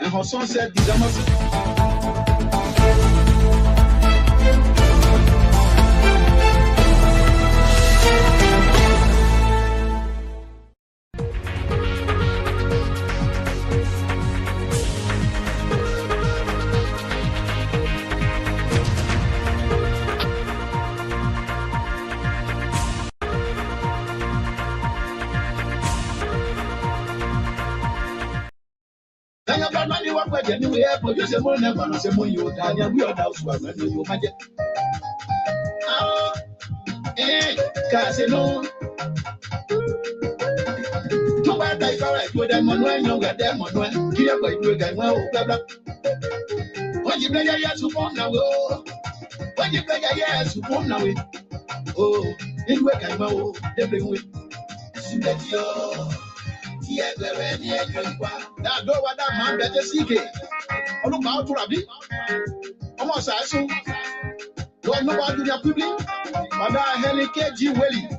and her son said, Dizamas. Produce more never no say more you Daniel we are now so when you magic. Casino. To buy die correct with them on when you get them on when you are going to blah blah. When you play your yes upon now, when you play your yes upon now, oh, in work I know, they bring with. That door what that man better seek it. Oh, look out to Rabbi. Almost I so. Don't know what do you quickly. But that helicopter G Welly.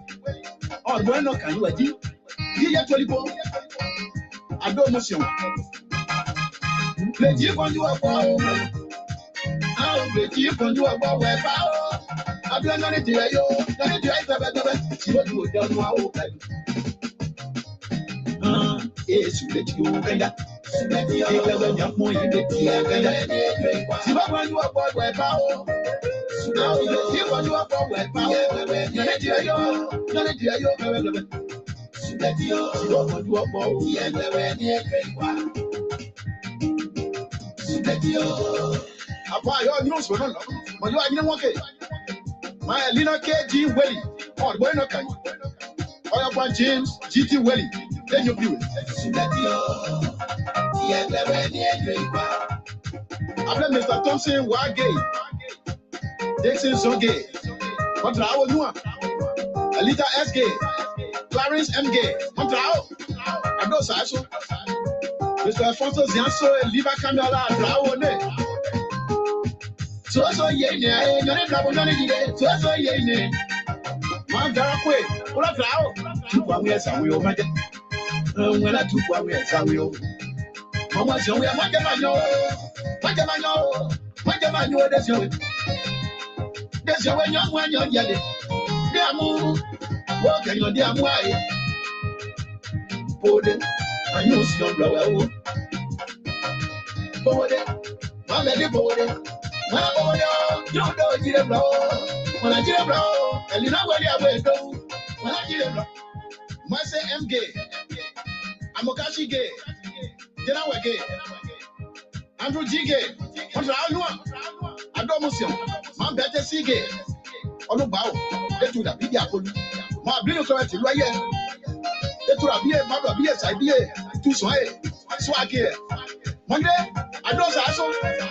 Oh, bueno, can you agree? He actually go. I don't know. Let you on you a ball. I'll let you on you a ball where power. I've done anything I owe. Don't you ever see what you don't know. Yes, let you go. Let you go. More you get here. See what one you are bought where power. Now you want to afford where power. Let you go. Let you go. Let you go. What you are bought here. Let you go. Apply your news for no. But you are in one case. My Lina KG Welly. Or bueno can you? Or upon James GT Welly. Then you do it. After Mr. Thompson, why gay? Dixon so gay. What I will know? Alita S gay. Clarence M gay. What I don't say so. Mr. Alfonso Zianso and Liva Camila Draone. So ye, you're not trouble, none of you. So ye, my Garakwe. What I 2 years and we will make it. When I took 1 year, I will. How much we are what am I know? That's your way. That's your way, young one, you're yelling. Dear move, walking your damn way. Hold it, I know your blower. Hold it, my baby, hold it. When I go down, you don't get a blow. When I get a blow, and you know where I will go. When I get a blow, I say I'm gay. I'm Okashi gay. Then I was gay. Andrew G gay. What's wrong? I don't know. My better see gay. On the bow. They do that. Be apple. My blue correct right here. They do a beer, my beer, I beer. Too sway. Swag. Monday, I don't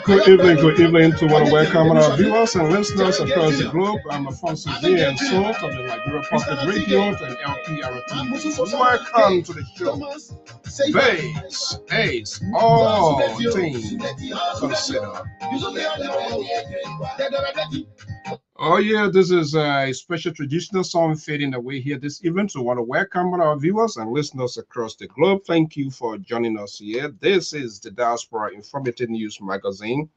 Good evening to one welcome our viewers and listeners across the globe. I'm Alfonso Z and so of the Liberia Pocket Radio and Lpr-Tv. Welcome to the show. This is all things considered. Oh yeah, this is a special traditional song fading away here this evening. So I want to welcome our viewers and listeners across the globe. Thank you for joining us here. This is the Diaspora Informative News Magazine,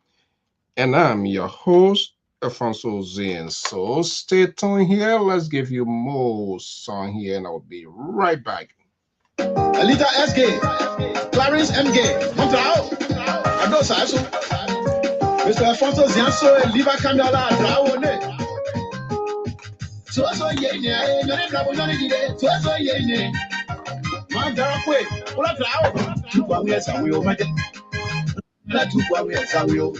and I'm your host, Alfonso Zin. So stay tuned here. Let's give you more song here, and I'll be right back. Alita S gay, Clarence M gay. I don't say so. Mr. Alfonso Zianso and Liva Camila Draone. So ye, you're not trouble, none of you. So ye, my Garakwe. What I 2 years and we will make it. Not 2 years and we will.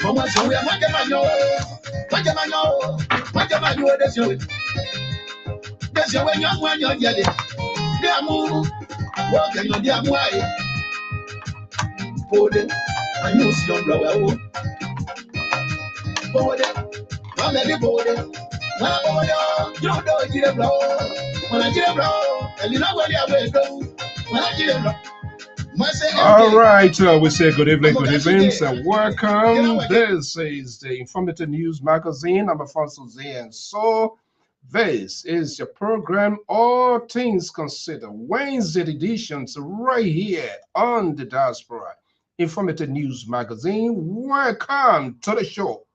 Mama, so we are what am I know? What am I know? What am I know? That's your way. That's your way, young one, you're yelling. Dear move, walking on the way. Hold it, I know your blower. Hold it, I'm a little hold it. When I go down, you don't get a blow. When I get a blow, and you know where I will go. When I get a blow. All right, we say good evening, and welcome. This is the Informative News Magazine. I'm Alfonso Z, and so this is your program, All Things Considered, Wednesday editions, right here on the Diaspora informative news magazine. Welcome to the show.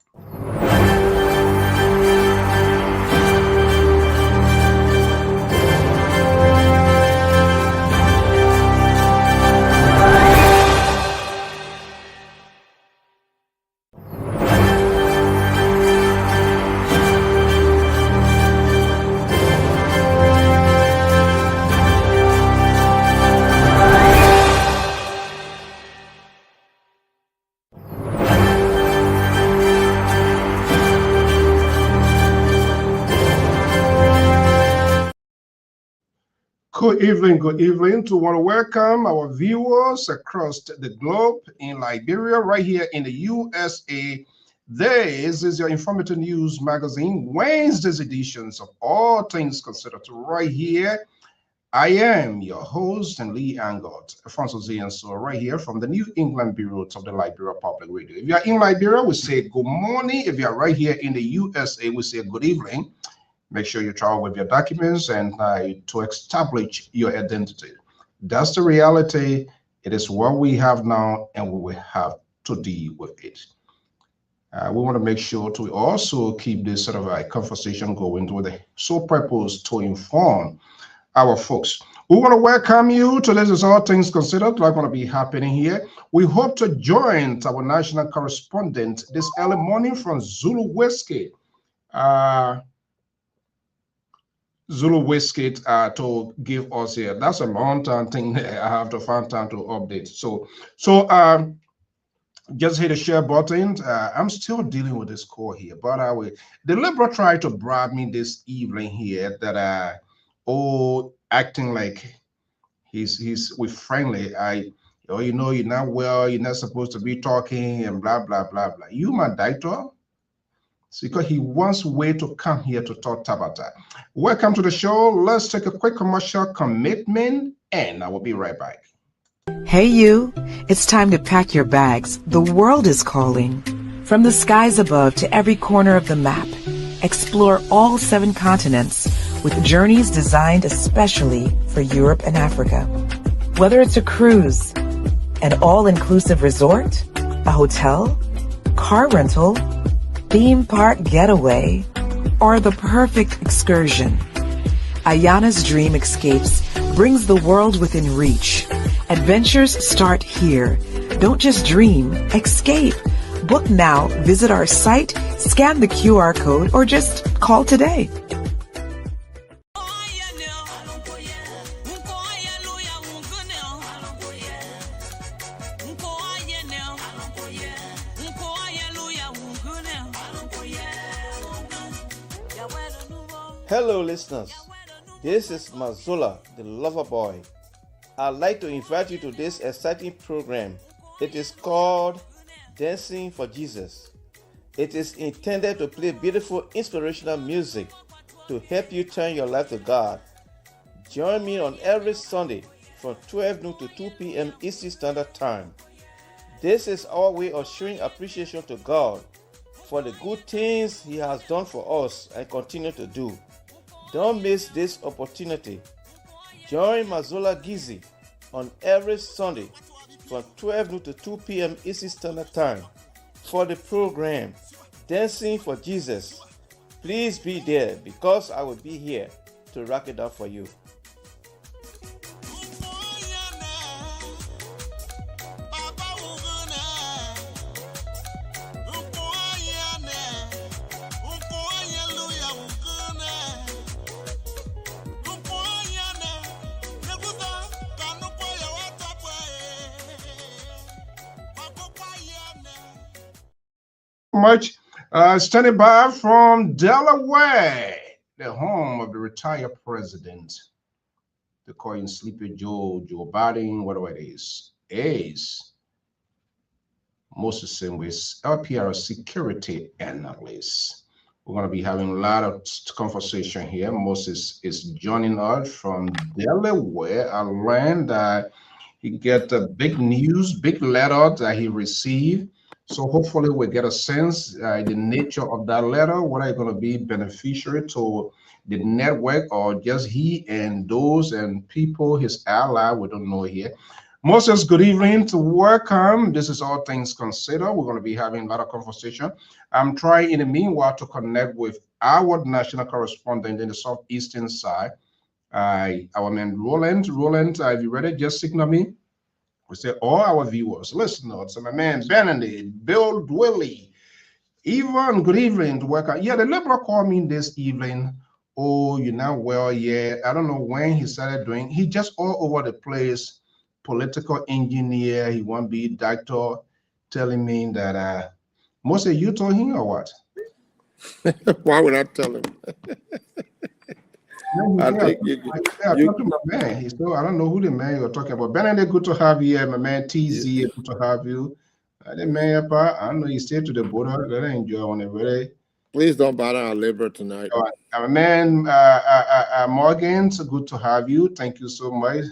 Good evening. To want to welcome our viewers across the globe, in Liberia, right here in the USA. This is your informative news magazine, Wednesday's editions of All Things Considered. Right here, I am your host and Lee Angot, Alfonso Zianso, right here from the New England Bureau of the Liberia Public Radio. If you are in Liberia, we say good morning. If you are right here in the USA, we say good evening. Make sure you travel with your documents and to establish your identity. That's the reality. It is what we have now, and we will have to deal with it. We want to make sure to also keep this sort of a conversation going with the sole purpose to inform our folks. We want to welcome you to This Is All Things Considered, like going to be happening here. We hope to join our national correspondent this early morning from Zulu Whiskey. Zulu Whiskey to give us here. That's a long time thing. I have to find time to update. So just hit the share button. I'm still dealing with this call here, but the Liberal tried to bribe me this evening here that acting like he's with friendly. You know, you're not well, you're not supposed to be talking and blah blah blah blah. You my director? Because he wants way to come here to talk Tabata. Welcome to the show. Let's take a quick commercial commitment, and I will be right back. Hey you, it's time to pack your bags. The world is calling. From the skies above to every corner of the map, explore all 7 continents with journeys designed especially for Europe and Africa. Whether it's a cruise, an all-inclusive resort, a hotel, car rental, theme park getaway, or the perfect excursion, Ayana's Dream Escapes brings the world within reach. Adventures start here. Don't just dream, escape. Book now, visit our site, scan the QR code, or just call today. Hello listeners, this is Mazola, the lover boy. I'd like to invite you to this exciting program. It is called Dancing for Jesus. It is intended to play beautiful inspirational music to help you turn your life to God. Join me on every Sunday from 12 noon to 2 p.m. Eastern Standard Time. This is our way of showing appreciation to God for the good things He has done for us and continue to do. Don't miss this opportunity. Join Mazola Gizi on every Sunday from 12 noon to 2 p.m. Eastern Standard Time for the program Dancing for Jesus. Please be there because I will be here to rock it up for you. Much standing by from Delaware, the home of the retired president. They call him Sleepy Joe Biden, whatever it is Moses Singwis, Lpr security analyst. We're going to be having a lot of conversation here. Moses is joining us from Delaware. I learned that he get a big news, big letter that he received. So hopefully we get a sense the nature of that letter, whether it's going to be beneficiary to the network or just he and those and people, his ally, we don't know here. Moses, good evening. Welcome. This is All Things Considered. We're going to be having a lot of conversation. I'm trying in the meanwhile to connect with our national correspondent in the southeastern side, our man Roland. Roland, are you ready? Just signal me. We say all our viewers, listeners, and my man Benedict, Bill Dwelly, Yvonne, good evening. Welcome. Yeah, the Liberal called me this evening. Oh, you're not well yet. I don't know when he started doing. He just all over the place. Political engineer. He won't be doctor. Telling me that Mostly you told him or what? Why would I tell him? I talked to my man. He said, I don't know who the man you're talking about. Benedict, good to have you here. My man TZ, good to have you. The man, I know you stay to the border. Let him enjoy on it, really. Please don't bother our labor tonight. My man, Morgan, so good to have you. Thank you so much.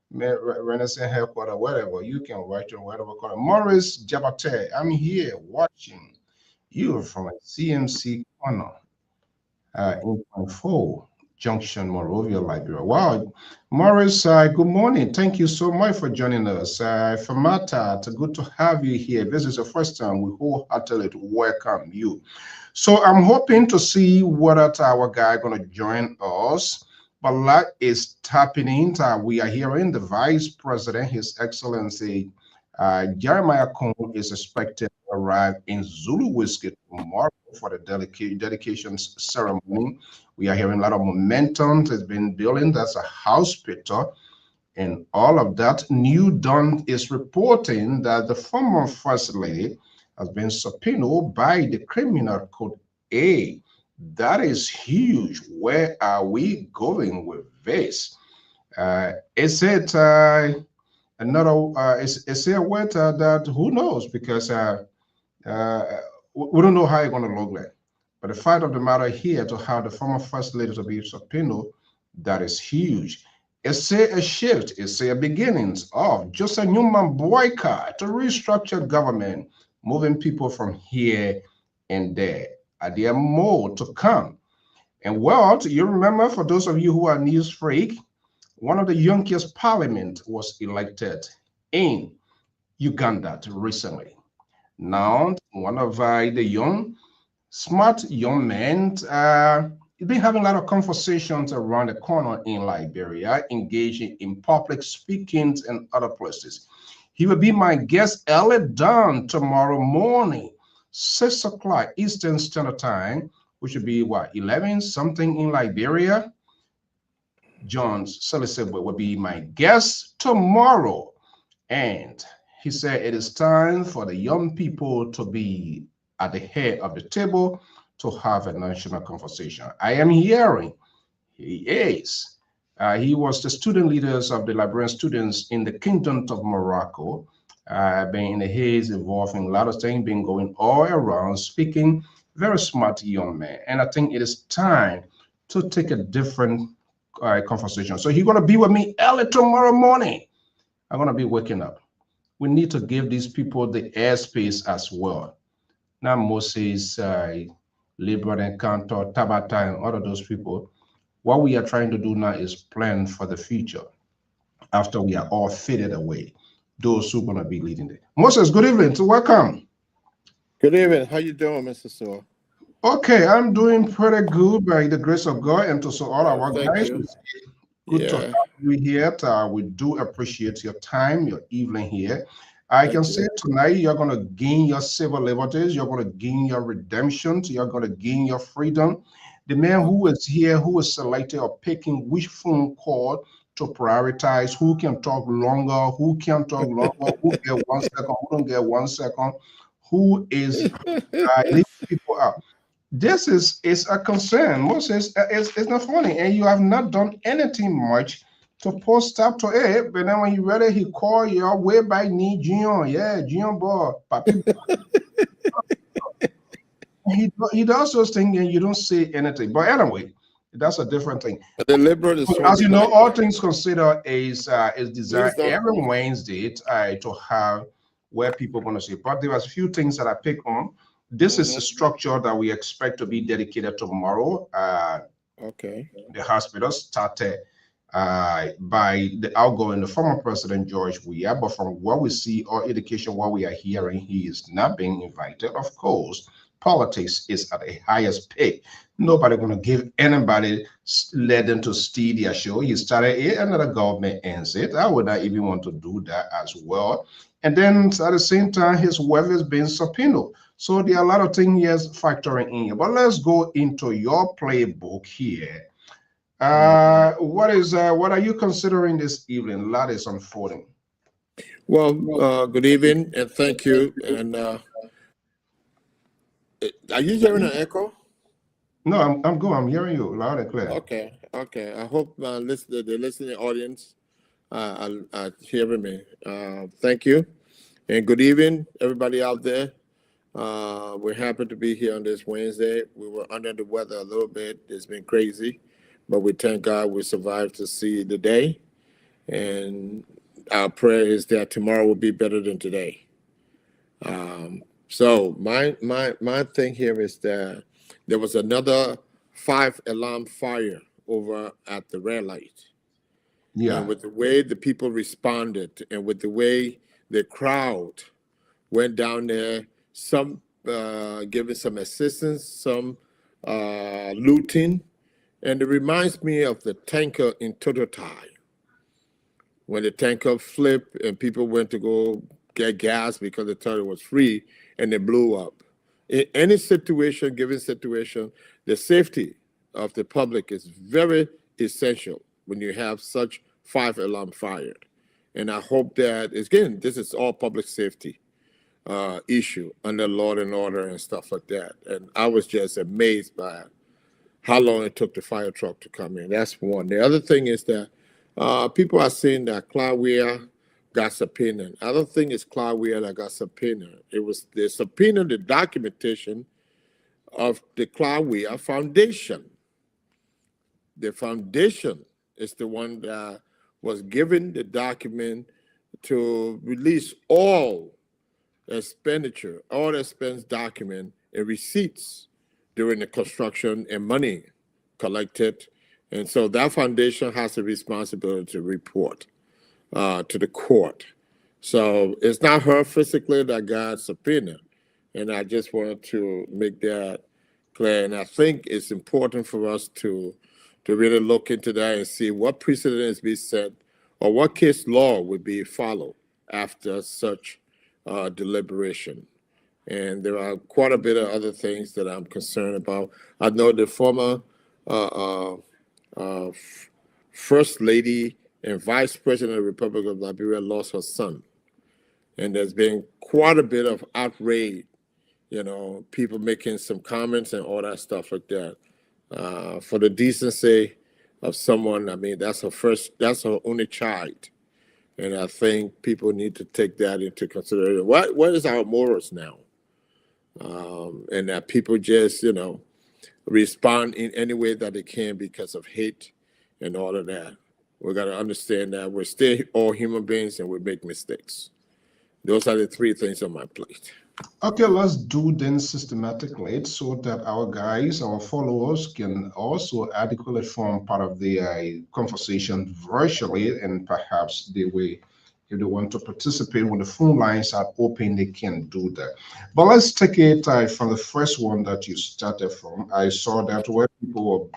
Renaissance headquarters, whatever. You can watch on whatever corner. Morris Jabate, I'm here watching you from a CMC corner in 4 Junction, Monrovia, Liberia. Wow, Morris, good morning. Thank you so much for joining us. Famata, it's good to have you here. This is the first time we wholeheartedly welcome you. So I'm hoping to see whether our guy going to join us. But a lot is happening. We are hearing the Vice President, His Excellency Jeremiah Kong, is expected to arrive in Zulu Whiskey tomorrow for the dedication ceremony. We are hearing a lot of momentum has been building. That's a hospital and all of that. New Dawn is reporting that the former First Lady has been subpoenaed by the Criminal Code A. That is huge. Where are we going with this? Is it another? Is it a word that who knows? Because we don't know how it's going to look like. But the fact of the matter here, to have the former First Lady to be subpoenaed, that is huge. It's a shift. It's a beginnings of just a Newman boycott to restructure government, moving people from here and there. There are more to come. And well, you remember, for those of you who are news freak, one of the youngest parliament was elected in Uganda recently. Now, one of the young, smart young men, he's been having a lot of conversations around the corner in Liberia, engaging in public speakings and other places. He will be my guest early dawn tomorrow morning. 6 o'clock Eastern Standard Time, which would be what, 11 something in Liberia. John Solicibwe will be my guest tomorrow. And he said it is time for the young people to be at the head of the table to have a national conversation. I am hearing he is. He was the student leaders of the Liberian students in the Kingdom of Morocco. Been in the haze, involved in a lot of things, been going all around, speaking, very smart young man. And I think it is time to take a different conversation. So he's going to be with me early tomorrow morning. I'm going to be waking up. We need to give these people the airspace as well. Now Moses, Liberal Encounter, Tabata, and all of those people. What we are trying to do now is plan for the future after we are all faded away. Those who are going to be leading it. Moses, good evening. So welcome. Good evening. How you doing, Mr. Saw? Okay, I'm doing pretty good by the grace of God, and to all our guys. Good to have you here. We do appreciate your time, your evening here. I can say tonight you're going to gain your civil liberties, you're going to gain your redemption, you're going to gain your freedom. The man who is here, who is selected or picking which phone call to prioritize, who can talk longer, who can't talk longer, who get 1 second, who don't get 1 second, who is leaving people out. This is a concern. Moses, it's not funny, and you have not done anything much to post up to it. But then when you ready, he call your way by knee, Gion. Yeah, Gion boy. He does those things, and you don't say anything. But anyway, that's a different thing. The liberal is as you know, All Things Considered is designed every Wednesday to have where people are going to see. But there was a few things that I pick on. This is a structure that we expect to be dedicated tomorrow. Okay. The hospital started by the former President George Weah. But from what we see or indication, what we are hearing, he is not being invited. Of course, politics is at the highest pay. Nobody going to give anybody let them to steal their show. He started it, another government ends it. I would not even want to do that as well. And then at the same time, his wealth is being subpoenaed. So there are a lot of things here factoring in here. But let's go into your playbook here. What are you considering this evening? A lot is unfolding. Well, good evening and thank you. And are you hearing an echo? No, I'm good. I'm hearing you loud and clear. Okay. I hope the listening audience are hearing me. Thank you, and good evening, everybody out there. We're happy to be here on this Wednesday. We were under the weather a little bit. It's been crazy, but we thank God we survived to see the day. And our prayer is that tomorrow will be better than today. So my thing here is that there was another 5-alarm fire over at the red light. Yeah. And with the way the people responded and with the way the crowd went down there, some giving some assistance, some looting. And it reminds me of the tanker in Tototai, when the tanker flipped and people went to go get gas because they thought it was free and it blew up. In any situation, given situation, the safety of the public is very essential when you have such 5-alarm fire. And I hope that, again, this is all public safety issue under law and order and stuff like that. And I was just amazed by how long it took the fire truck to come in. That's one. The other thing is that people are saying that Clyde Weah got subpoenaed. I don't think it's Clyde Weah that got subpoenaed. It was the subpoena, the documentation of the Clyde Weah Foundation. The foundation is the one that was given the document to release all expenditure, all expense document and receipts during the construction and money collected. And so that foundation has a responsibility to report to the court. So it's not her physically that got subpoenaed. And I just wanted to make that clear. And I think it's important for us to really look into that and see what precedent is being set or what case law would be followed after such deliberation. And there are quite a bit of other things that I'm concerned about. I know the former First Lady and Vice President of the Republic of Liberia lost her son. And there's been quite a bit of outrage, people making some comments and all that stuff like that. For the decency of someone, I mean, that's her only child. And I think people need to take that into consideration. What is our morals now? And that people just, respond in any way that they can because of hate and all of that. We got to understand that we're still all human beings and we make mistakes. Those are the three things on my plate. Okay, let's do then systematically so that our guys, our followers can also adequately form part of the conversation virtually, and perhaps if they want to participate when the phone lines are open, they can do that. But let's take it from the first one that you started from. I saw that where people were,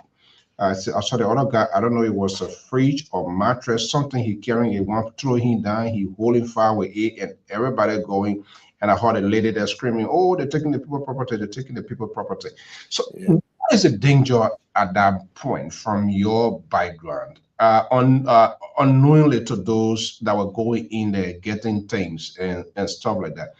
I saw the other guy, I don't know, it was a fridge or mattress, something he carrying, he want to throw him down, he holding fire with it, and everybody going. And I heard a lady there screaming, "Oh, they're taking the people property, they're taking the people property." So what is the danger at that point from your background, unknowingly to those that were going in there, getting things and stuff like that?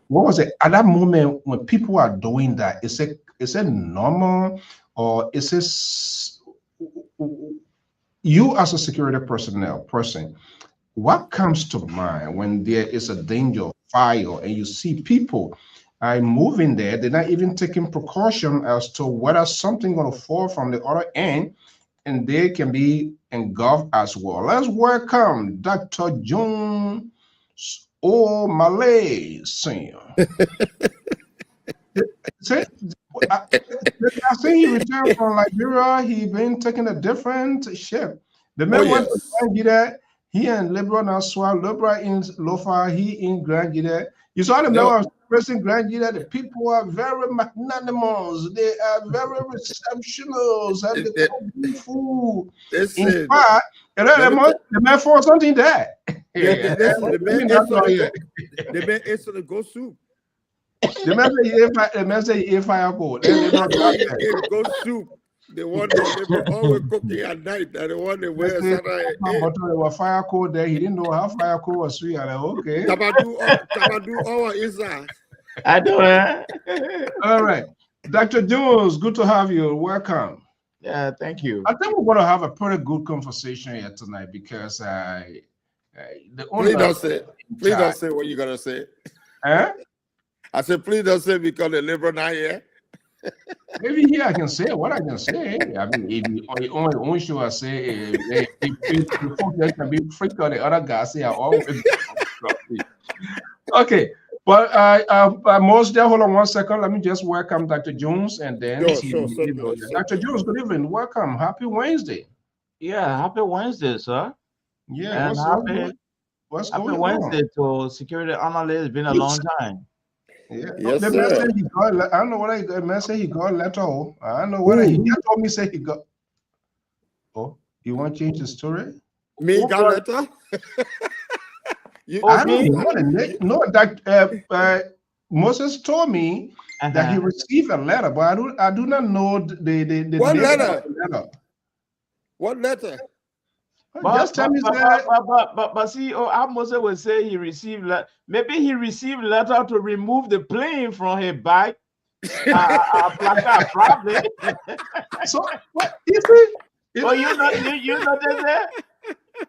What was it at that moment when people are doing that? Is it normal, or is this you as a security person? What comes to mind when there is a danger of fire and you see people moving there? They're not even taking precaution as to whether something going to fall from the other end, and they can be engulfed as well. Let's welcome Dr. John O'Malley Senior. I think he returned from Liberia. He been taking a different ship. The man went to Grand Gide. He and Liberal now swell. Liberal in Lofa. He in Grand Gide. You saw them now expressing Grand Gide. The people are very magnanimous. They are very receptionals. And they come food. In fact, the man for something there. The man ate the ghost soup. The man say he fire code. Ghost soup. The one they were always cooking at night, and the one they wear Saturday. But there was fire code there. He didn't know how fire code was sweet. Like, okay. Tabadu our inside. I know. All right. Dr. Jones, good to have you. Welcome. Yeah, thank you. I think we're going to have a pretty good conversation here tonight because Please don't say what you're going to say. Huh? I said, please don't say because the Liberal not here. Maybe here I can say what I can say. I mean, if you only show I say, if the can be freaked out, the other guys say, I always. Okay. But most there, hold on 1 second. Let me just welcome Dr. Jones and then sure. Dr. Jones, good evening. Welcome. Happy Wednesday. Yeah, happy Wednesday, sir. Yeah, and what's happy going Wednesday to security analysts. It's been a long time. Yeah. Yes, the man said he got, I don't know what the man said he got a letter. I don't know what he told me say he got. Oh, you want to change the story? Me got letter? I don't know that Moses told me that he received a letter, but I do not know the what letter. What letter? Just tell me that. But see, Moses will say he received maybe he received letter to remove the plane from his bag. Placard, probably. So what if it? You know that?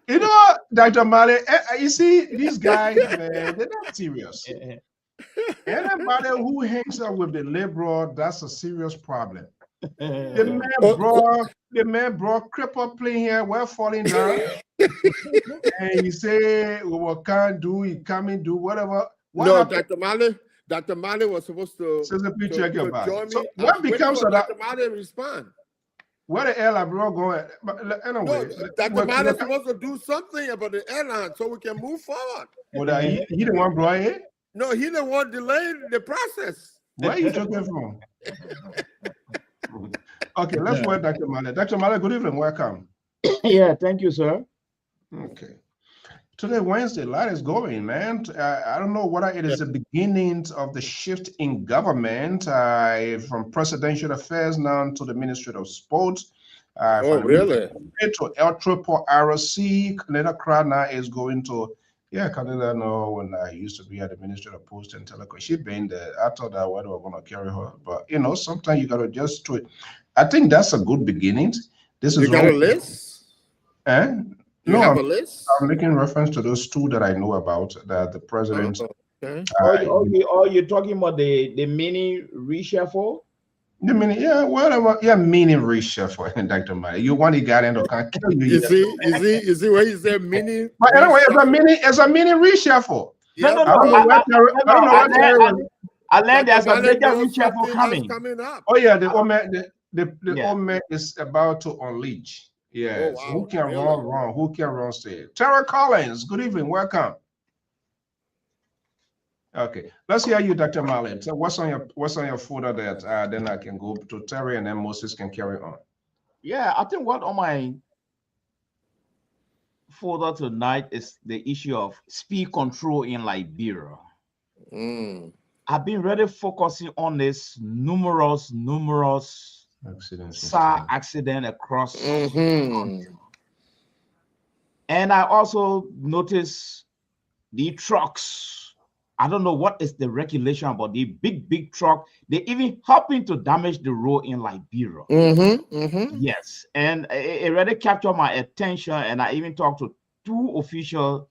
You know, Dr. Male, you see, these guys, man, they're not serious. Anybody who hangs out with the liberal, that's a serious problem. The man brought cripple plane here, we're falling down. And he say, well, can't do, he can't do whatever. Dr. Male was supposed to join me. So what becomes of that? Dr. Male respond. Where the airline bro going? Anyway, Dr. Male is supposed to do something about the airline so we can move forward. Well, he didn't want bro here? No, he didn't want to delay the process. Where are you talking from? Okay, let's wait, Dr. Male. Dr. Male, good evening. Welcome. Yeah, thank you, sir. Okay. Today, Wednesday, light is going, man. I don't know whether it is the beginning of the shift in government from presidential affairs now to the Ministry of Sports. Really? To Lpr-Tv, Canada crowd now is going to, Canada know when I used to be at the Ministry of Post and Telecom. She been there. I thought that we were going to carry her. But, sometimes you got to just do it. I think that's a good beginning. You got a list? You have a list? I'm making reference to those two that I know about that the president. Okay. You're talking about the mini reshuffle? The mini, whatever. Yeah, mini reshuffle, Dr. Maya. You want the guy to can kill you. You see what he said, mini? But anyway, it's a mini reshuffle. Yeah, I learned there's a major reshuffle coming up. Oh yeah, the OME is about to unleash. Yes. Oh, wow. Who can run wrong? Who can run straight? Tara Collins, good evening. Welcome. Okay, let's hear you, Dr. Marlin. So what's on your folder that then I can go to Terry and then Moses can carry on. Yeah, I think what on my folder tonight is the issue of speed control in Liberia. I've been really focusing on this numerous accident across the country. And I also noticed the trucks. I don't know what is the regulation about the big truck. They even helping to damage the road in Liberia. Yes, and it really captured my attention. And I even talked to two officials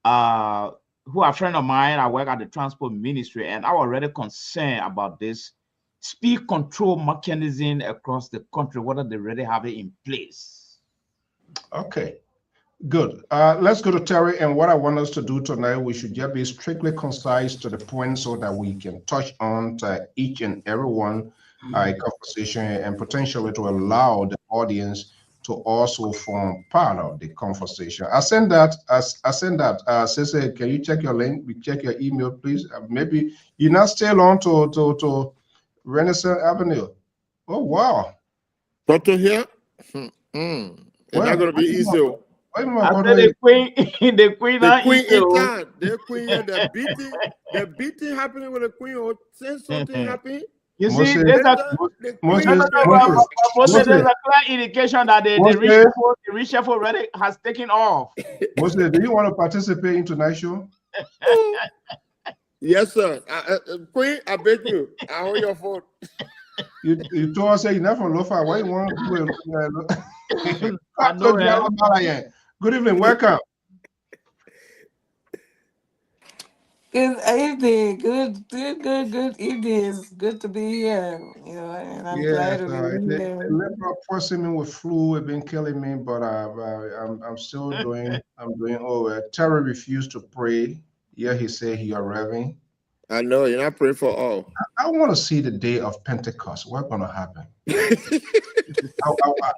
who are friends of mine. I work at the transport ministry, and I was really concerned about this speed control mechanism across the country, whether they really have it in place. Okay. Good. Let's go to Terry. And what I want us to do tonight, we should just be strictly concise to the point so that we can touch on to each and every one conversation and potentially to allow the audience to also form part of the conversation. I send that. Sese, can you check your link? We check your email, please. Maybe you're not still on to Renaissance Avenue. Oh wow. Doctor here? It's not gonna be easy. I said the queen, the queen in town. The queen here, the beating happening with the queen, or since something happened. You see, there's a clear indication that the reshuffle already has taken off. Mostly, do you want to participate in tonight's show? Yes, sir. Queen, I beg you. I hold your phone. You told us you're not from Lofa. Why you want to do? Good evening. Welcome. Good evening. Good evening. It's good to be here. You know, and I'm glad to be here. The liberal forcing me with flu have been killing me, but I'm still doing. I'm doing. Terry refused to pray. Yeah, he said he arriving. I know you're not praying for all. I want to see the day of Pentecost. What's going to happen?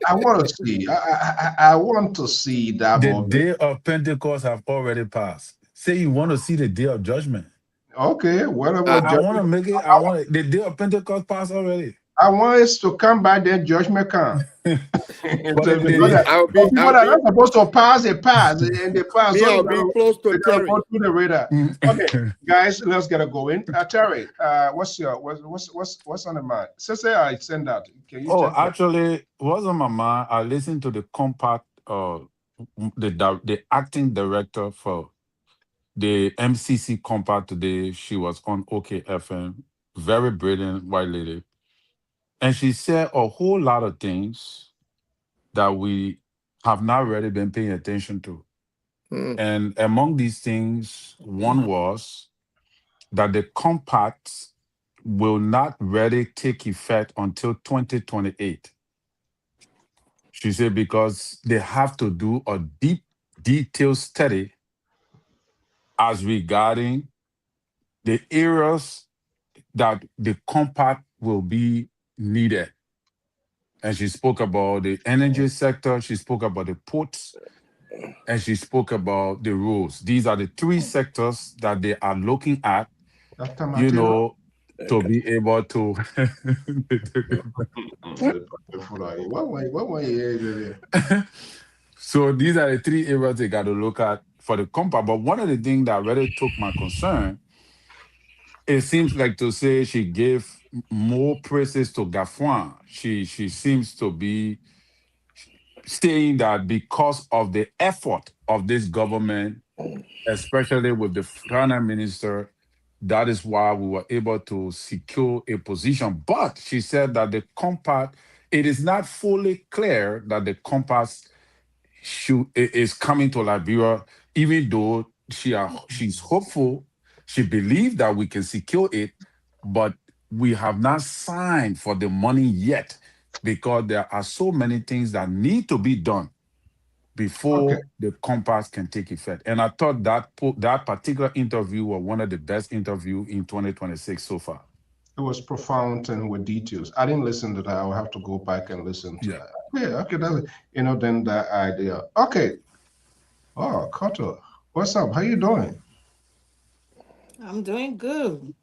I want to see. I want to see that. The day of Pentecost have already passed. Say you want to see the day of judgment. Okay, whatever. I want to make it. I want it. The day of Pentecost passed already. I want us to come by, then judgment come. People that are not supposed to pass, they pass, and they pass. I'll be close to Terry. Go through the radar. Okay, guys, let's get it going. Terry, what's on the mind? Say I send that. Can you? Actually, what's on my mind? I listened to the compact, the acting director for the MCC compact today. She was on OKFM. Very brilliant white lady. And she said a whole lot of things that we have not really been paying attention to. And among these things, one was that the compacts will not really take effect until 2028. She said because they have to do a deep, detailed study as regarding the areas that the compact will be needed. And she spoke about the energy sector, she spoke about the ports, and she spoke about the roads. These are the three sectors that they are looking at, you know, to be able to. So these are the three areas they got to look at for the compact. But one of the things that really took my concern, it seems like to say she gave more praises to Gafuan. She seems to be saying that because of the effort of this government, especially with the Prime Minister, that is why we were able to secure a position. But she said that the compact, it is not fully clear that the compact is coming to Liberia, even though she's hopeful. She believes that we can secure it, but we have not signed for the money yet because there are so many things that need to be done before the compact can take effect. And I thought that particular interview was one of the best interviews in 2026 so far. It was profound and with details. I didn't listen to that. I'll have to go back and listen to that. Yeah, okay, that's then that idea. Okay. Oh, Koto, what's up? How you doing? I'm doing good.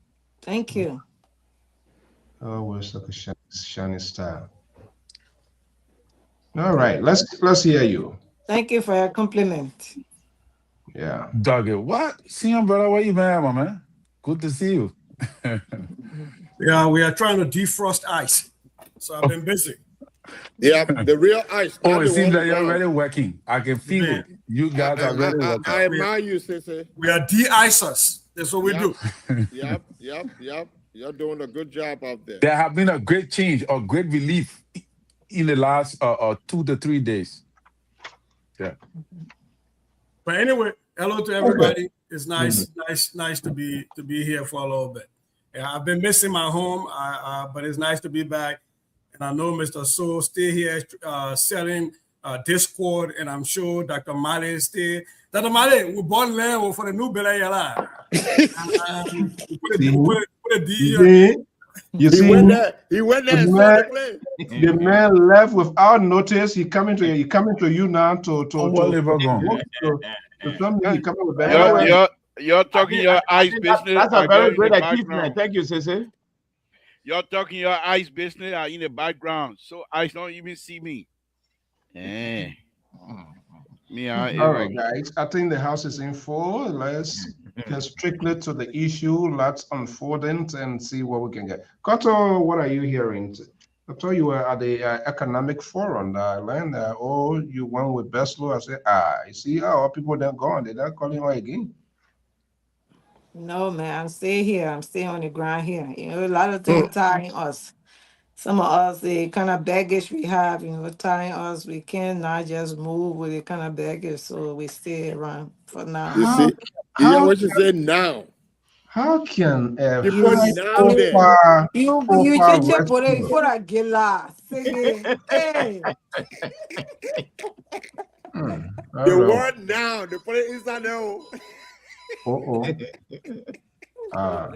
Thank you. Oh, we're such a shiny star. All right, let's hear you. Thank you for your compliment. Yeah. Doggy, what? See you, brother. Where you been at, my man? Good to see you. Yeah, we are trying to defrost ice. So I've been busy. Yeah, the real ice. It seems like you're already working. I can feel it. You guys are really working. I admire you, Sissy. We are de-icers. That's what we do. Yep. You're doing a good job out there. There have been a great change or great relief in the last 2 to 3 days. Yeah. But anyway, hello to everybody. It's nice to be here for a little bit. Yeah, I've been missing my home, but it's nice to be back. And I know Mr. So still here selling Discord, and I'm sure Dr. Mali is still. Dr. Mali, we bought land for the new Bela Yala. Put a D You He see, went there. He went there and saw the plane. the man left without notice. He coming to you now to something. He coming with You're talking your ice business. That's a very great achievement. Thank you, Sese. You're talking your ice business in the background, so ice don't even see me. All right, guys. I think the house is in full. Let's get strictly to the issue. Let's unfold it and see what we can get. Koto, what are you hearing? I told you were at the economic forum that I learned that. Oh, you went with Beslo. I said, you see how people then gone. They're not calling you again. No, man, I'm still here. I'm still on the ground here. You know, a lot of things tying us. Some of us, the kind of baggage we have, tying us. We cannot just move with the kind of baggage, so we stay around for now. You see? You hear what you said now? How can you change it for a gila? Hey. The word now, they put it inside there. I'll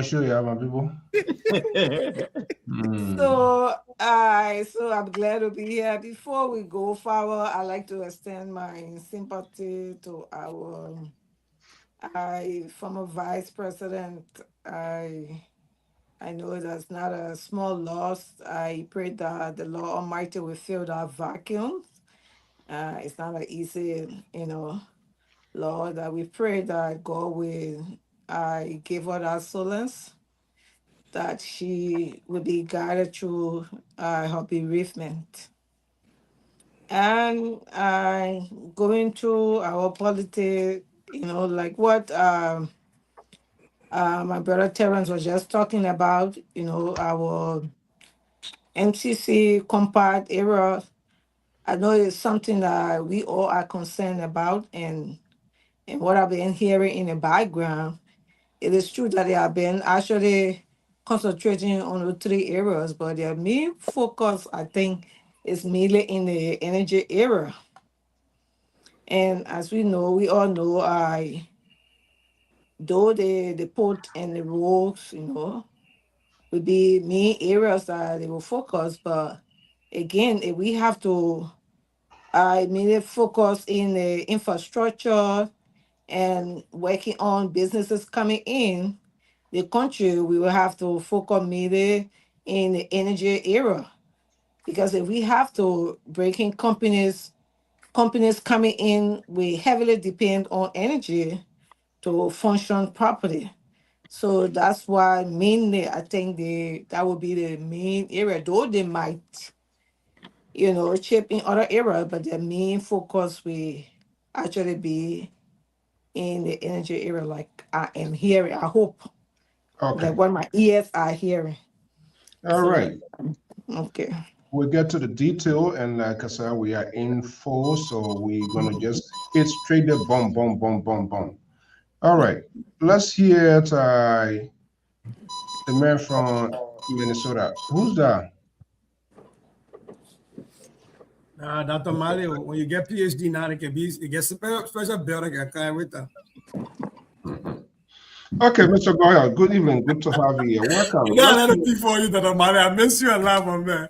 show you, my people. So I'm glad to be here. Before we go forward, I'd like to extend my sympathy to our former vice president. I know that's not a small loss. I pray that the Lord Almighty will fill that vacuum. It's not an easy, Lord, that we pray that God will give her that solace, that she will be guided through her bereavement. And going through our politics, like what my brother Terrence was just talking about, our MCC compact era. I know it's something that we all are concerned about, and what I've been hearing in the background, it is true that they have been actually concentrating on the 3 areas, but their main focus, I think, is mainly in the energy area. And as we all know, though the port and the roads, will be main areas that they will focus, but again, if we have to mainly focus in the infrastructure and working on businesses coming in the country, we will have to focus mainly in the energy area. Because if we have to break in companies coming in, we heavily depend on energy to function properly. So that's why mainly I think that will be the main area, though they might, chip in other areas, but the main focus will actually be in the energy area, like I am hearing. I hope that what my ears are hearing. All right. Okay. We'll get to the detail, and like I said, we are in full, so we're gonna just hit straight there, boom, boom, boom, boom, boom. All right, let's hear the man from Minnesota. Who's that? Dr. Mali, when you get PhD now, it gets special building can come with them. Okay, Mr. Goyle, good evening. Good to have you here. Welcome. Yeah, let it be for you, Dr. Mali. I miss you a lot, my man.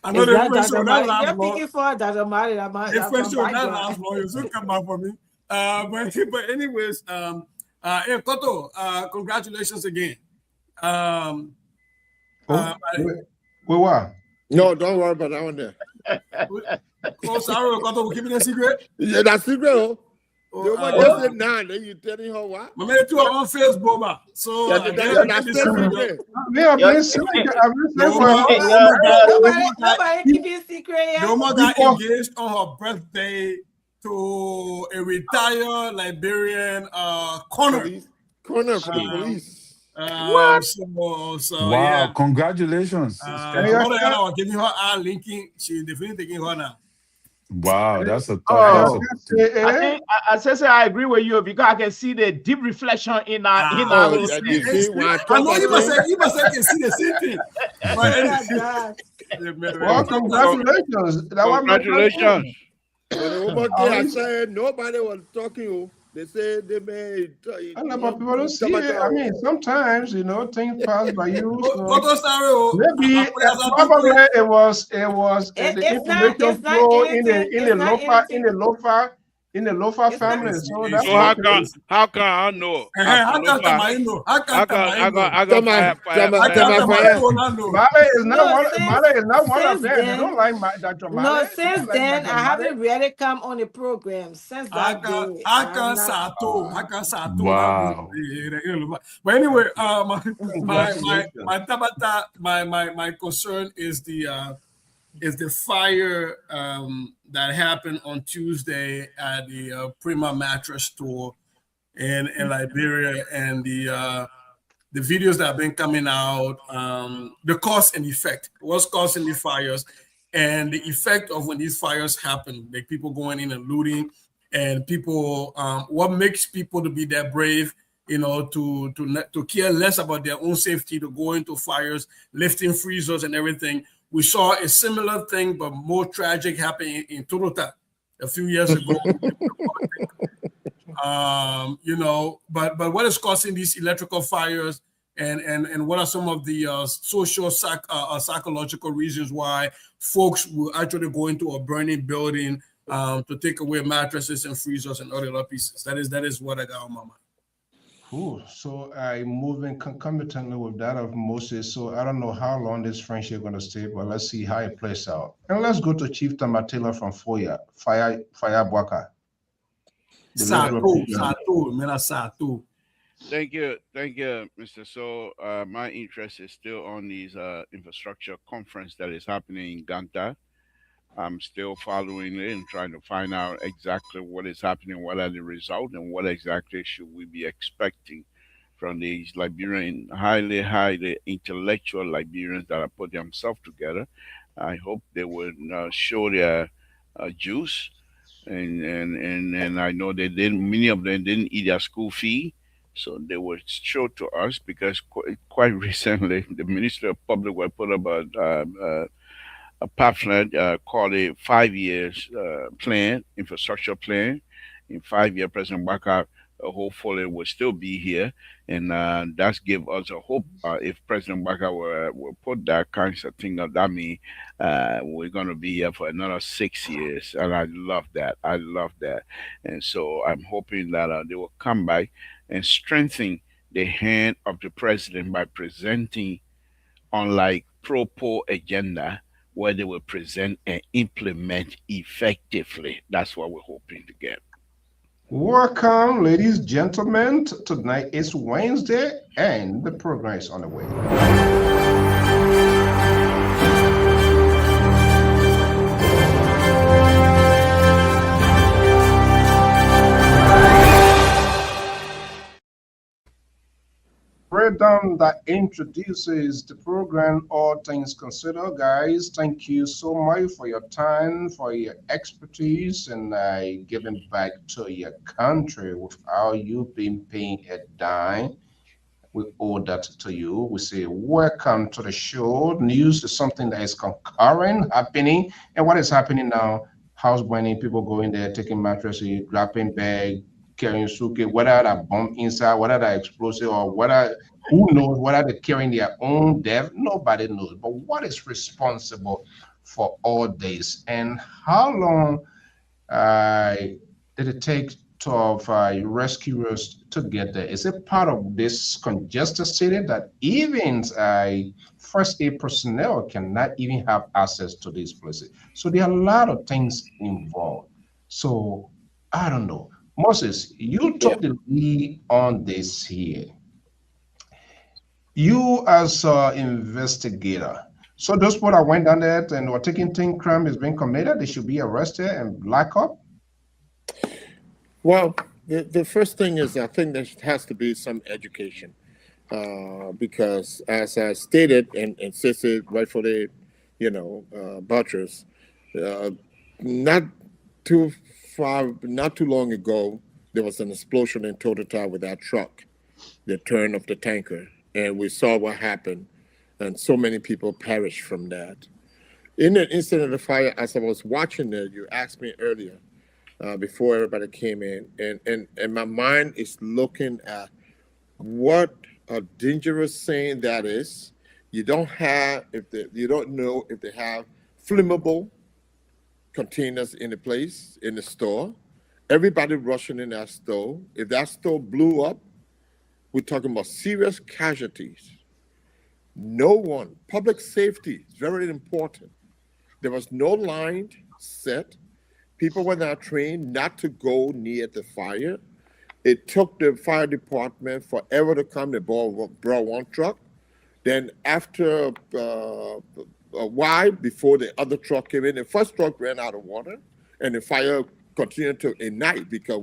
I know the first show that last long. You're for Dr. Mali. The first show that last long. You should come back for me. But anyways, hey, Koto, congratulations again. What? No, don't worry about that one there. Oh, sorry, Koto, we're keeping a secret? Yeah, that's secret. You just said now, then you telling her what? My man, you are on Facebook, so that's secret. Nobody keeping secret yet. Noma got engaged on her birthday to a retired Liberian colonel. Colonel for the police. What? So, wow, yeah. Congratulations. Giving her our linking. She's definitely taking her now. Wow, that's a tough. I say I agree with you because I can see the deep reflection in our I know you must say can see the same thing. Well, congratulations. Congratulations. I said nobody was talking. They say they may. I know, but people don't see it. I mean, sometimes things pass by you. So maybe probably the information flow in the loafer family. So that's So what how can I know? How can Male is not No, one. Male is not one of since them. They then, don't like Dr. Male. no, They since don't like then Dr. I Male. haven't really come on the program since that day. I'm not. Wow. But anyway, Congratulations. my Tabata, my concern is the fire that happened on Tuesday at the Prima mattress store in Liberia, and the videos that have been coming out, the cause and effect, what's causing the fires, and the effect of when these fires happen, like people going in and looting, and people, what makes people to be that brave, to care less about their own safety, to go into fires, lifting freezers and everything. We saw a similar thing, but more tragic, happen in Turota a few years ago. But what is causing these electrical fires, and what are some of the social psychological reasons why folks will actually go into a burning building to take away mattresses and freezers and other pieces? That is what I got on my mind. Cool. So I moving concomitantly with that of Moses. So I don't know how long this friendship going to stay, but let's see how it plays out. And let's go to Chief Tamatila from Fire Bwaka. Sato. Thank you, Mr. So my interest is still on these infrastructure conference that is happening in Ganta. I'm still following it and trying to find out exactly what is happening, what are the results, and what exactly should we be expecting from these Liberian, highly intellectual Liberians that have put themselves together. I hope they will show their juice, and I know they didn't. Many of them didn't eat their school fee, so they will show to us, because quite recently the Minister of Public Works put up a pamphlet called a 5 years plan, infrastructure plan. In 5 years, President Baka hopefully will still be here, and that's give us a hope. If President Baka will put that kind of thing up, that means we're going to be here for another 6 years, and I love that. And so I'm hoping that they will come back and strengthen the hand of the president by presenting, unlike pro-poor agenda, where they will present and implement effectively. That's what we're hoping to get. Welcome, ladies, gentlemen. Tonight is Wednesday, and the program is on the way. Breakdown that introduces the program, All Things Considered. Guys, thank you so much for your time, for your expertise, and giving back to your country without you being paying a dime. We owe that to you. We say welcome to the show. News is something that is concurrent, happening, and what is happening now? House burning, people going there, taking mattresses, dropping bag, carrying suitcase, whether that bomb inside, whether that explosive, or whether, who knows, whether they're carrying their own death, nobody knows. But what is responsible for all this, and how long did it take of rescuers to get there? Is it part of this congested city that even first aid personnel cannot even have access to these places? So there are a lot of things involved. So I don't know. Moses, you took the lead on this here. You as an investigator, so those people that went down there and were taking think crime is being committed, they should be arrested and locked up? Well, the first thing is, I think there has to be some education, because as I stated and insisted, rightfully, buttress, not too long ago, there was an explosion in Totota with that truck, the turn of the tanker, and we saw what happened, and so many people perished from that. In the incident of the fire, as I was watching it, you asked me earlier, before everybody came in, and my mind is looking at what a dangerous saying that is. You don't you don't know if they have flammable containers in the place, in the store. Everybody rushing in that store. If that store blew up, we're talking about serious casualties. No one, public safety is very important. There was no line set. People were not trained not to go near the fire. It took the fire department forever to come. They brought one truck. Then after a while, before the other truck came in, the first truck ran out of water, and the fire continued to ignite because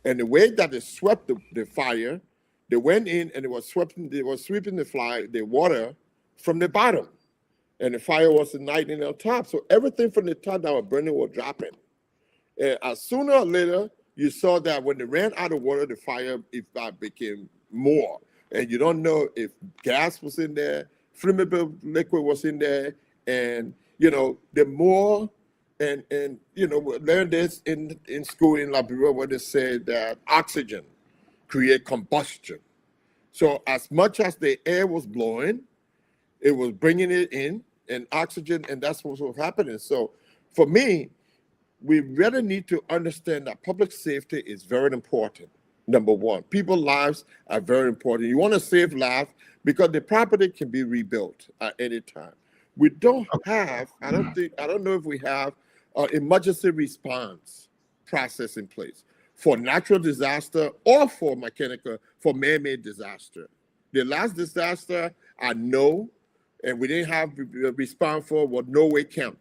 and the way that they swept the fire, they went in and they were sweeping the water from the bottom, and the fire was igniting on top. So everything from the top that was burning was dropping. And sooner or later, you saw that when they ran out of water, the fire became more. And you don't know if gas was in there, flammable liquid was in there, and the more and we learned this in school in Liberia, where they said that oxygen create combustion. So as much as the air was blowing, it was bringing it in, and oxygen, and that's what was happening. So for me, we really need to understand that public safety is very important. Number one, people's lives are very important. You want to save lives because the property can be rebuilt at any time. We don't have, I don't know if we have an emergency response process in place for natural disaster or for man-made disaster. The last disaster I know, and we didn't have a response for, was Norway Camp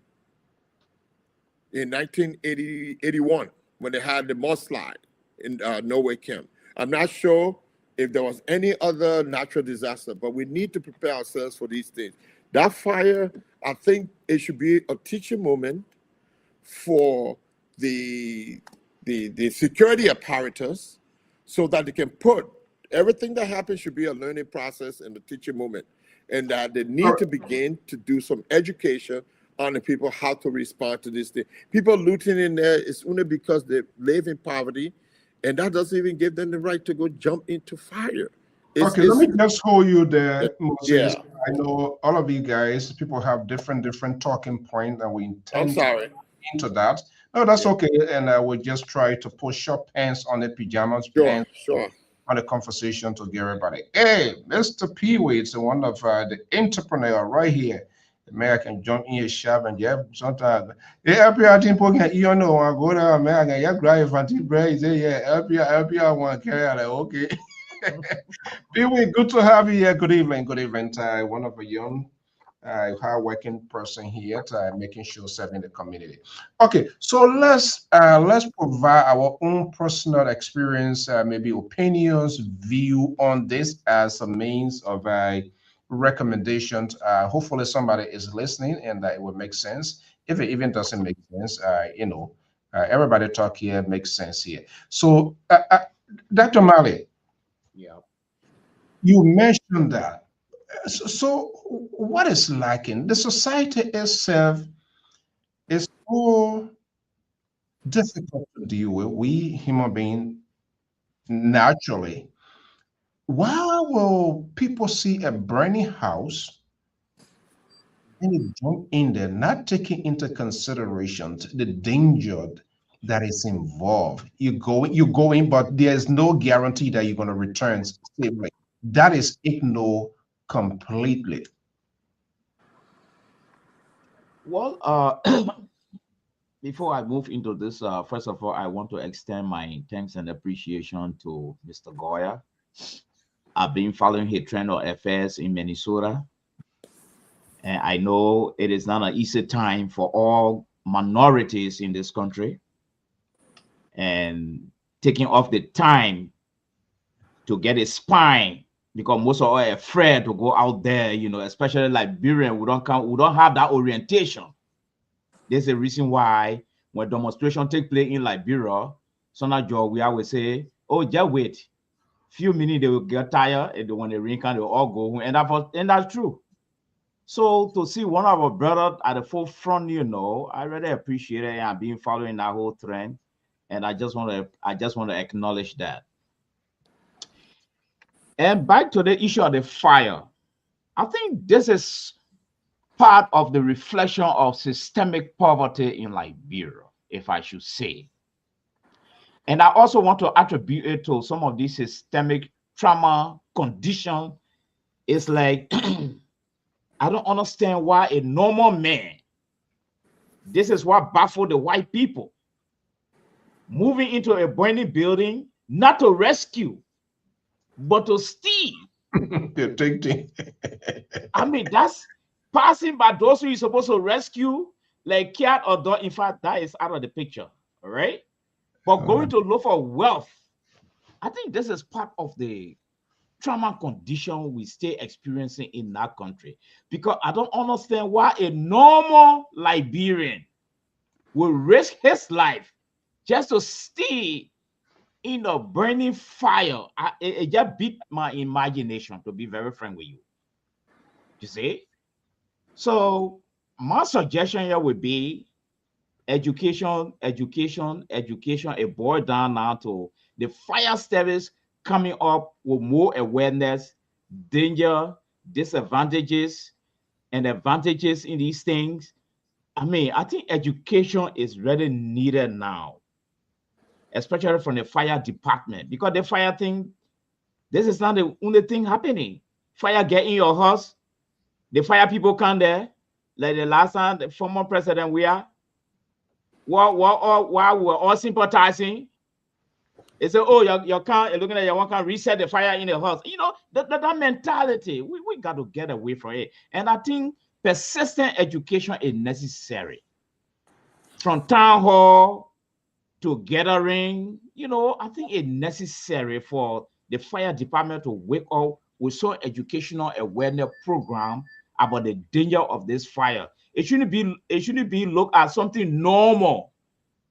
in 1981 when they had the mudslide in Norway Camp. I'm not sure if there was any other natural disaster, but we need to prepare ourselves for these things. That fire, I think it should be a teaching moment for the security apparatus, so that they can put everything that happens should be a learning process and a teaching moment, and that they need to begin to do some education on the people how to respond to this thing. People looting in there is only because they live in poverty, and that doesn't even give them the right to go jump into fire. Let me just hold you there, Moses. Yeah. I know all of you guys, people have different talking points, and we intend to into that. No, that's okay. And I will just try to put short pants on the pajamas pants on the conversation to get everybody. Hey, Mr. Peewee, it's one of the entrepreneur right here. The man can jump in a shop and sometimes I think you know I go there, man, I get drive and break. I want to carry like okay. Peewee, good to have you here. Good evening. One of a young hard-working person here, making sure serving the community. Okay, so let's provide our own personal experience, maybe opinions, view on this as a means of recommendations. Hopefully, somebody is listening and that it will make sense. If it even doesn't make sense, everybody talk here makes sense here. So, Dr. Mali, you mentioned that. So what is lacking? The society itself is so difficult to deal with. We human beings naturally. Why will people see a burning house and they jump in there, not taking into consideration the danger that is involved? You go in, but there's no guarantee that you're going to return safely. That is ignored completely. Well, before I move into this, first of all, I want to extend my thanks and appreciation to Mr. Goya. I've been following his trend of affairs in Minnesota, and I know it is not an easy time for all minorities in this country, and taking off the time to get a spine, because most of us are afraid to go out there, especially Liberian. We don't have that orientation. There's a reason why when demonstration take place in Liberia, sometimes we always say, oh, just wait. Few minutes they will get tired, and when they rain can, they will all go home. And that's true. So to see one of our brothers at the forefront, I really appreciate it. I've been following that whole trend. And I just want to acknowledge that. And back to the issue of the fire, I think this is part of the reflection of systemic poverty in Liberia, if I should say. And I also want to attribute it to some of these systemic trauma condition. It's like, I don't understand why a normal man, this is what baffled the white people, moving into a burning building, not to rescue, but to steal. I mean, that's passing by those who you're supposed to rescue, like cat or dog. In fact, that is out of the picture, all right? But going to look for wealth, I think this is part of the trauma condition we stay experiencing in that country. Because I don't understand why a normal Liberian will risk his life just to stay in a burning fire. It just beat my imagination, to be very frank with you. You see? So my suggestion here would be education. It boiled down now to the fire service coming up with more awareness, danger, disadvantages, and advantages in these things. I mean, I think education is really needed now, especially from the fire department, because the fire thing, this is not the only thing happening. Fire get in your house, the fire people come there, like the last time the former president while we're all sympathizing. They say, oh, your car, you're looking at your one car, reset the fire in the house. You know, that mentality, we got to get away from it. And I think persistent education is necessary. From town hall to gathering, you know, I think it's necessary for the fire department to wake up with some educational awareness program about the danger of this fire. It shouldn't be looked at something normal.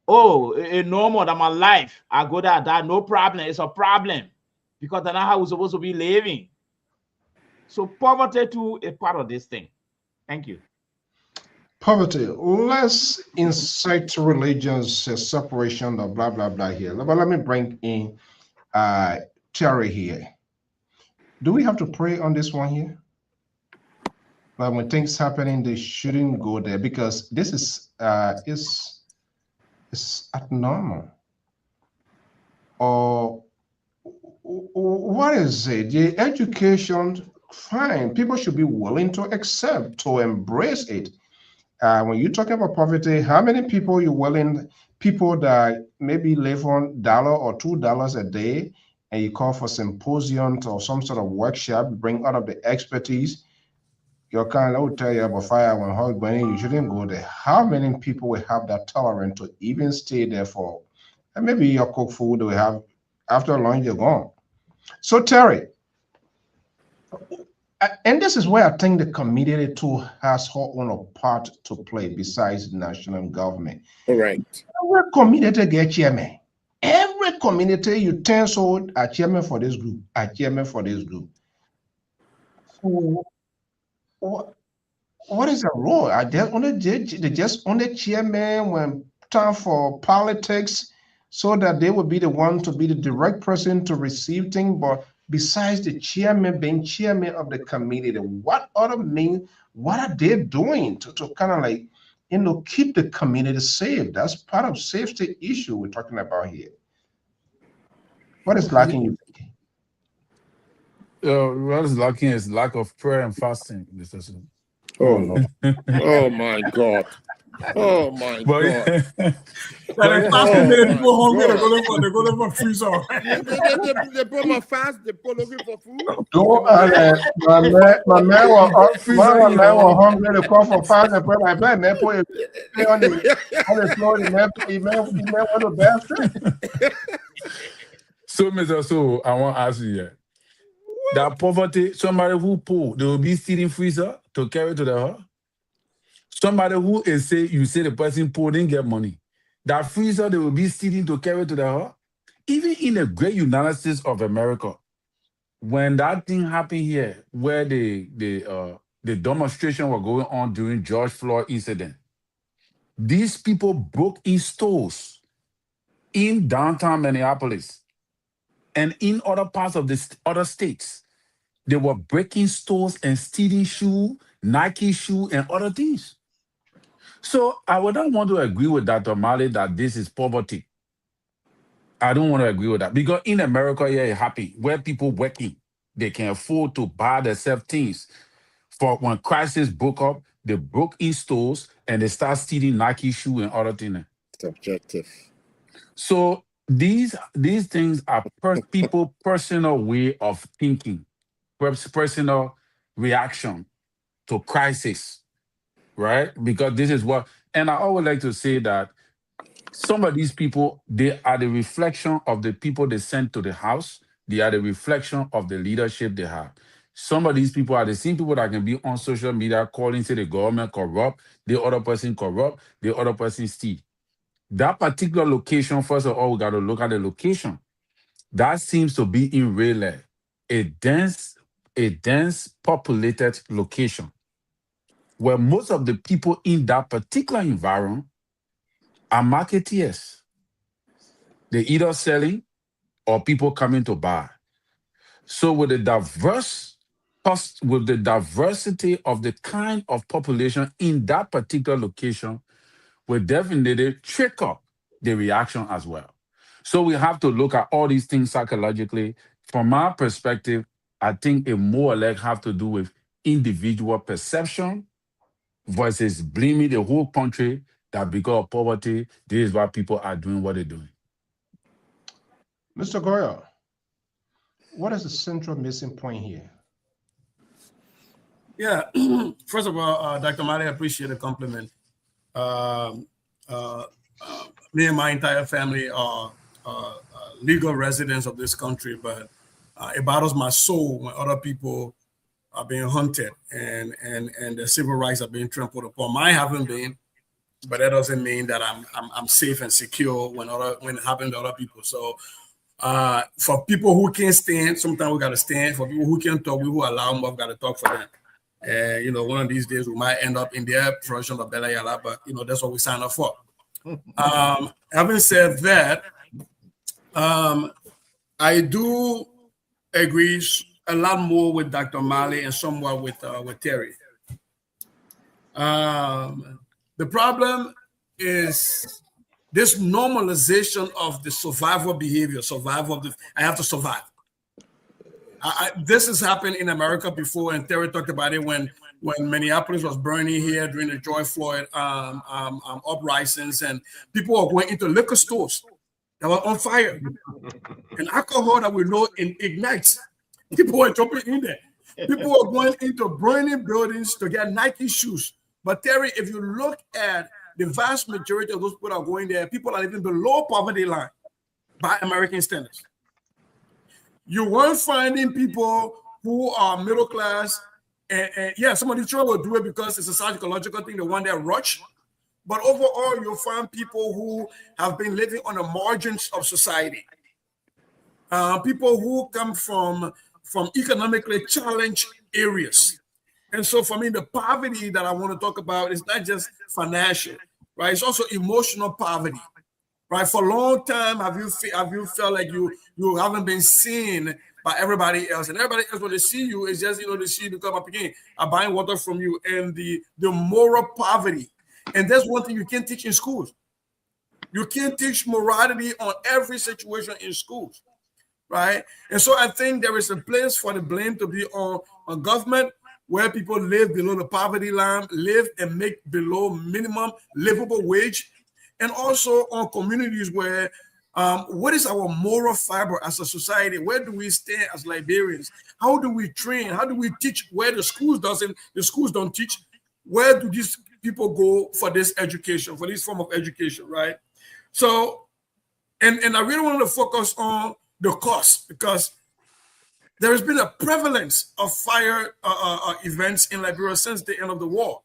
Oh, it's normal that my life, I go there, die, no problem. It's a problem because that's not how we're supposed to be living. So poverty too is part of this thing. Thank you. Poverty. Let's insert religions, separation, or blah blah blah here. But let me bring in Terry here. Do we have to pray on this one here? But when things happening, they shouldn't go there because this is abnormal. Or what is it? The education, fine. People should be willing to accept, to embrace it. When you're talking about poverty, how many people you willing? People that maybe live on $1 or $2 a day, and you call for symposiums or some sort of workshop, bring out of the expertise. Your kind will tell you about fire when hot burning, you shouldn't go there. How many people will have that tolerance to even stay there for, and maybe your cook food will have after lunch you're gone. So Terry, and this is where I think the community too has her own part to play besides the national government. All right. Every community get chairman. Every community you turn so a chairman for this group, a chairman for this group. So what is the role? Are they just only chairman when time for politics, so that they would be the one to be the direct person to receive things? But besides the chairman being chairman of the community, what other mean? What are they doing to kind of like, you know, keep the community safe? That's part of safety issue we're talking about here. What is lacking, you think? What is lacking is lack of prayer and fasting, Mr. Sun. Oh no! Oh my God! Oh my God! Like fasting made people hungry. They go there for freezer. They put my fast. They put looking for food. My man was hungry. They call for fast and pray. My man put it on the floor. He man went to the bathroom. So, Mr. So, I want to ask you here. That poverty, somebody who poor, they will be stealing freezer to carry to the house. Somebody who is you say the person poor didn't get money. That freezer they will be stealing to carry to the house. Even in the great United States of America, when that thing happened here, where the demonstration were going on during George Floyd incident, these people broke in stores in downtown Minneapolis and in other parts of the other states. They were breaking stores and stealing shoes, Nike shoe, and other things. So I would not want to agree with Dr. Mali that this is poverty. I don't want to agree with that because in America, yeah, it happened where people working, they can afford to buy themselves things. For when crisis broke up, they broke in stores and they start stealing Nike shoe and other things. Subjective. So these things are people personal way of thinking, personal reaction to crisis, right? Because this is what, and I always like to say that some of these people, they are the reflection of the people they sent to the house. They are the reflection of the leadership they have. Some of these people are the same people that can be on social media calling, say the government corrupt, the other person corrupt, the other person steal. That particular location, first of all, we got to look at the location. That seems to be in Raleigh, a dense populated location where most of the people in that particular environment are marketeers. They either selling or people coming to buy. So with the diversity of the kind of population in that particular location, will definitely trick up the reaction as well. So we have to look at all these things psychologically. From my perspective, I think it more or less have to do with individual perception versus blaming the whole country that because of poverty, this is why people are doing what they're doing. Mr. Goya, what is the central missing point here? Yeah, first of all, Dr. Mali, I appreciate the compliment. Me and my entire family are legal residents of this country, but it bothers my soul when other people are being hunted and their civil rights are being trampled upon. Mine haven't been, but that doesn't mean that I'm safe and secure when it happens to other people. So for people who can't stand, sometimes we gotta stand. For people who can't talk, we will allow them, we've got to talk for them. And one of these days we might end up in their version of Bella Yala, but that's what we signed up for. Having said that, I do agree a lot more with Dr. Mali and somewhat with Terry. The problem is this normalization of the survival behavior, I have to survive. This has happened in America before, and Terry talked about it when Minneapolis was burning here during the George Floyd uprisings, and people were going into liquor stores that were on fire, and alcohol that we know ignites. People were jumping in there. People were going into burning buildings to get Nike shoes. But Terry, if you look at the vast majority of those people that are going there, people are living below poverty line by American standards. You weren't finding people who are middle class, and yeah, some of these children will do it because it's a psychological thing, they want that rush. But overall, you'll find people who have been living on the margins of society. People who come from economically challenged areas. And so for me, the poverty that I want to talk about is not just financial, right? It's also emotional poverty. Right, for a long time, have you felt like you haven't been seen by everybody else, and everybody else when they see you is just they see you come up again, I'm buying water from you, and the moral poverty, and that's one thing you can't teach in schools. You can't teach morality on every situation in schools, right? And so I think there is a place for the blame to be on government, where people live below the poverty line, live and make below minimum livable wage. And also on communities where, what is our moral fiber as a society? Where do we stand as Liberians? How do we train? How do we teach where the schools don't teach? Where do these people go for this education, for this form of education, right? So, and I really want to focus on the cost, because there has been a prevalence of fire events in Liberia since the end of the war.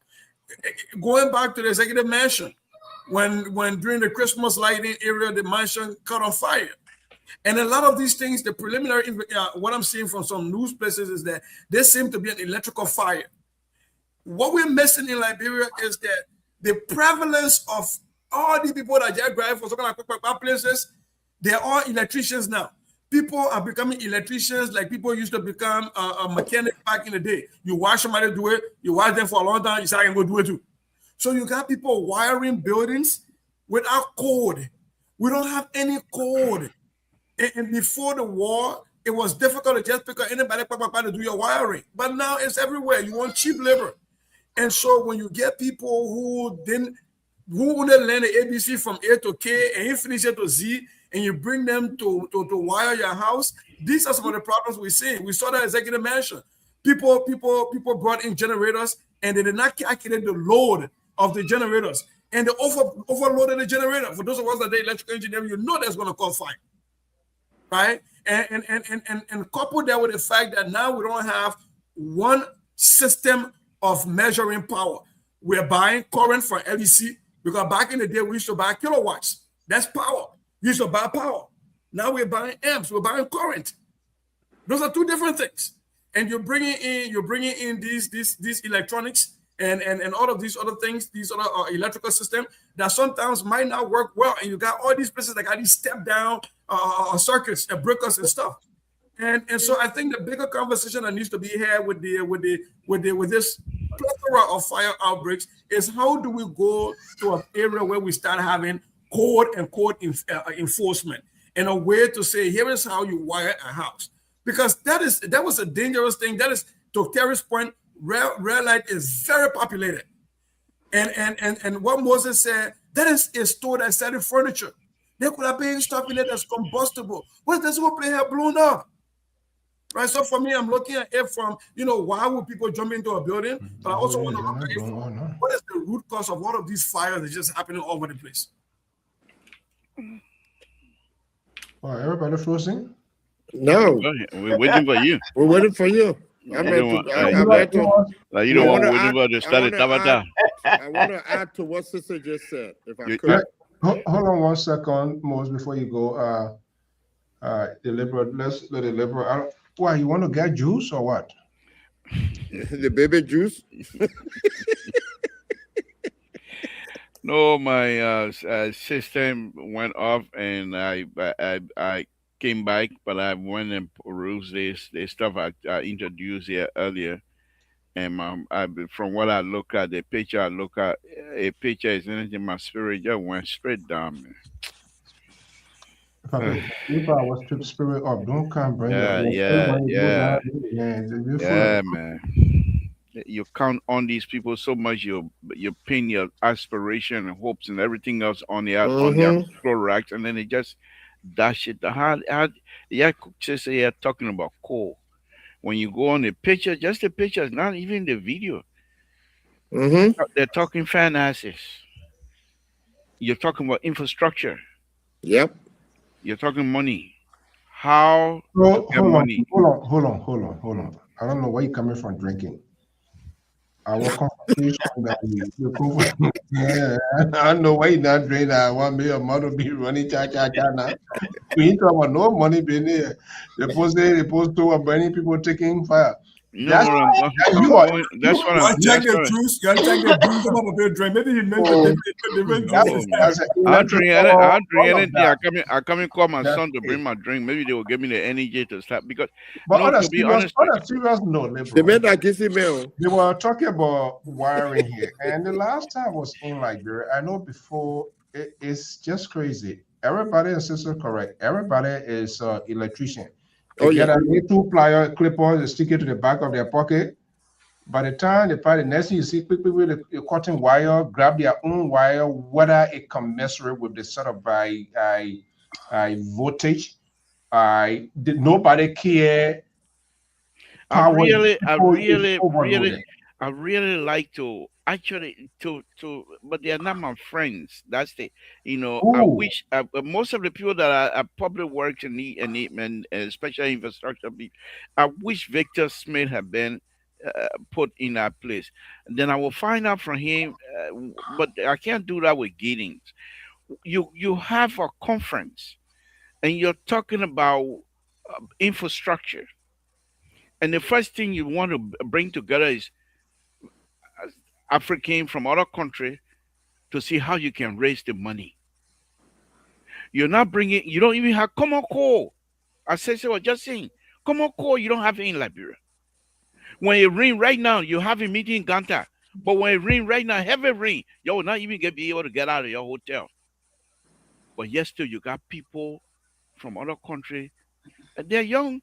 Going back to the executive mansion, when during the Christmas lighting area, the mansion caught on fire. And a lot of these things, the preliminary, what I'm seeing from some news places is that there seems to be an electrical fire. What we're missing in Liberia is that the prevalence of all these people that just drive for some kind of places, They're all electricians now. People are becoming electricians like people used to become a mechanic back in the day. You watch somebody do it, you watch them for a long time, you say, I can go do it too. So you got people wiring buildings without code. We don't have any code. And before the war, it was difficult to just pick up anybody to do your wiring. But now it's everywhere. You want cheap labor. And so when you get people who only learn the ABC from A to K and you finish it to Z, and you bring them to wire your house, these are some of the problems we see. We saw that executive mansion. People brought in generators and they did not calculate the load of the generators. And they overloaded the generator. For those of us that are electrical engineering, you know that's going to cause fire. Right? And couple that with the fact that now we don't have one system of measuring power. We're buying current from LEC because back in the day we used to buy kilowatts. That's power. We used to buy power. Now we're buying amps. We're buying current. Those are two different things. And you're bringing in these electronics and all of these other things, these other electrical systems that sometimes might not work well. And you got all these places that got these step down circuits and breakers and stuff. And so I think the bigger conversation that needs to be had with this plethora of fire outbreaks is how do we go to an area where we start having code enforcement and a way to say, here is how you wire a house. Because that was a dangerous thing. That is, to Terry's point, red light is very populated. And what Moses said, that is a store that selling furniture. They could have been stuff in it that's combustible. What does whole place have blown up? Right. So for me, I'm looking at it from, why would people jump into a building? But I also want to look at it from what is the root cause of all of these fires that's just happening all over the place. All right, everybody frozen? No. We're waiting for you. We're waiting for you. I want to add to what Sister just said, if I could. Hold on 1 second, Mose, before you go. Deliberate. Let's let it deliberate. Why, you want to get juice or what? The baby juice? No, my system went off, and I came back, but I went and perused the stuff I introduced here earlier. And from what I look at, the picture I look at, a picture is anything. My spirit just went straight down, man. If I was to spirit up, don't come bring yeah, man. You count on these people so much, you pin your aspiration and hopes and everything else on the floor racks, and then they just dash it. Sister here talking about coal. When you go on the picture, just the pictures, not even the video. They're talking finances. You're talking about infrastructure. Yep. You're talking money. How to get money. Hold on. I don't know where you're coming from drinking. Our conversation that I don't know why you're not drinking. I want me a mother be running cha now. We ain't talking about no money being there. They're supposed to many people taking fire. That's what I'm check the juice. You check the juice about a bit drink. Maybe he meant I'll drink anything. I come and call my son to bring my drink. Maybe they will give me the energy to start because. But on a serious note, they made that kissy mail. They were talking about wiring here, and the last time I was in Liberia, I know before it's just crazy. Everybody is sister correct. Everybody is electrician. They get a 2-plier clipper, they stick it to the back of their pocket. By the time they the next thing you see, people with the cutting wire, grab their own wire, whether it commensurate with the set of by voltage. Nobody care. I really like to actually but they are not my friends. That's the I wish most of the people that are public works and especially infrastructure, I wish Victor Smith had been put in that place. And then I will find out from him, but I can't do that with Giddings. You have a conference and you're talking about infrastructure, and the first thing you want to bring together is African from other countries to see how you can raise the money. You're not bringing. You don't even have common coal. I said so. Just saying, common coal. You don't have it in Liberia. When it rain right now, you have a meeting in Ganta. But when it rain right now, heavy rain, you will not even be able to get out of your hotel. But yes, still you got people from other countries, and they're young,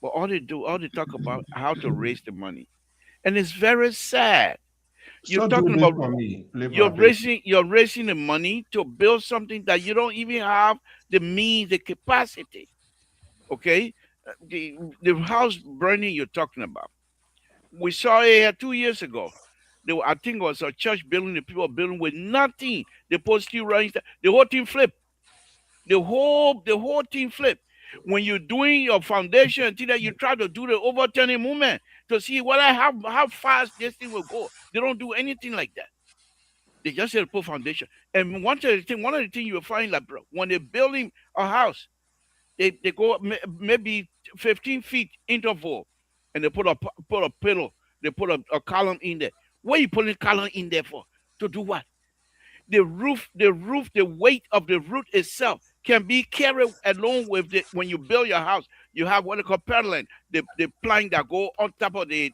but all they talk about how to raise the money, and it's very sad. You're So do talking this about for me, you're Libra. raising the money to build something that you don't even have the means, the capacity. Okay, the house burning you're talking about. We saw it here 2 years ago. I think it was a church building. The people building with nothing. The post still running. The whole thing flipped. The whole thing flipped. When you're doing your foundation, until that you try to do the overturning movement to see how fast this thing will go. They don't do anything like that. They just say put foundation. And one of the things you will find, like, bro, when they're building a house, they go maybe 15 feet interval, and they put a pillow, they put a column in there. What are you putting column in there for? To do what? The roof, the weight of the roof itself can be carried along with when you build your house. You have what they call purlin, the plank that go on top of the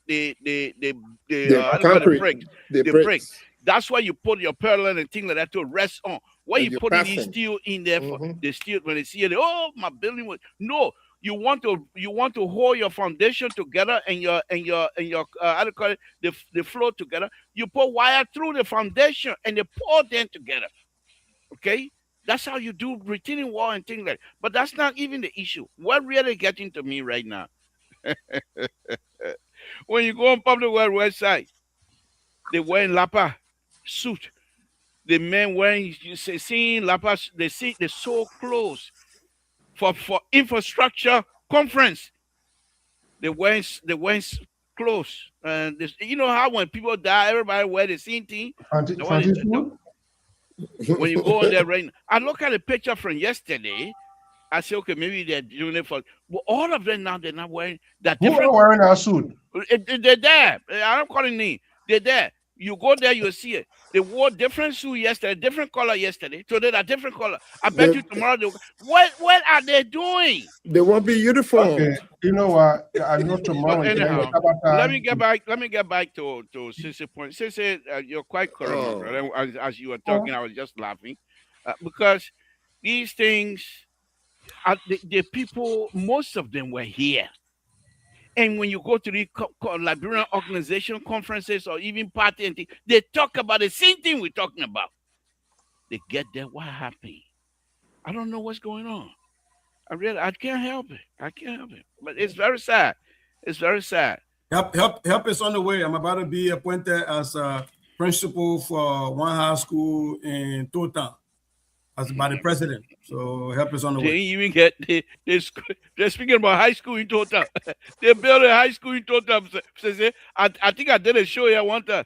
concrete, bricks, the brick. bricks. That's why you put your purlin and things like that to rest on. Why you putting these steel in there for? The steel, when they see it, oh, my building was no. You want to hold your foundation together and your how to call it, the floor together. You put wire through the foundation and they pour them together. Okay, that's how you do retaining wall and things like that. But that's not even the issue. What really getting to me right now? When you go on public website, they wearing Lapa suit. The men wearing, you see, seeing Lapa, they're so close for infrastructure conference. They wearing clothes. And you know how when people die, everybody wear the same thing. When you go on there right now, I look at the picture from yesterday. I say, okay, maybe they're doing it for. But all of them now, they're not wearing that. Who are wearing our suit? They're there. I'm calling name. They're there. You go there, you'll see it. They wore different suit yesterday, different color yesterday. Today, a different color. I bet you tomorrow. What are they doing? They won't be uniform. Okay. You know what? I know tomorrow. Anyhow, let me get back to Sissy point. Sissy, you're quite correct, brother. As you were talking, I was just laughing because these things, the people, most of them were here. And when you go to the Liberian organization conferences or even party and things, they talk about the same thing we're talking about. They get there, what happened? I don't know what's going on. I can't help it. But it's very sad. It's very sad. Help is on the way. I'm about to be appointed as a principal for one high school in Totan, as by the president. So help is on the way. They even get they're speaking about high school in Totan. They built a high school in Totan. I think I did a show here one time.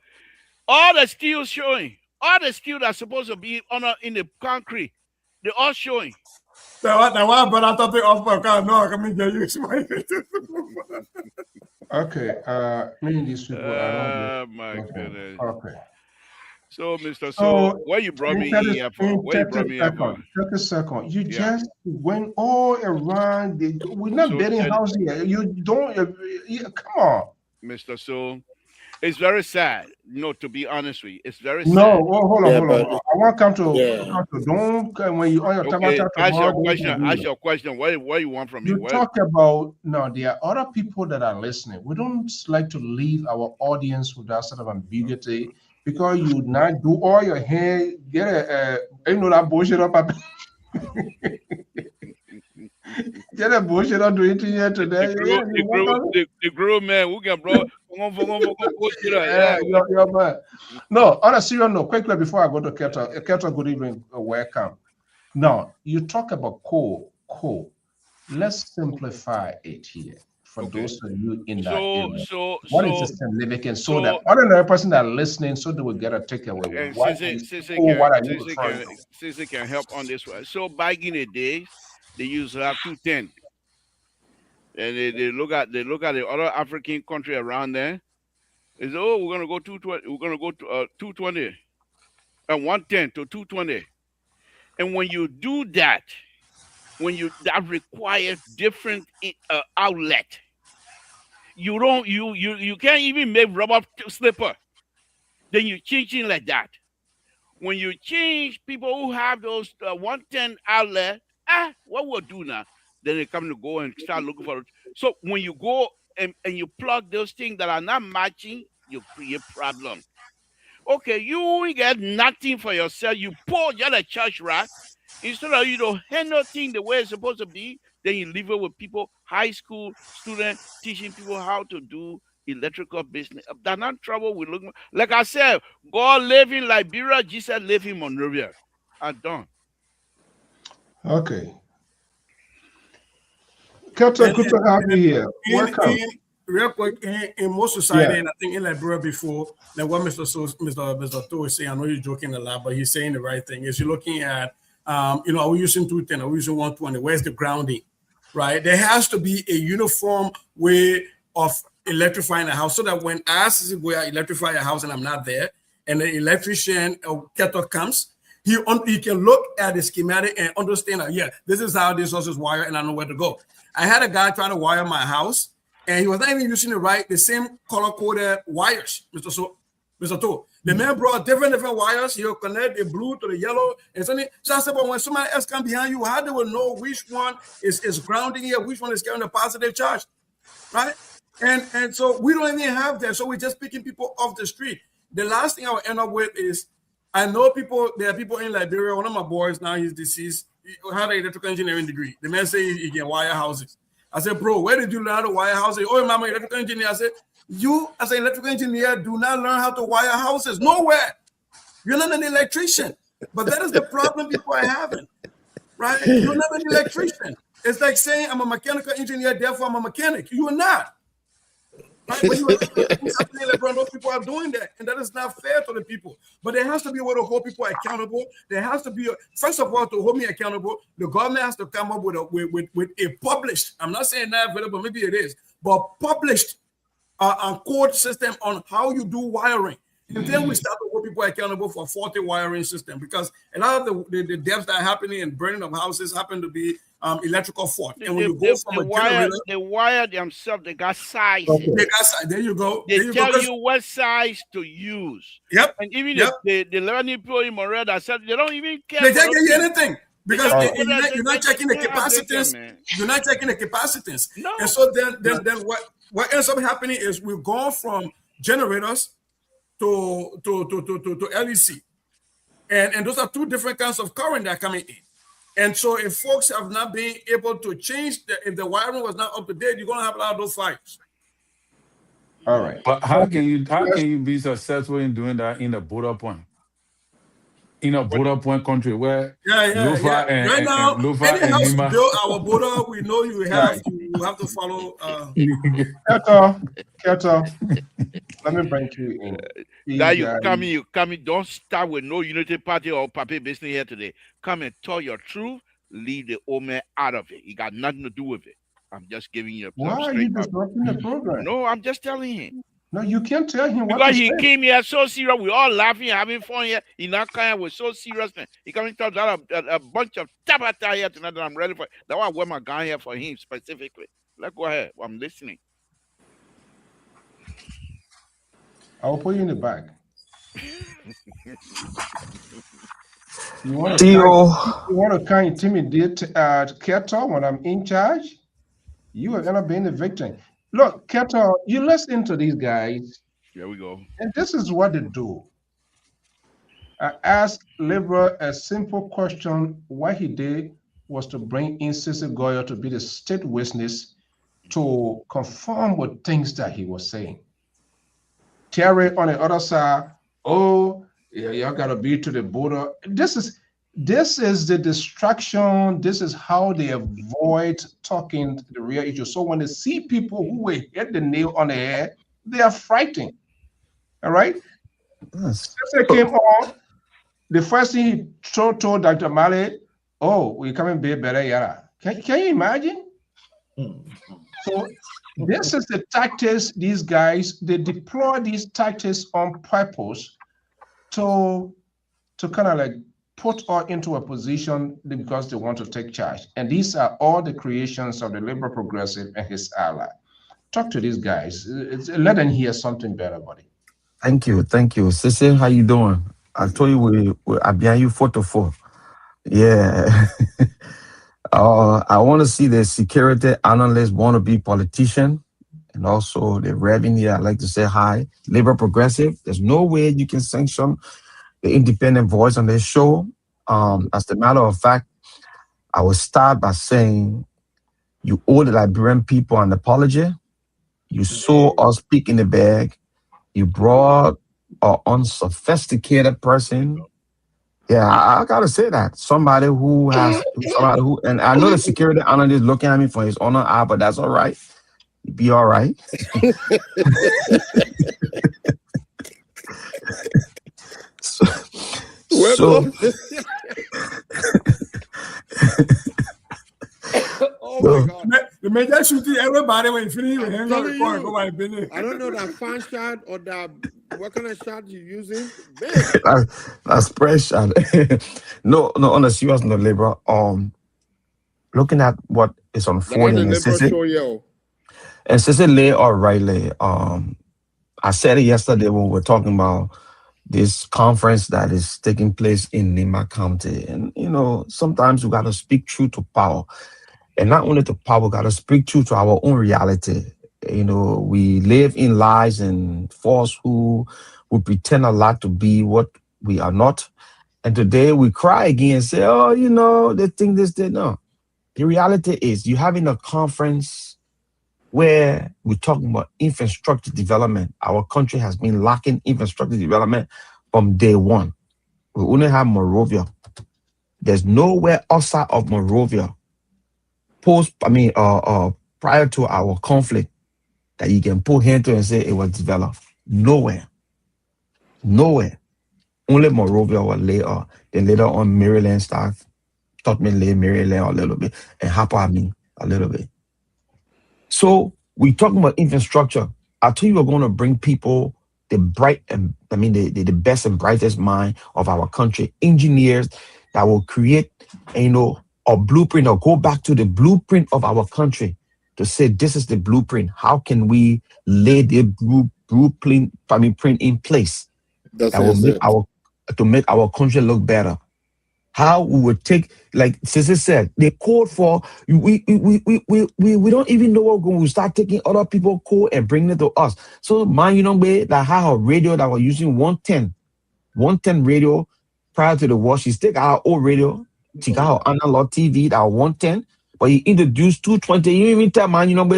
All the steel showing, all the steel that's supposed to be in the concrete, they're all showing. Now why but I thought they off my car. No, I can get you. Okay. Maybe these people are not. My goodness. Okay. So, Mr. So, what you brought me here for? What you brought me here for? 30 seconds. You just went all around. We're not building houses here. You don't. Come on, Mr. So. It's very sad, to be honest with you. It's very sad. No, hold on. I want to come to don't when you on your okay, ask your question. What you want from me? You talk about there are other people that are listening. We don't like to leave our audience with that sort of ambiguity because you not do all your hair, get that bullshit up. Get a bullshit on doing here today. The grown man who can bro. No, on a serious note, quickly before I go to Keto, good evening, welcome. Now, you talk about coal. Let's simplify it here for those of you in that area. What is the significance so that ordinary person that are listening, so they will get a takeaway? What are you referring to? Sissy can help on this one. So back in the days, they used to have 210. And they look at the other African country around there. They say, we're gonna go 220. We're gonna go to 220 and 110 to 220. And when you do that, that requires different outlet. You can't even make rubber slipper. Then you change it like that. When you change people who have those 110 outlet, what we'll do now? Then they come to go and start looking for it. So when you go and you plug those things that are not matching, you create problem. Okay, you get nothing for yourself. You pour just a church rat. Instead of you don't handle things the way it's supposed to be, then you leave it with people, high school students, teaching people how to do electrical business. They're not trouble with looking. Like I said, God live in Liberia, Jesus live in Monrovia. I'm done. Okay. Kelton, good to have you here. Welcome. Real quick, in most society, and I think in Liberia before, like what Mr. Toh is saying, I know you're joking a lot, but he's saying the right thing. Is you're looking at, are we using 210? Are we using 120? Where's the grounding, right? There has to be a uniform way of electrifying a house so that when I ask to electrify a house and I'm not there, and the electrician or kettle comes, he can look at the schematic and understand that, this is how this house is wired and I know where to go. I had a guy trying to wire my house, and he was not even using the same color-coded wires, Mr. Toh. The man brought different wires. He'll connect the blue to the yellow. And so I said, but when somebody else comes behind you, how they will know which one is grounding here, which one is carrying the positive charge, right? And so we don't even have that. So we're just picking people off the street. The last thing I will end up with is, I know there are people in Liberia. One of my boys, now he's deceased, he had an electrical engineering degree. The man said he can wire houses. I said, bro, where did you learn how to wire houses? Oh, I'm an electrical engineer. I said, you as an electrical engineer do not learn how to wire houses. Nowhere. You're not an electrician. But that is the problem people are having, right? You're not an electrician. It's like saying I'm a mechanical engineer, therefore I'm a mechanic. You are not. Right? But those people are doing that, and that is not fair to the people. But there has to be a way to hold people accountable. There has to be, first of all, to hold me accountable, the government has to come up with a published, I'm not saying not available, maybe it is, but published code system on how you do wiring. And then we start to hold people accountable for faulty wiring system, because a lot of the deaths that are happening and burning of houses happen to be electrical fault. And when you go from a generator, they wire themselves, they got sizes. Okay. They got size. There you go. They tell you what size to use. Yep. And even the learning people in Moreda said they don't even care. They can't give you anything. Because you're not checking the capacitance. You're not checking the capacitance. No. And so then what ends up happening is we've gone from generators to LEC. And those are two different kinds of current that are coming in. And so if folks have not been able to change, if the wiring was not up to date, you're going to have a lot of those fires. All right. But how can you be successful in doing that in a border point? In a border point country where Lufa and right now, Lufa any house Nima... to build our border, we know you have to follow. Keto, let me bring you in. Now you come in, don't start with no unity party or papi business here today. Come and tell your truth, leave the old man out of it. It got nothing to do with it. I'm just giving you a Why are you disrupting the program? No, I'm just telling him. No, you can't tell him what because he came here so serious. We all laughing, having fun here. He not kind was so serious, man. He coming to talk a bunch of tabata here tonight that I'm ready for. That's why I wear my gun here for him specifically. Let's go ahead. I'm listening. I'll put you in the bag. You want to kind of intimidate Keto when I'm in charge? You are gonna be the victim. Look, Keto, you listen to these guys. Here we go. And this is what they do. I asked Liberal a simple question. What he did was to bring in Sisi Goyo to be the state witness to confirm with things that he was saying. Terry on the other side, oh, yeah, y'all gotta be to the border. This is the distraction. This is how they avoid talking the real issue. So when they see people who will hit the nail on the head, they are frightened. All right? Since they came on, the first thing he told Dr. Mali, oh, we're coming be better, yara. Can you imagine? So this is the tactics these guys, they deploy these tactics on purpose to kind of like put all into a position because they want to take charge. And these are all the creations of the liberal progressive and his ally. Talk to these guys. Let them hear something better, buddy. Thank you. Sissy, how you doing? I told you I'll be on you 4 to 4. Yeah. I want to see the security analyst, wannabe politician, and also the Reverend here. I'd like to say hi. Liberal progressive. There's no way you can sanction the independent voice on this show. As a matter of fact, I will start by saying you owe the Liberian people an apology. You saw us speak in the bag. You brought an unsophisticated person. Yeah, I gotta say that. Somebody who, and I know the security analyst looking at me for his honor eye, but that's all right. You'll be all right. so Oh my God. The major shooting everybody when finish with him. I don't know that fan shot or that what kind of shot you using. that's pressure. No, on a serious note, Libra. Looking at what is unfolding in Sicily, and Sicily or Riley. I said it yesterday when we were talking about this conference that is taking place in Nima County, and sometimes we got to speak truth to power. And not only to power, we got to speak true to our own reality. We live in lies and falsehood. We pretend a lot to be what we are not. And today we cry again and say, oh, they think this, they no. The reality is you're having a conference where we're talking about infrastructure development. Our country has been lacking infrastructure development from day one. We only have Monrovia. There's nowhere outside of Monrovia prior to our conflict that you can put hand to and say it was developed. Nowhere. Only Monrovia was later. Then later on Maryland taught me lay Maryland a little bit and Happa a little bit. So we talking about infrastructure. I told you we're going to bring people the best and brightest mind of our country, engineers that will create a blueprint or go back to the blueprint of our country to say this is the blueprint. How can we lay the blueprint in place that will make our country look better? How we would take, like Sissy said, they code for we don't even know what we're going to start taking other people's code and bringing it to us. So that have a radio that was using 110 radio prior to the war. She take our old radio. She got her analog TV that 110, but he introduced 220. You even tell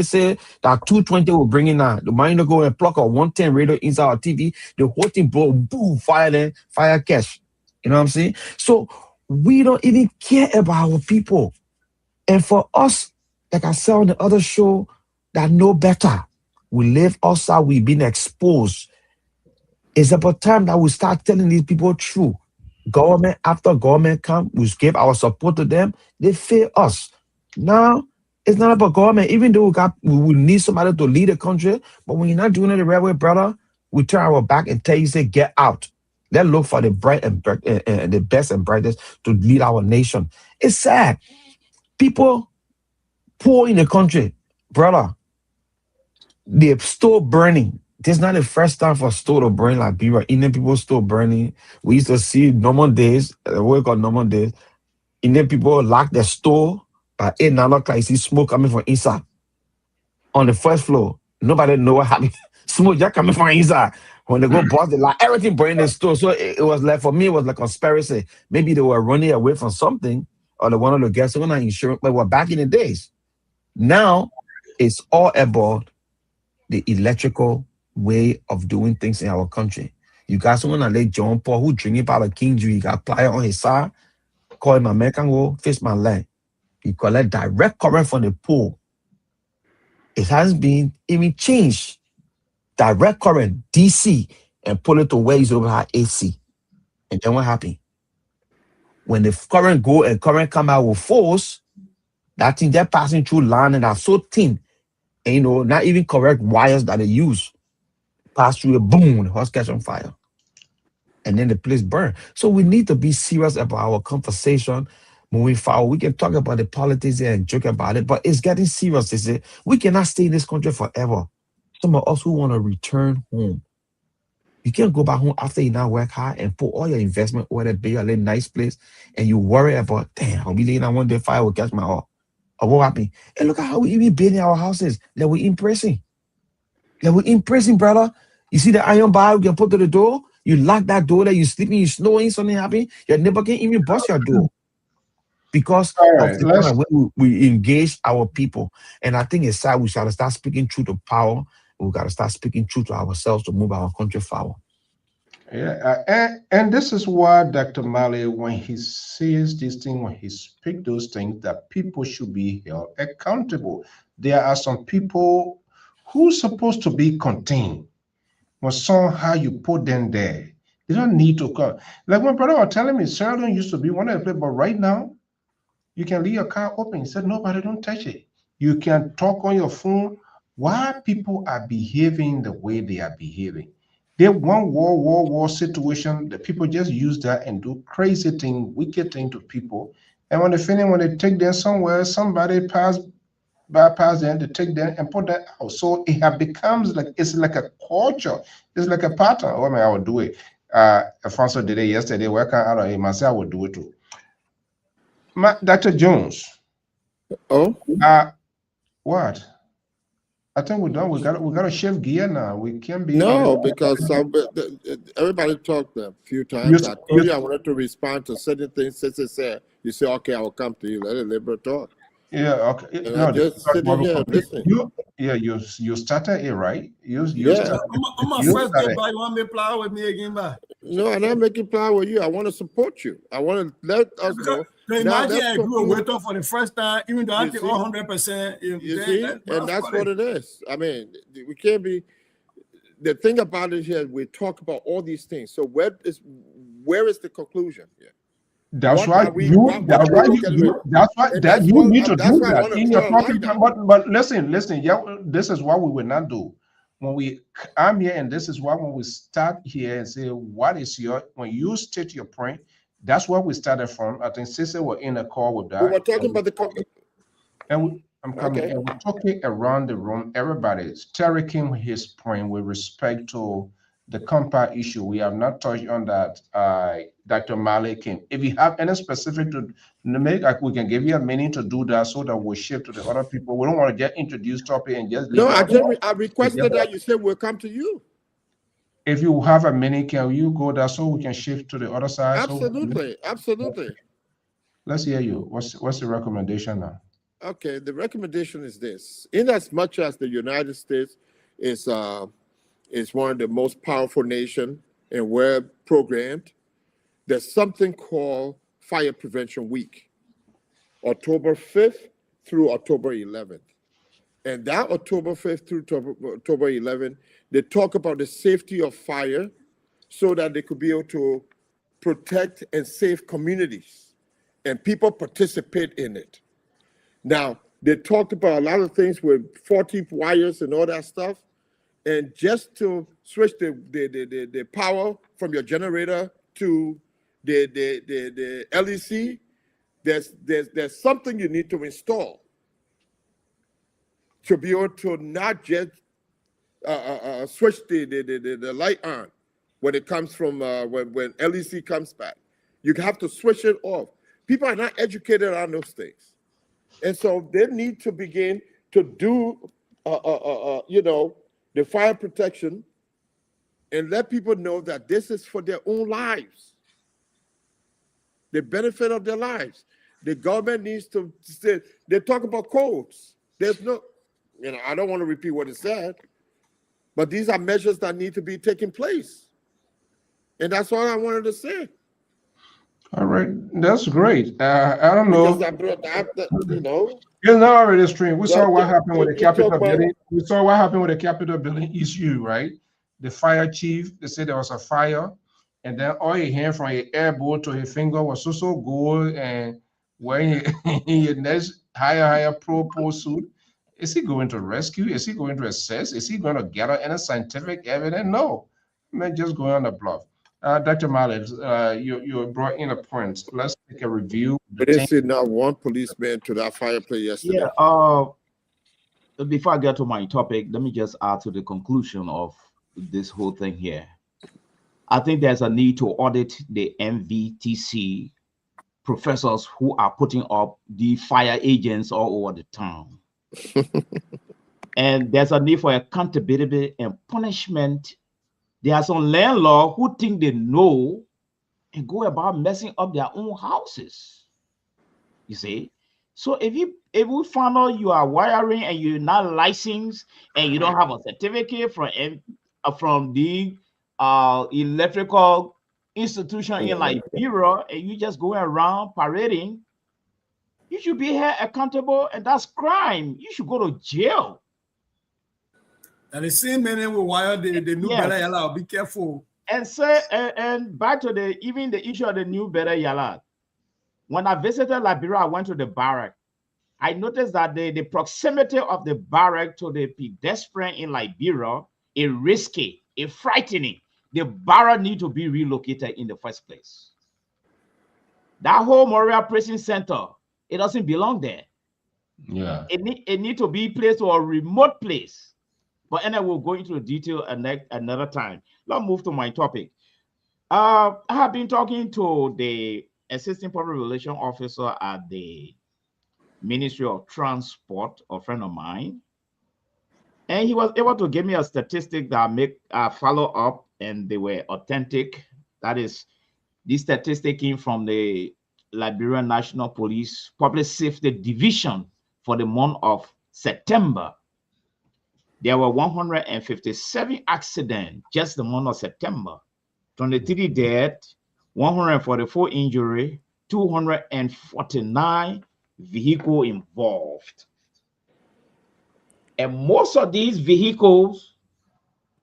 say that 220 will bring in now. The man go and plug a 110 radio inside our TV. The whole thing blow, boom, fire cash. You know what I'm saying? So we don't even care about our people. And for us, like I said on the other show, that know better. We live outside, we've been exposed. It's about time that we start telling these people truth. Government after government come, we give our support to them, they fail us. Now, it's not about government, even though we need somebody to lead the country, but when you're not doing it the right way, brother, we turn our back and tell you, say, get out. Let's look for the bright and the best and brightest to lead our nation. It's sad. People poor in the country, brother, the store burning. This is not the first time for a store to burn like Liberia. Indian people store burning. We used to see normal days, work on normal days. Indian people lock their store by 8, 9 o'clock. You see smoke coming from inside. On the first floor, nobody know what happened. Smoke just coming from inside. When they go bust the light, everything burning in the store. So it was like, for me, it was like a conspiracy. Maybe they were running away from something or they wanted to get some insurance. But we're back in the days. Now, it's all about the electrical way of doing things in our country. You got someone like John Paul who drinking out of King Jude. He got plier on his side. Call him a man can go face my leg. He collect direct current from the pole. It has been even changed. Direct current, DC, and pull it to where he's over our AC. And then what happened? When the current go and current come out with force, that thing they're passing through line and are so thin. And not even correct wires that they use. Pass through a boom, the house catch on fire. and then the place burned. So we need to be serious about our conversation moving forward. We can talk about the politics and joke about it, but it's getting serious. Is it? We cannot stay in this country forever. Some of us who want to return home. You can't go back home after you now work hard and put all your investment over there, build a little nice place, and you worry about, damn, I'll be laying on one day fire will catch my heart. Or what happened? And look at how we even building our houses. That we impressing. That we impressing, brother. You see the iron bar we can put to the door? You lock that door there, you sleeping, you snowing, something happen. Your neighbor can't even bust your door. Because of the kind of way we engage our people. And I think it's sad we should start speaking truth to power. We got to start speaking truth to ourselves to move our country forward. Yeah, and this is why Dr. Malley, when he says these things, when he speaks those things, that people should be held accountable. There are some people who's supposed to be contained, but somehow you put them there. They don't need to come. Like my brother was telling me, Sheldon used to be one of the people, but right now, you can leave your car open. He said, nobody don't touch it. You can talk on your phone. Why people are behaving the way they are behaving? They want war situation. The people just use that and do crazy thing, wicked thing to people. And when they finish, when they take them somewhere, somebody bypass them, they take them and put that out. So it has becomes like, it's like a culture. It's like a pattern. Oh man, I would do it. Alfonso did it yesterday. Working out of it myself, I would do it too. Dr. Jones. Oh. What? I think we're done. We got to shift gear now. We can't be. No, because everybody talked a few times. I told you I wanted to respond to certain things. Since it said, you say, okay, I will come to you. Let it liberal talk. Yeah. Okay. And no, just sitting here listening. You started it, right? You yeah. I'm my first day, but you want me to play with me again, but. No, I'm not making play with you. I want to support you. I want to let us know. So imagine I grew a waiter for the first time, even though I think 100%. You see, and that's what it is. I mean, we can't be. The thing about it here, we talk about all these things. So where is the conclusion? Yeah. That's why you need to do that in your talking. But listen. Yeah, this is what we will not do. I'm here, and this is why when we start here and say, what is when you state your point, that's where we started from. I think Cecil were in a call with that. We were talking about the I'm coming, and we're talking around the room. Everybody's Terry came with his point with respect to the compound issue. We have not touched on that. Dr. Malley came. If you have any specific to make, like we can give you a minute to do that so that we'll shift to the other people. We don't want to get introduced topic and just leave. No, I requested that you said we'll come to you. If you have a minute, can you go there so we can shift to the other side? Absolutely, absolutely. Let's hear you. What's the recommendation now? Okay, the recommendation is this: in as much as the United States is one of the most powerful nations and we're programmed, there's something called Fire Prevention Week, October 5th through October 11th. And that October 5th through October 11th, they talk about the safety of fire so that they could be able to protect and save communities. And people participate in it. Now, they talked about a lot of things with faulty wires and all that stuff. And just to switch the power from your generator to the LEC, there's something you need to install to be able to not just switch the light on when it comes from when LEC comes back. You have to switch it off. People are not educated on those things, and so they need to begin to do the fire protection and let people know that this is for their own lives, the benefit of their lives. The government needs to say, they talk about codes. There's no, I don't want to repeat what it said, but these are measures that need to be taking place. And that's all I wanted to say. All right, that's great. I don't know. It's not already streamed. We saw what happened with the Capitol building. We saw what happened with the Capitol building issue, right? The fire chief, they said there was a fire, and then all he hand from his elbow to his finger was so good, and wearing his next higher pro suit. Is he going to rescue? Is he going to assess? Is he going to gather any scientific evidence? No, man, just going on the bluff. Dr. Mallet, you brought in a point. Let's take a review. But they said not one policeman to that fireplace yesterday. Yeah. Before I get to my topic, let me just add to the conclusion of this whole thing here. I think there's a need to audit the MVTC professors who are putting up the fire agents all over the town. And there's a need for accountability and punishment. There are some landlords who think they know and go about messing up their own houses. You see? So if we find out you are wiring and you're not licensed and you don't have a certificate from the electrical institution in Liberia, and you just going around parading, you should be held accountable, and that's crime. You should go to jail. And the same men will wire the new Bella Yala. Be careful. And back to the issue of the new Bella Yala. When I visited Liberia, I went to the barrack. I noticed that the proximity of the barrack to the pedestrian in Liberia is risky, is frightening. The barrack need to be relocated in the first place. That whole Moria Prison Center, it doesn't belong there. Yeah. It need to be placed to a remote place. But anyway, we'll go into the detail another time. Let's move to my topic. I have been talking to the assistant public relations officer at the Ministry of Transport, a friend of mine, and he was able to give me a statistic that make follow up, and they were authentic. That is, this statistic came from the Liberian National Police Public Safety Division for the month of September. There were 157 accidents just the month of September. 23 deaths, 144 injury, 249 vehicles involved. And most of these vehicles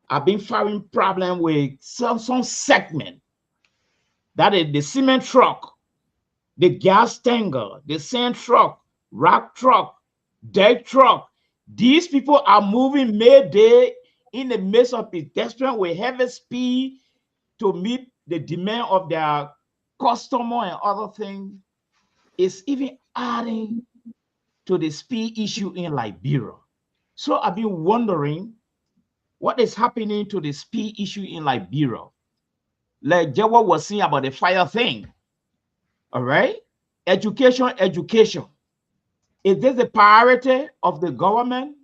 have been having problem with some segment. That is the cement truck, the gas tanker, the sand truck, rock truck, dirt truck. These people are moving midday in the midst of pedestrian with heavy speed to meet the demand of their customer and other things. It's even adding to the speed issue in Liberia. So I've been wondering what is happening to the speed issue in Liberia. Like Jawa was saying about the fire thing. All right? Education. Is this the priority of the government?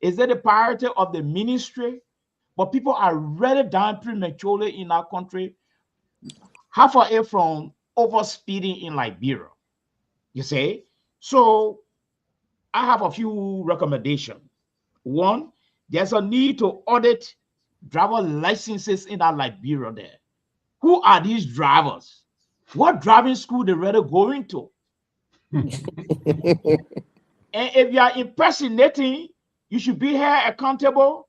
Is it the priority of the ministry? But people are really dying prematurely in our country. Half of it from overspeeding in Liberia. You see? So I have a few recommendations. One, there's a need to audit driver licenses in our Liberia there. Who are these drivers? What driving school they really going to? And if you are impersonating, you should be held accountable.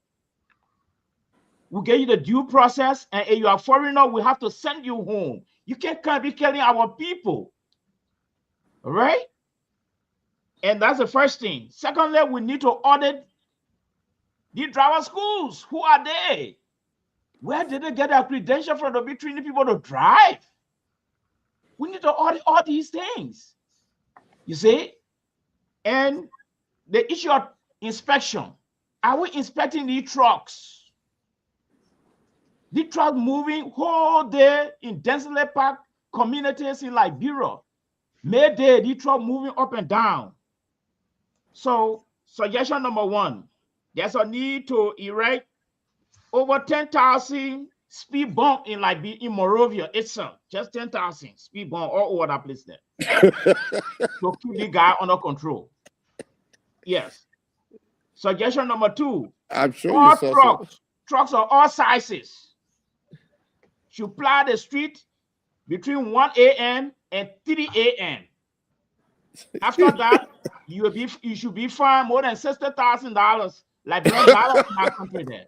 We'll get you the due process. And if you are foreigner, we have to send you home. You can't be killing our people. All right? And that's the first thing. Secondly, we need to audit the driver schools. Who are they? Where did they get their credential from to be training people to drive? We need to audit all these things. You see? And the issue of inspection. Are we inspecting these trucks? The trucks moving whole day in densely packed communities in Liberia. Midday, the truck moving up and down. So, suggestion number one, there's a need to erect over 10,000 speed bump in Monrovia itself. Just 10,000 speed bump all over that place there. To keep the guy under control. Yes. Suggestion number two, I'm sure all trucks of all sizes should plow the street between 1 a.m. and 3 a.m. After that, you should be fined more than $60,000, like $1 in our country there,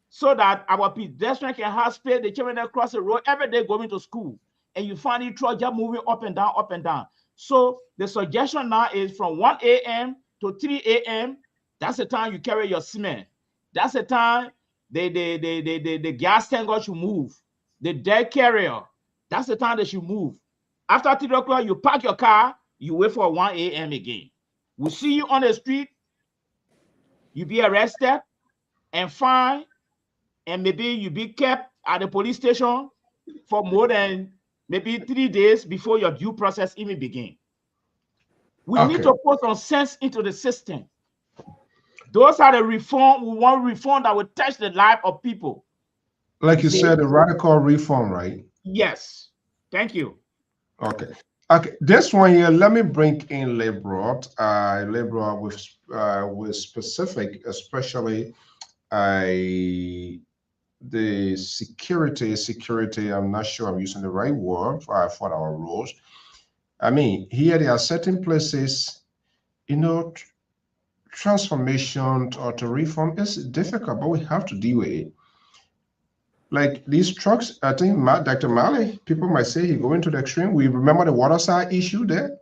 so that our pedestrians can have space. The children that cross the road every day going to school, and you find the truck just moving up and down, up and down. So the suggestion now is from 1 a.m. to 3 a.m. That's the time you carry your cement. That's the time the gas tanker should move. the dead carrier, that's the time they should move. After 3 o'clock, you park your car, you wait for 1 a.m. again. We see you on the street, you be arrested and fined, and maybe you be kept at the police station for more than maybe 3 days before your due process even begin. We need to put some sense into the system. Those are the reform, we want reform that will touch the life of people. Like you said, a radical reform, right? Yes. Thank you. Okay. Okay. This one here, let me bring in Lebron. Lebron with specific, especially the security. I'm not sure I'm using the right word for our rules. I mean, here there are certain places, transformation or to reform is difficult, but we have to deal with it. Like these trucks, I think Dr. Malley, people might say he going to the extreme. We remember the waterside issue there,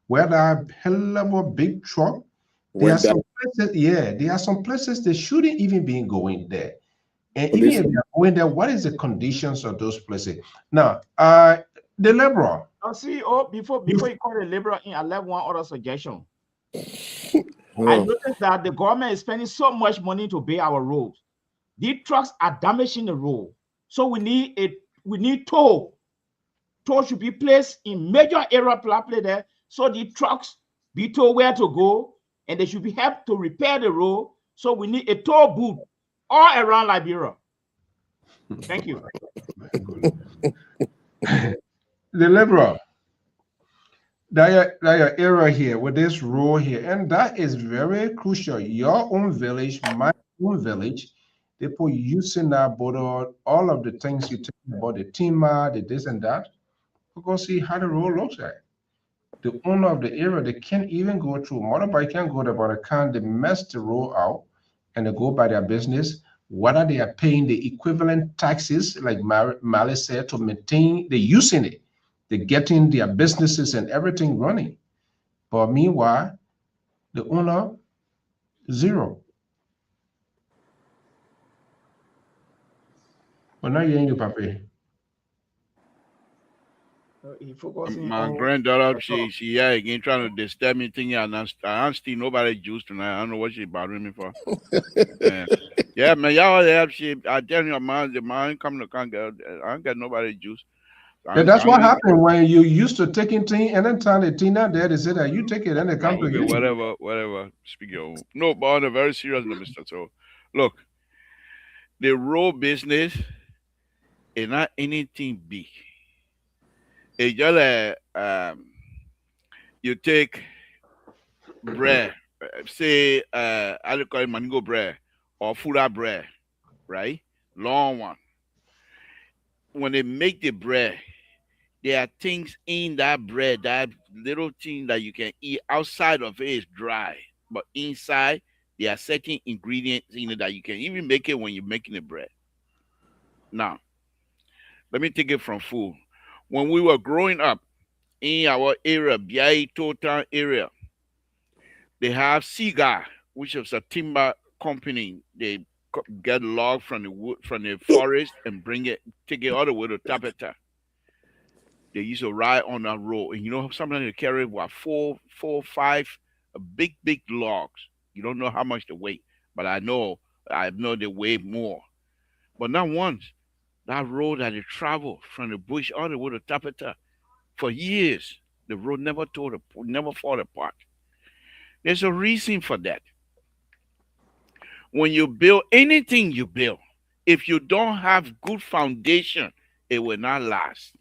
where that hell of a big truck. There are some places they shouldn't even be going there. And even if they are going there, what is the conditions of those places? Now, the liberal. CEO, before you call the liberal in, I left one other suggestion. I noticed that the government is spending so much money to build our roads. These trucks are damaging the road. So we need toll. Toll should be placed in major area properly there, so the trucks be told where to go, and they should be helped to repair the road. So we need a toll booth all around Liberia. Thank you. The liberal. That area here with this road here, and that is very crucial. Your own village, my own village, people using that border, all of the things you talk about, the timber, the this and that, because see how the road looks like. The owner of the area, they can't even go through. Motorbike can't go there, but they can't. They mess the road out and they go by their business. Whether they are paying the equivalent taxes, like Mali said, to maintain, they're using it. They're getting their businesses and everything running. But meanwhile, the owner, zero. We're not hearing you, Papi. My granddaughter, she again trying to disturb me thinking I still nobody juice tonight. I don't know what she bothering me for. Yeah, man, y'all have I tell you, the man come to can't get I don't get nobody juice. That's what happened when you used to taking thing, and then time the thing out there, they said that you take it and they come to you. Whatever. Speak your own. No, but on a very serious note, Mr. So, look, the road business is not anything big. It's just you take bread, say I call it mango bread or fura bread, right? Long one. When they make the bread, there are things in that bread, that little thing that you can eat. Outside of it is dry, but inside there are certain ingredients in it that you can even make it when you're making the bread. Now, let me take it from food. When we were growing up in our area, Biai Total area, they have Cigar, which is a timber company. They get log from the wood from the forest and take it all the way to Tapeta. They used to ride on that road, and sometimes they carry what 4, 5 big logs. You don't know how much they weigh, but I know they weigh more. But not once that road that they travel from the bush all the way to Tapeta for years, the road never fall apart. There's a reason for that. When you build anything you build, if you don't have good foundation, it will not last.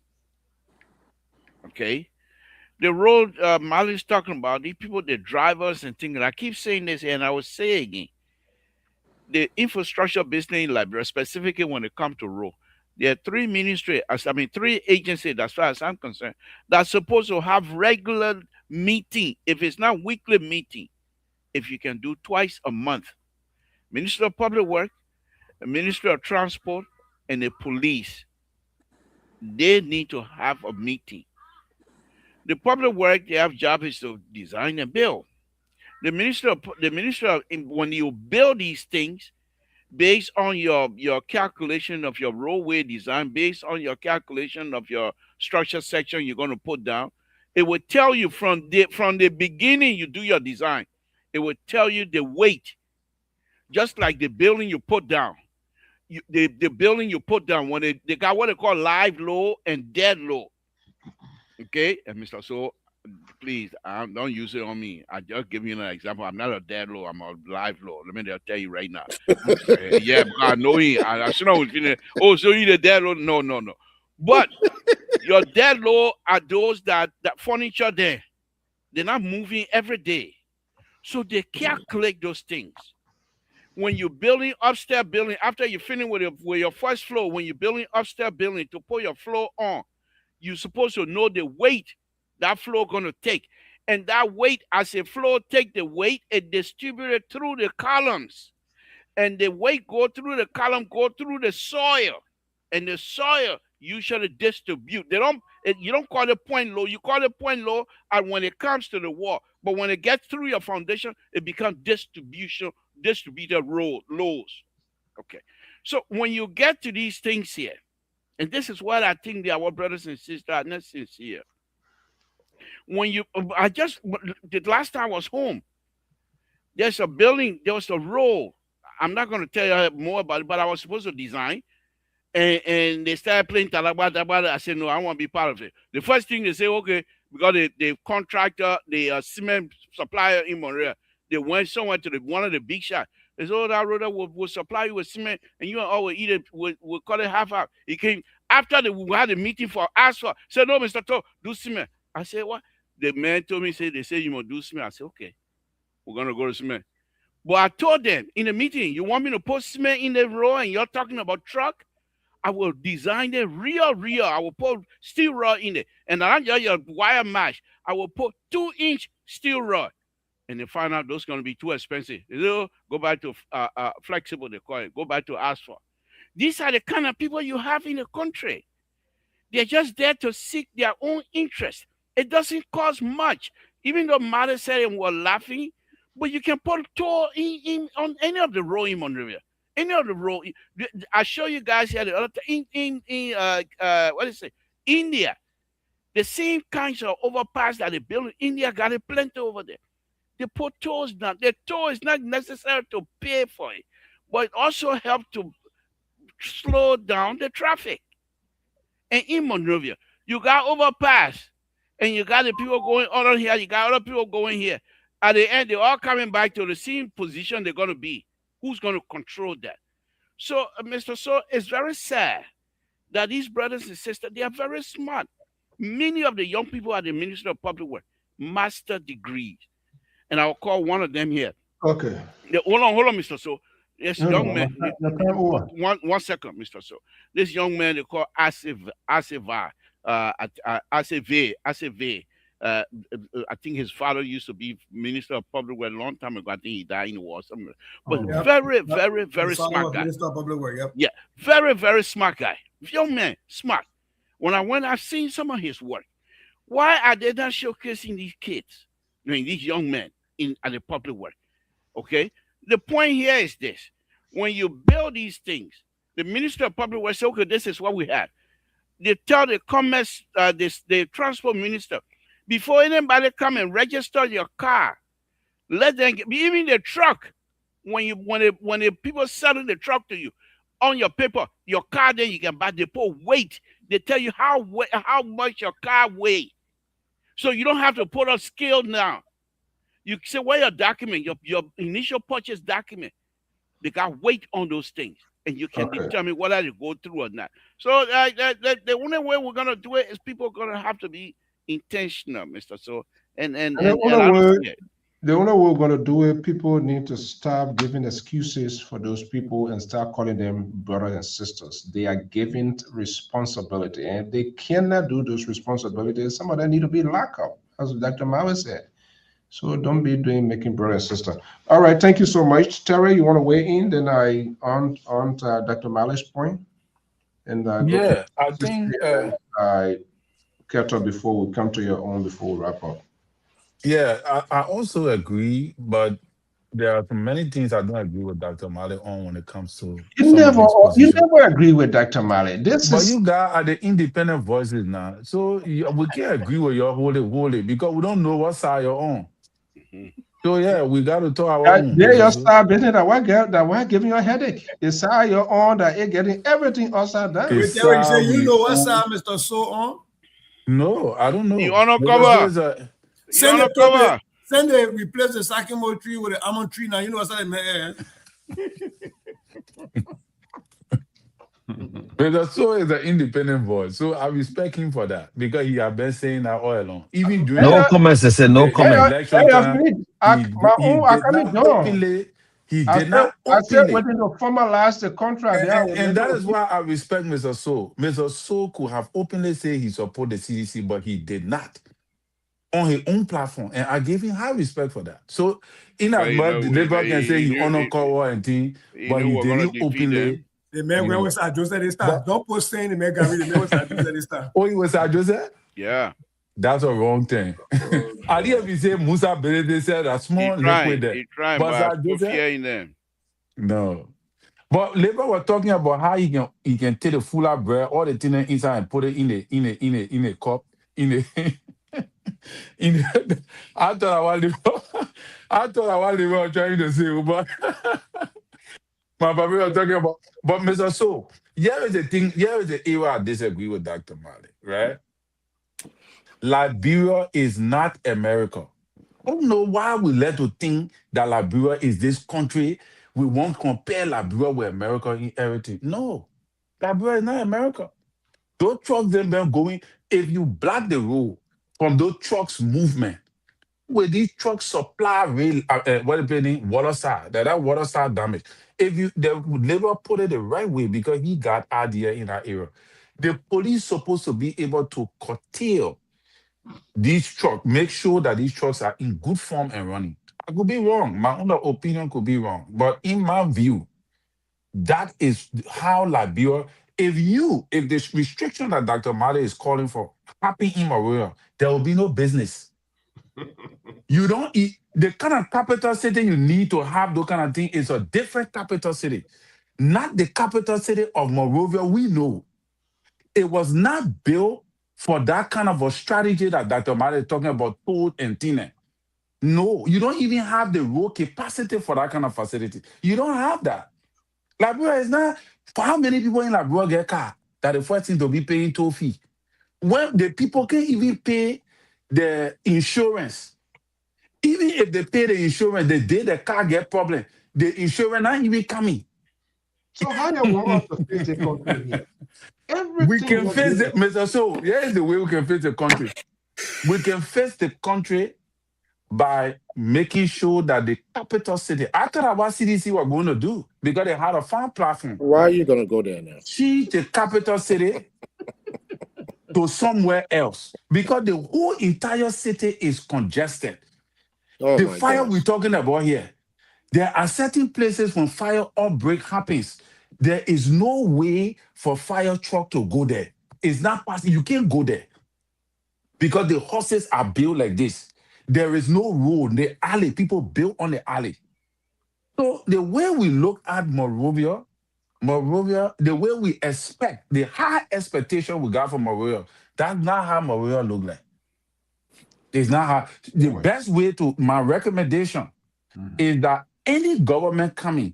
Okay? The road Mali's talking about, these people, the drivers and things, I keep saying this and I will say again. The infrastructure business in Liberia, specifically when it comes to road, there are 3 agencies, as far as I'm concerned, that's supposed to have regular meeting. If it's not weekly meeting, if you can do twice a month. Minister of Public Works, the Minister of Transport, and the police, they need to have a meeting. The public work, their job is to design and build. The minister, when you build these things, based on your calculation of your roadway design, based on your calculation of your structure section you're going to put down. It will tell you from the beginning you do your design. It will tell you the weight, just like the building you put down. The building you put down, when they got what they call live load and dead load. Okay, and Mr. So, please, don't use it on me. I just give you an example. I'm not a dead low. I'm a live low. Let me tell you right now. Yeah, because I know he. I should know. Oh, so you the dead low? No, no, no. But your dead low are those that furniture there. They're not moving every day, so they calculate those things. When you're building upstairs building, after you finish with your first floor, when you're building upstairs building to put your floor on, you're supposed to know the weight that floor gonna take. And that weight, as a floor take the weight, it distributed through the columns. And the weight go through the column, go through the soil. And the soil usually distribute. You don't call it point low, you call it point low and when it comes to the wall. But when it gets through your foundation, it becomes distributed lows. Okay. So when you get to these things here, and this is what I think our brothers and sisters are not sincere. When the last time I was home, there's a building, there was a road. I'm not going to tell you more about it, but I was supposed to design. And they started playing Talabada. I said, no, I want to be part of it. The first thing they say, okay, because the contractor, the cement supplier in Montreal, they went somewhere to one of the big shots. They said, oh, that road will supply you with cement, and you all will eat it, we'll cut it half out. He came after we had a meeting for asphalt. Said, no, Mr. To, do cement. I said, what? The man told me, they say you must do cement. I said, okay, we're going to go to cement. But I told them in the meeting, you want me to put cement in the road and you're talking about truck? I will design it real. I will put steel rod in it. And not just your wire mesh. I will put 2-inch steel rod. And they find out those going to be too expensive. Go back to flexible, they call it. Go back to asphalt. These are the kind of people you have in the country. They're just there to seek their own interest. It doesn't cost much. Even though Mother said and we're laughing, but you can put toll in on any of the road in Monrovia. Any of the road. I show you guys here the other in what is it? India. The same kinds of overpass that they build in India got a plenty over there. They put tolls down. The toll is not necessary to pay for it, but it also helps to slow down the traffic. And in Monrovia, you got overpass, and you got the people going on here. You got other people going here. At the end, they're all coming back to the same position they're going to be. Who's going to control that? So, Mr. So, it's very sad that these brothers and sisters, they are very smart. Many of the young people at the Ministry of Public Works, master degrees. And I'll call one of them here. Okay. Hold on, Mr. So. This young man. One second, Mr. So. This young man they call Aseva. I think his father used to be Minister of Public Works a long time ago. I think he died in the war somewhere. But very smart guy. Minister of Public Works, yep. Yeah, very smart guy. Young man, smart. When I went, I've seen some of his work. Why are they not showcasing these kids, these young men at the public work? Okay? The point here is this. When you build these things, the Minister of Public Works says, okay, this is what we have. They tell the commerce, the transport minister, before anybody come and register your car, let them even the truck. When the people selling the truck to you, on your paper, your car, then you can buy. They put weight. They tell you how much your car weighs, so you don't have to put a scale now. You say, where your document, your initial purchase document, they got weight on those things, and you can determine whether you go through or not. So the only way we're gonna do it is people are gonna have to be intentional, Mr. So the only way we're going to do it, people need to stop giving excuses for those people and start calling them brothers and sisters. They are given responsibility, and if they cannot do those responsibilities, some of them need to be locked up, as Dr. Mawa said. So don't be making brother and sister. All right, thank you so much. Terry, you want to weigh in? Then I on Dr. Mali's point. And I think Keto, before we come to your own, before we wrap up. Yeah, I also agree, but There are many things I don't agree with Dr. Mali on when it comes to You some of never, his you positions. never agree with Dr. Mali. This But is you guys are the independent voices now. So we can't agree with your wholly, because we don't know what side you're on. So yeah, we got to talk our own. they're Mr. your Su. star business that why giving you a headache. It's how you're on that you're getting everything upside down. Wait, It's Terry, you say you know what on. side Mr. So on? No, I don't know. You on Mr. Su cover? is a, You on cover? Send they replace the sycamore tree with the almond tree now. You know what's that in my hair? Mr. Su is an independent voice. So I respect him for that, because he has been saying that all along. Even during No comments. I said no the comment. election time, My he own, I did can't not openly. He did not I said openly. waiting to formalize the contract. And that is why I respect Mr. So. Mr. So could have openly said he support the CDC, but he did not on his own platform. And I gave him high respect for that. So in as much the Labour can say he honor cover and thing, but he didn't openly. The man where was I Joseph this time? Don't post saying the man got rid of the man was I Joseph this time. Oh, he was at Joseph? Yeah. That's a wrong thing. I didn't even say Musa Belede said a small liquid there. He trying, But but Sir put Joseph? fear in them. No. But Labour was talking about how he can take the fuller bread, all the thing inside, and put it in a cup, I thought I was trying to say, but my papa was talking about. But Mr. So, here is the area I disagree with Dr. Mali, right? Liberia is not America. I don't know why we let to think that Liberia is this country. We won't compare Liberia with America in everything. No, Liberia is not America. Those trucks them going. If you block the road from those trucks movement, with these trucks supply rail, what they pay water side, that water side damage. If you they would never put it the right way, because he got idea in that area. The police supposed to be able to curtail these trucks, make sure that these trucks are in good form and running. I could be wrong. My own opinion could be wrong. But in my view, that is how Liberia, if this restriction that Dr. Mali is calling for happen in Maria, there will be no business. You don't eat the kind of capital city you need to have those kind of thing is a different capital city, not the capital city of Monrovia. We know it was not built for that kind of a strategy that Dr. Mali is talking about, told and thinner. No, you don't even have the road capacity for that kind of facility. You don't have that. Liberia is not, for how many people in Liberia get car that the first thing to be paying toll fee? When the people can't even pay the insurance. Even if they pay the insurance, the day the car get problem, the insurance not even coming. So how you want us to face the country here? We can face it, Mr. So. Here is the way we can face the country. We can face the country by making sure that the capital city, I thought what CDC were going to do, because they had a farm platform. Why are you going to go there now? Change the capital city to somewhere else, because the whole entire city is congested. Oh the my fire gosh. we're talking about here, there are certain places when fire outbreak happens, there is no way for fire truck to go there. It's not possible. You can't go there because the horses are built like this. There is no road. The alley, people built on the alley. So the way we look at Monrovia, the way we expect, the high expectation we got from Monrovia, that's not how Monrovia look like. It's not how. The best way to, my recommendation is that any government coming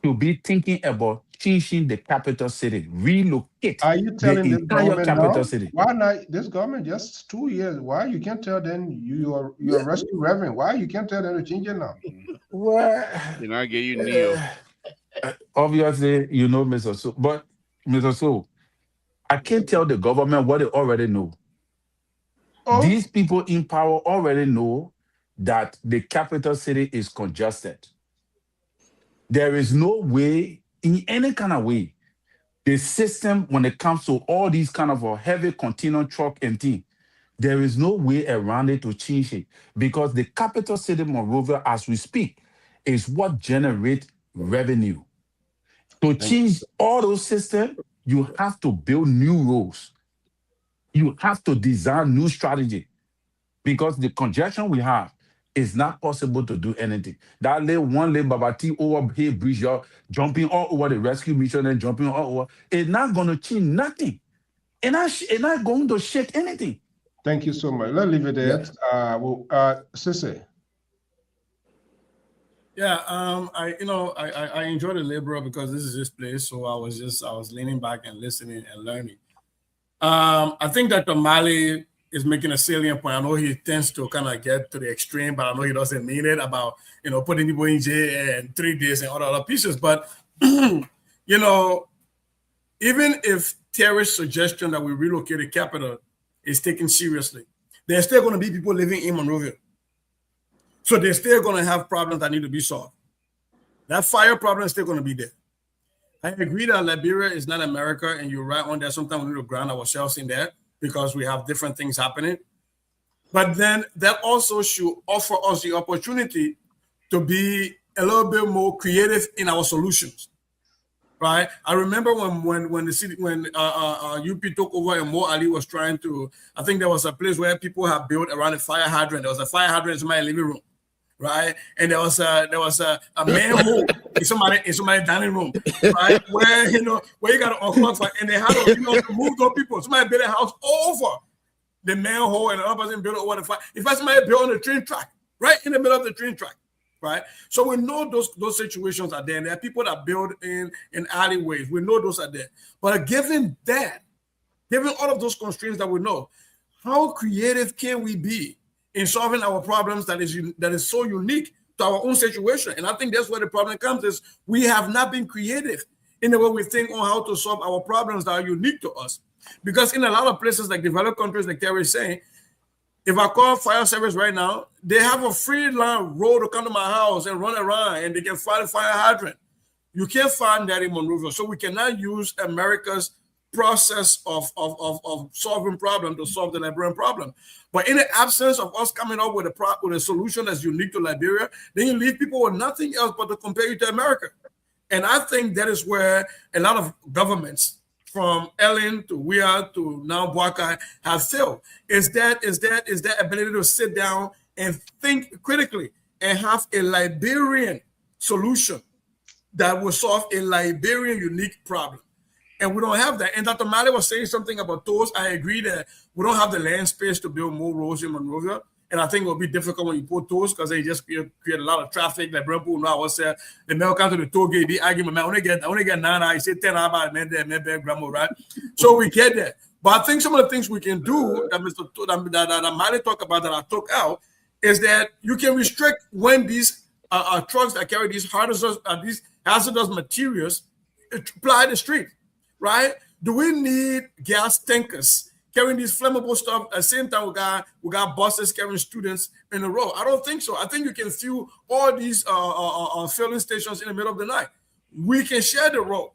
to be thinking about changing the capital city, relocate Are you telling the this entire government capital now? city. Why not this government just 2 years? Why you can't tell them you're rescue reverend? Why you can't tell them to change it now? Well, Then I get you Neo. Obviously, you know, Mr. So, but Mr. So, I can't tell the government what they already know. Oh. These people in power already know that the capital city is congested. There is no way, in any kind of way, the system, when it comes to all these kind of a heavy container truck and thing, there is no way around it to change it, because the capital city, Monrovia, as we speak, is what generates revenue. To change all those systems, you have to build new roads. You have to design new strategy, because the congestion we have, It's not possible to do anything. That one Babati over here bridge, you're jumping all over the rescue mission and jumping all over. It's not going to change nothing. It's not going to shake anything. Thank you so much. Let's leave it there. Sisse. Yeah, I enjoy the Lpr because this is his place. So I was leaning back and listening and learning. I think that Mali is making a salient point. I know he tends to kind of get to the extreme, but I know he doesn't mean it about, putting people in jail and 3 days and all the other pieces. But, even if terrorist suggestion that we relocate the capital is taken seriously, there's still going to be people living in Monrovia. So they're still going to have problems that need to be solved. That fire problem is still going to be there. I agree that Liberia is not America, and you're right on that. Sometimes we need to ground ourselves in that because we have different things happening. But then that also should offer us the opportunity to be a little bit more creative in our solutions, right? I remember when the city, when UP took over and Mo Ali was trying to, I think there was a place where people have built around a fire hydrant. There was a fire hydrant in my living room, right? And there was a manhole in somebody's dining room, right? Where you got to unplug fire, and they had to move those people. Somebody built a house over the manhole, and another person built it over the fire. In fact, somebody built on the train track, right in the middle of the train track, right? So we know those situations are there. And there are people that build in alleyways. We know those are there. But given all of those constraints that we know, how creative can we be in solving our problems that is so unique to our own situation? And I think that's where the problem comes, is we have not been creative in the way we think on how to solve our problems that are unique to us. Because in a lot of places like developed countries, like Terry is saying, if I call fire service right now, they have a free line road to come to my house and run around, and they can find a fire hydrant. You can't find that in Monrovia. So we cannot use America's process of solving problem to solve the Liberian problem. But in the absence of us coming up with a solution that's unique to Liberia, then you leave people with nothing else but to compare you to America. And I think that is where a lot of governments, from Ellen to Weir to now Boakai, have failed. Is that ability to sit down and think critically and have a Liberian solution that will solve a Liberian unique problem. And we don't have that. And Dr. Mali was saying something about those. I agree that we don't have the land space to build more roads in Monrovia. And I think it will be difficult when you put those, because they just create a lot of traffic. Like Brempo now was said, the mail come to the toll gate, the argument, man, I only get 9 hours, say 10 hours, man, grandma, right? So we get that. But I think some of the things we can do that Mali talked about, that I took out, is that you can restrict when these trucks that carry these hazardous materials ply the street, right? Do we need gas tankers carrying these flammable stuff at the same time we got buses carrying students in a row? I don't think so. I think you can fuel all these filling stations in the middle of the night. We can share the road,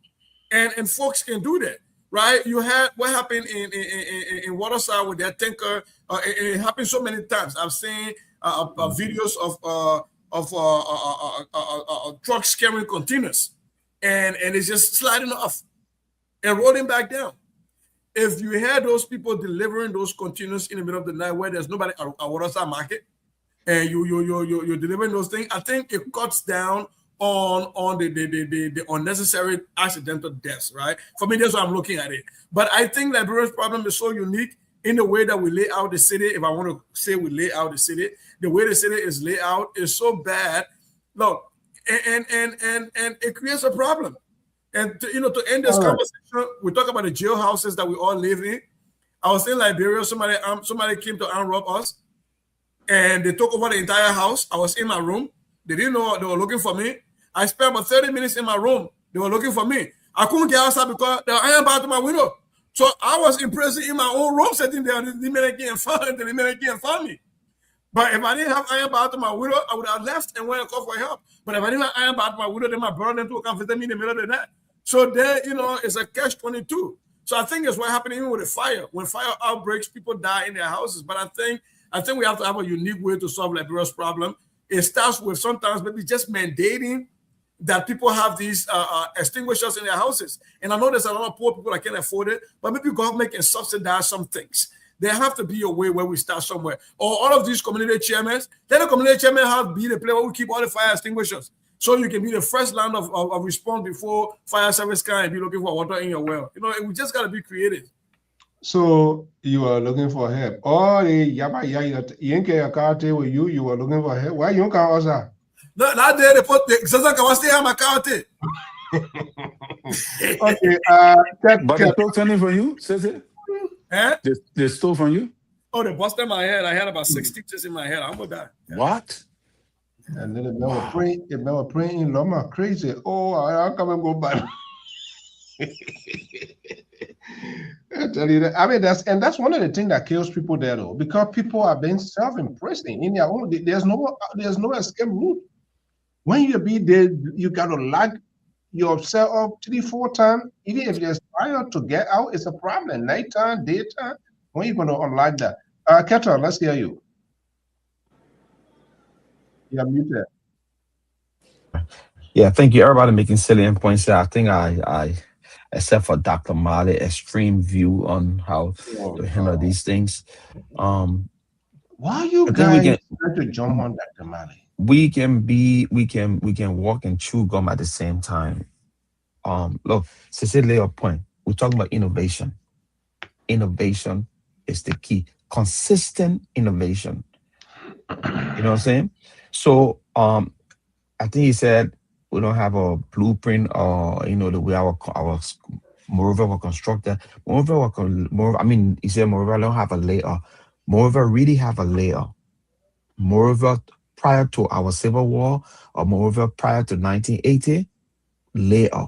and folks can do that, right? You had what happened in Waterside with that tanker. It happened so many times. I've seen videos of trucks carrying containers, and it's just sliding off and rolling back down. If you had those people delivering those containers in the middle of the night where there's nobody at Waterside Market, and you're delivering those things, I think it cuts down on the unnecessary accidental deaths, right? For me, that's how I'm looking at it. But I think Liberia's problem is so unique in the way that we lay out the city. If I want to say we lay out the city, the way the city is laid out is so bad. Look, and it creates a problem. And to end this conversation, we talk about the jailhouses that we all live in. I was in Liberia. Somebody came to arm rob us, and they took over the entire house. I was in my room. They didn't know they were looking for me. I spent about 30 minutes in my room. They were looking for me. I couldn't get outside because they were iron bar to my window. So I was in prison in my own room, sitting there. They can't find me. But if I didn't have iron bar to my window, I would have left and went and called for help. But if I didn't have iron bar to my window, then my brother to come visit me in the middle of the night. So there, it's a catch-22. So I think it's what happened even with the fire. When fire outbreaks, people die in their houses. But I think we have to have a unique way to solve Liberia's problem. It starts with sometimes maybe just mandating that people have these extinguishers in their houses. And I know there's a lot of poor people that can't afford it, but maybe government can subsidize some things There have to be a way where we start somewhere. Or all of these community chairmen, let the community chairman have be the place where we keep all the fire extinguishers. So you can be the first line of response before fire service can be looking for water in your well. You know, we just got to be creative. So you are looking for help. Oh, you were looking for help. Why you can't answer? No, that day they put the stay on my county. Okay. But they stole something from you, says it? Eh? They stole from you? Oh, they busted my head. I had about 6 stitches in my head. I'm gonna die. What? And then the man were praying in Loma, crazy. Oh, I'll come and go back. I tell you that. I mean, that's one of the things that kills people there, though, because people are being self-imprisoned in their own. There's no escape route. When you be there, you gotta lock yourself up 3-4 times. Even if there's fire to get out, it's a problem. Nighttime, daytime. When are you gonna unlock that? Ketra, let's hear you. You're muted. Yeah, thank you. Everybody making salient points there. I think I except for Dr. Mali, extreme view on how to handle these things. Why you guys trying to jump on Dr. Mali? We can walk and chew gum at the same time. Look, Cecily lay a point. We're talking about innovation. Innovation is the key. Consistent innovation. You know what I'm saying? So I think he said we don't have a blueprint or the way our moreover we're constructed. He said moreover I don't have a layer. Moreover really have a layer. Moreover prior to our Civil War or moreover prior to 1980, layer.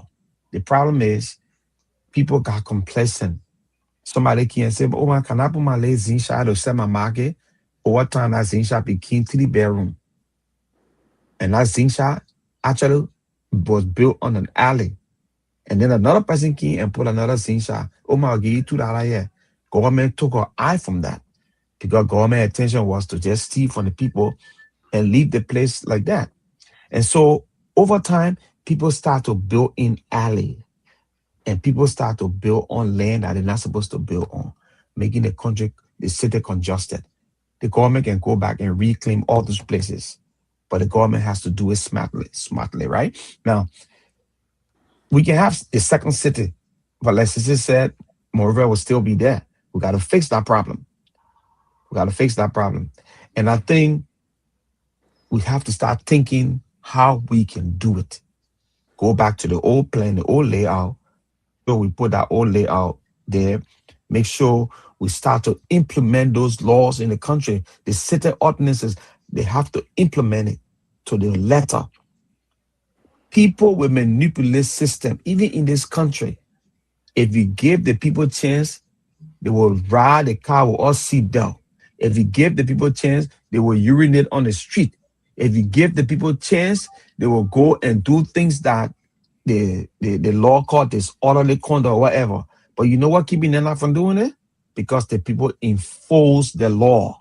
The problem is people got complacent. Somebody can say, oh man, can I put my lay Zinsha to sell my market? Over time that Zinsha became 3-bedroom. And that Zinsha actually was built on an alley. And then another person came and put another Zinsha. Oh my, I'll give you $2 here. Government took an eye from that because government attention was to just steal from the people and leave the place like that. And so over time, people start to build in alley. And people start to build on land that they're not supposed to build on, making the city congested. The government can go back and reclaim all those places, but the government has to do it smartly, right? Now, we can have a second city, but like Sissy said, Monrovia will still be there. We got to fix that problem. And I think we have to start thinking how we can do it. Go back to the old plan, the old layout. So we put that old layout there. Make sure we start to implement those laws in the country. The city ordinances, they have to implement it to the letter. People will manipulate system, even in this country. If you give the people a chance, they will ride the car with all seatbelt. If you give the people a chance, they will urinate on the street. If you give the people a chance, they will go and do things that the law called disorderly conduct or whatever. But you know what keeping them from doing it? Because the people enforce the law.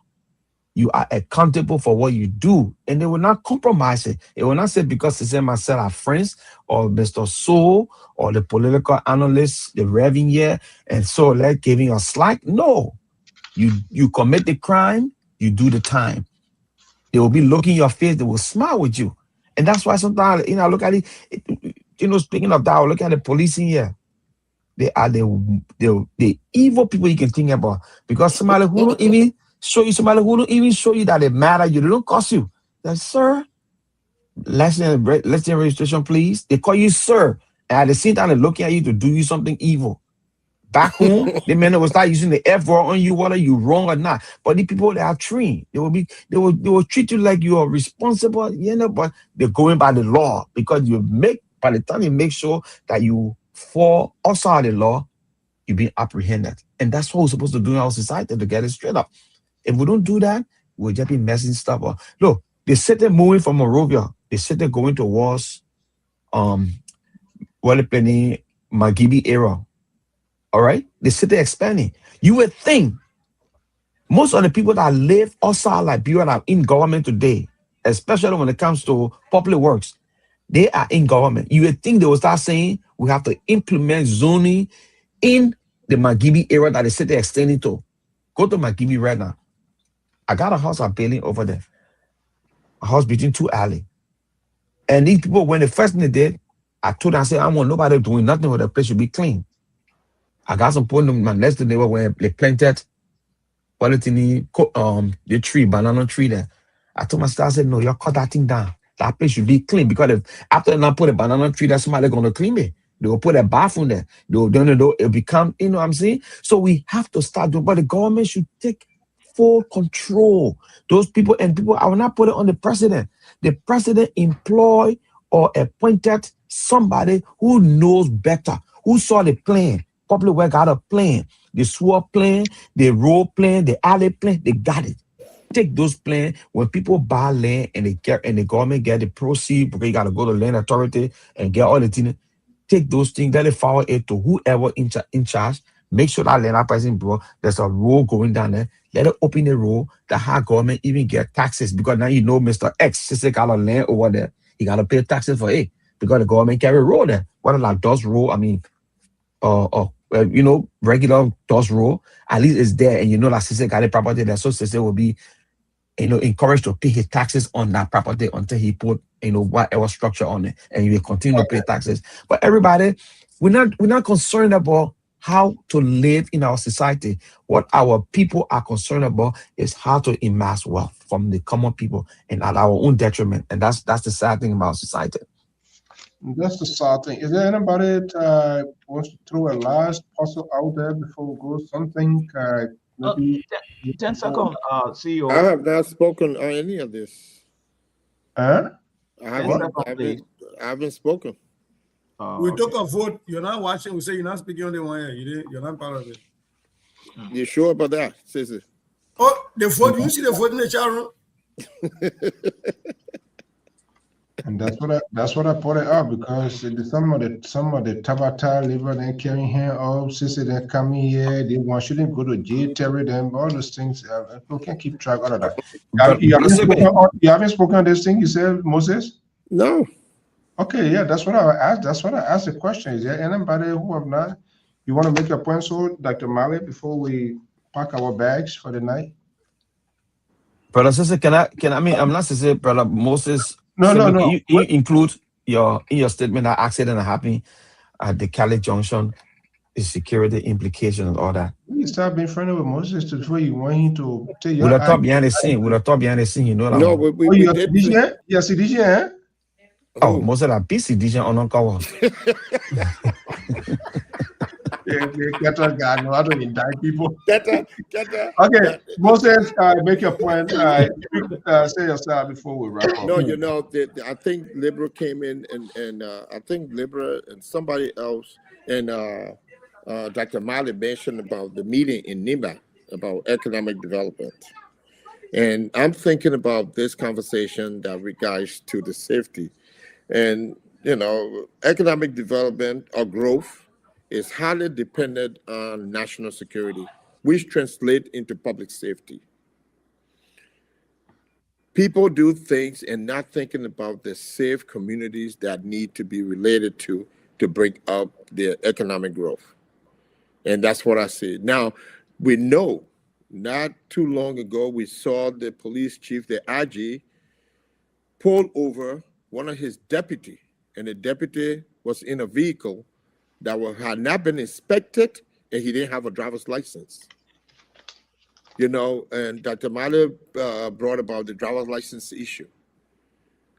You are accountable for what you do, and they will not compromise it. They will not say because they say myself are friends or Mr. Soul or the political analyst, the Reverend here, and so let's give you a slack. No, you commit the crime, you do the time. They will be looking your face, they will smile with you, and that's why sometimes I look at it. Speaking of that, I look at the police in here. They are the evil people you can think about because somebody who don't even show you that they matter you, they don't cost you. That's sir. Last name registration, please. They call you sir, and at the same time they're looking at you to do you something evil. Back home, the men will start using the F word on you, whether you're wrong or not. But the people that are trained, they will treat you like you are responsible, but they're going by the law because by the time you make sure that you fall outside the law, you're being apprehended. And that's what we're supposed to do in our society to get it straight up. If we don't do that, we'll just be messing stuff up. Look, they said they're moving from Monrovia. They said they're going towards Magibi area. All right? They said they're expanding. You would think most of the people that live outside Liberia that are in government today, especially when it comes to public works, they are in government. You would think they will start saying we have to implement zoning in the Magibi area that they said they're extending to. Go to my Gimme right now. I got a house I'm building over there. A house between two alleys. And these people, when the first thing they did, I told them, I said, I want nobody doing nothing where the place should be clean. I got some point in my next door neighbor where they planted the tree, banana tree there. I told my sister, I said, no, you cut that thing down. That place should be clean because if after I put a banana tree, that's somebody gonna clean it. They will put a bathroom there. It'll become, you know what I'm saying? So we have to start doing, but the government should take full control. Those people, I will not put it on the president. The president employ or appointed somebody who knows better, who saw the plan. Public work got a plan. The SWOT plan, the road plan, the alley plan, they got it. Take those plans. When people buy land and the government get the proceeds, because you got to go to land authority and get all the things. Take those things, let it forward it to whoever in charge. Make sure that land person, bro, there's a road going down there. Let it open the road. The high government even get taxes because now you know Mr. X, since they got a land over there, he got to pay taxes for it because the government carry road there. Whether like dust road, regular dust road, at least it's there, and you know that since they got a property there, so since will be encouraged to pay his taxes on that property until he put, whatever structure on it, and you will continue to pay taxes. But everybody, we're not concerned about how to live in our society. What our people are concerned about is how to amass wealth from the common people and at our own detriment. And that's the sad thing about society. That's the sad thing. Is there anybody that wants to throw a last puzzle out there before we go? Something maybe 10 seconds, CEO. I have not spoken on any of this. Huh? I haven't spoken. We took a vote. You're not watching. We say you're not speaking on the one here. You're not part of it. You sure about that, Sissy? Oh, the vote. You see the vote in the chat room? And that's what I put it up because some of the Tabata liver then carrying here up, sister then coming here, they shouldn't go to jail, Terry, them all those things. We can't keep track of that. You haven't spoken on this thing, you said, Moses? No. Okay, yeah, that's what I asked. That's what I asked the question. Is there anybody who have not? You want to make a point, so Dr. Malley, before we pack our bags for the night? Brother Sister, I'm not saying Brother Moses. No. You include in your statement that accident happened at the Cali Junction, the security implications and all that. You start being friendly with Moses before you want him to tell you. Would have thought behind the scene, you know that. No, we did. Yes, DJ, eh? Oh, Moses are busy DJ on cover. Get that guy, no, I don't indict people. Get that. Okay, Moses, make your point. Say yourself before we wrap up. No, I think Libra came in, and I think Libra and somebody else, and Dr. Malley mentioned about the meeting in Nima about economic development. And I'm thinking about this conversation that regards to the safety. And, economic development or growth is highly dependent on national security, which translates into public safety. People do things and not thinking about the safe communities that need to be related to bring up their economic growth. And that's what I see. Now, we know not too long ago, we saw the police chief, the IG, pull over one of his deputy, and the deputy was in a vehicle that had not been inspected, and he didn't have a driver's license. And Dr. Malley brought about the driver's license issue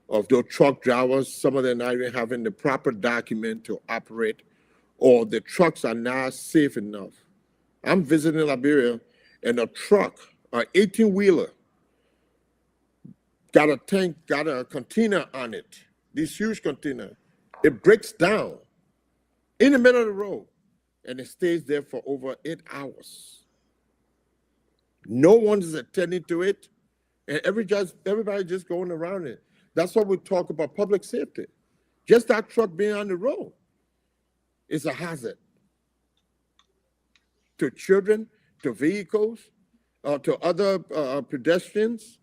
of those truck drivers. Some of them not even having the proper document to operate, or the trucks are not safe enough. I'm visiting Liberia, and a truck, an 18-wheeler, got a container on it, this huge container. It breaks down in the middle of the road, and it stays there for over 8 hours. No one is attending to it, and everybody just going around it. That's why we talk about public safety. Just that truck being on the road is a hazard to children, to vehicles, to other pedestrians.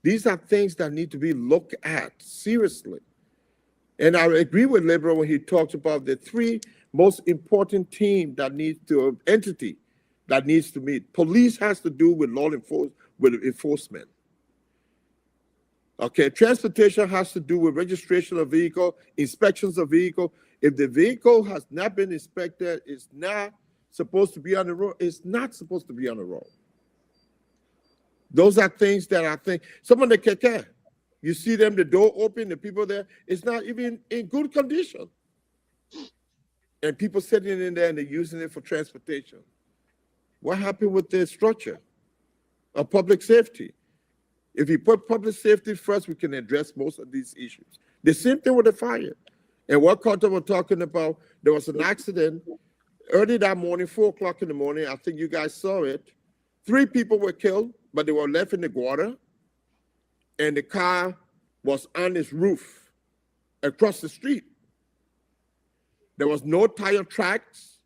These are things that need to be looked at seriously. And I agree with Libra when he talks about the three most important entity that needs to meet. Police has to do with enforcement. Okay, transportation has to do with registration of vehicle, inspections of vehicle. If the vehicle has not been inspected, it's not supposed to be on the road. It's not supposed to be on the road. Those are things that I think, some of the keke, you see them, the door open, the people there, it's not even in good condition. And people sitting in there and they're using it for transportation. What happened with the structure of public safety? If you put public safety first, we can address most of these issues. The same thing with the fire. And what Carter was talking about, there was an accident early that morning, 4 o'clock in the morning. I think you guys saw it. 3 people were killed, but they were left in the water. And the car was on its roof across the street. There was no tire tracks.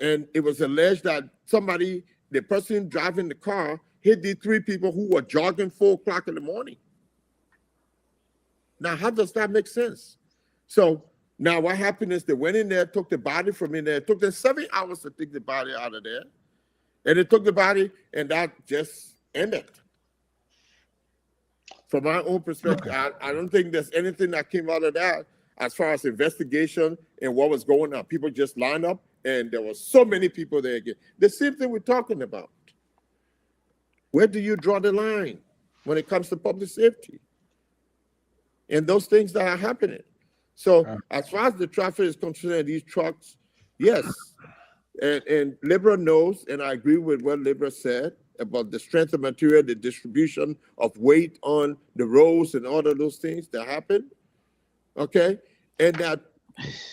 And it was alleged that somebody, the person driving the car, hit these 3 people who were jogging 4 o'clock in the morning. Now, how does that make sense? So now what happened is they went in there, took the body from in there. It took them 7 hours to take the body out of there. And they took the body, and that just ended. From my own perspective, I don't think there's anything that came out of that as far as investigation and what was going on. People just lined up, and there were so many people there again. The same thing we're talking about. Where do you draw the line when it comes to public safety? And those things that are happening. So as far as the traffic is concerned, these trucks, yes. And Libra knows, and I agree with what Libra said about the strength of material, the distribution of weight on the roads and all of those things that happen. Okay? And that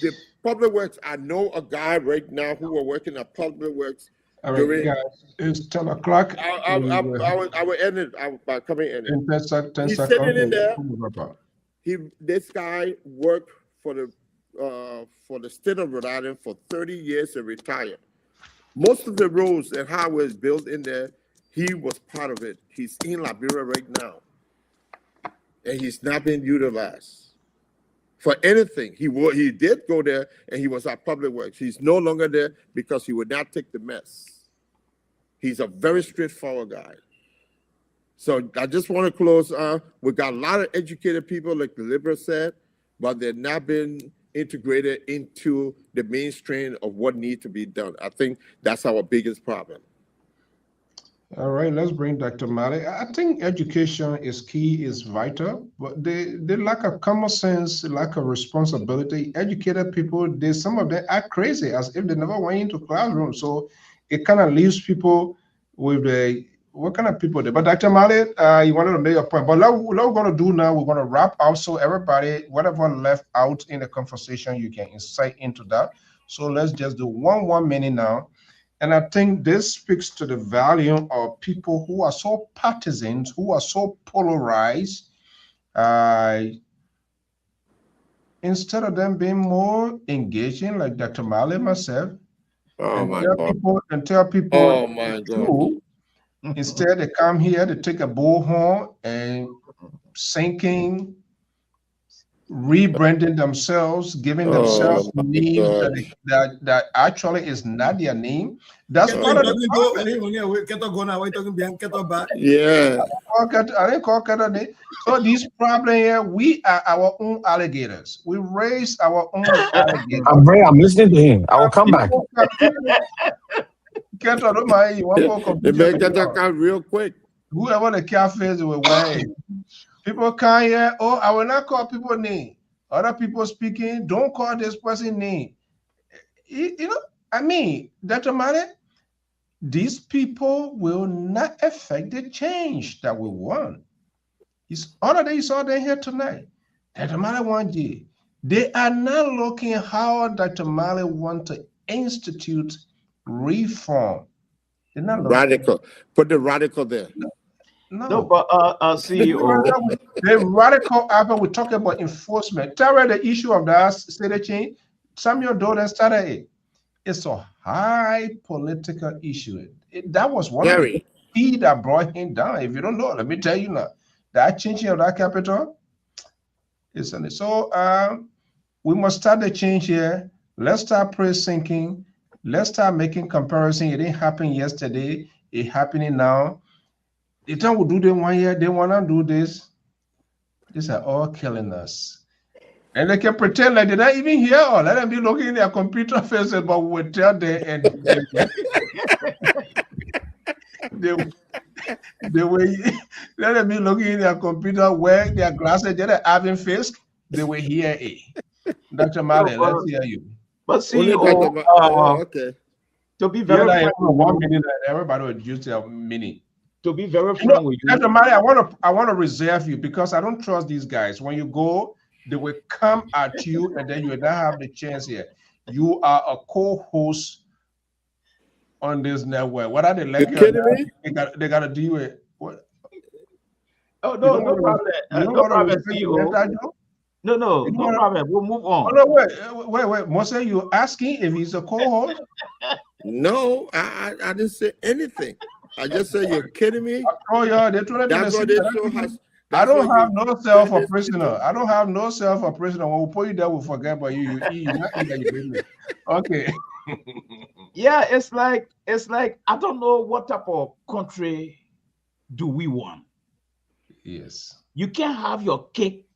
the public works, I know a guy right now who are working at public works. All right, guys, it's 10 o'clock. I will end it by coming in. In 10 seconds. He's sitting in there. This guy worked for the state of Rhode Island for 30 years and retired. Most of the roads and highways built in there, he was part of it. He's in Liberia right now, and he's not being utilized for anything. He did go there, and he was at Public Works. He's no longer there because he would not take the mess. He's a very straightforward guy. So I just want to close. We got a lot of educated people, like the Libra said, but they're not been integrated into the mainstream of what needs to be done. I think that's our biggest problem. All right, let's bring Dr. Mali. I think education is key, is vital, but the lack of common sense, lack of responsibility, educated people, some of them act crazy as if they never went into classrooms. So it kind of leaves people with what kind of people there. But Dr. Mali, you wanted to make a point, but what we're going to do now, we're going to wrap up so everybody, whatever left out in the conversation, you can insight into that. So let's just do 1 minute now. And I think this speaks to the value of people who are so partisan, who are so polarized, instead of them being more engaging, like Dr. Mali, myself, and tell people, oh my God. Instead, they come here, they take a bullhorn and sinking, rebranding themselves, giving themselves names that actually is not their name. That's part of the problem. Yeah. I didn't call Kata name. So this problem here, we are our own alligators. We raise our own alligators. I'm listening to him. I will come back. Kata, don't mind. You want to make that come real quick. Whoever the cafes will wear. People come here, oh, I will not call people name. Other people speaking, don't call this person name. You know, I mean, Dr. Mali, these people will not affect the change that we want. It's all that you saw them here tonight. Dr. Mali want you. They are not looking how Dr. Mali want to institute reform. They're not looking. Radical. Put the radical there. No, but CEO. The radical aspect, we're talking about enforcement. Tell her the issue of that state change. Samuel Dolan started it. It's a high political issue. That was one of the key that brought him down. If you don't know, let me tell you now. That changing of that capital, isn't it? So we must start the change here. Let's start pre-syncing. Let's start making comparison. It didn't happen yesterday. It's happening now. The time we do them 1 year, they want to do this. These are all killing us. And they can pretend like they're not even here, or let them be looking in their computer faces, but we will tell them and they will let them be looking in their computer, wear their glasses, they're having face, they will hear it. Dr. Mali, let's hear you. But see, okay. To be very frank, 1 minute, everybody will use their minute. To be very frank with you, Dr. Mali, I want to reserve you because I don't trust these guys. When you go, they will come at you, and then you will not have the chance here. You are a co-host on this network. What are they like? They got to deal with what? Oh no, no problem. No problem, CEO. No problem. We'll move on. Oh, no, wait. Mose, you asking if he's a co-host? No, I didn't say anything. I just said you're kidding me. Oh yeah, they're trying to that's what this show has. I don't have no cell for prisoner. I don't have no cell for prisoner. When we put you there, we forget about you. You eat. Okay. Yeah, it's like I don't know what type of country do we want. Yes. You can't have your cake.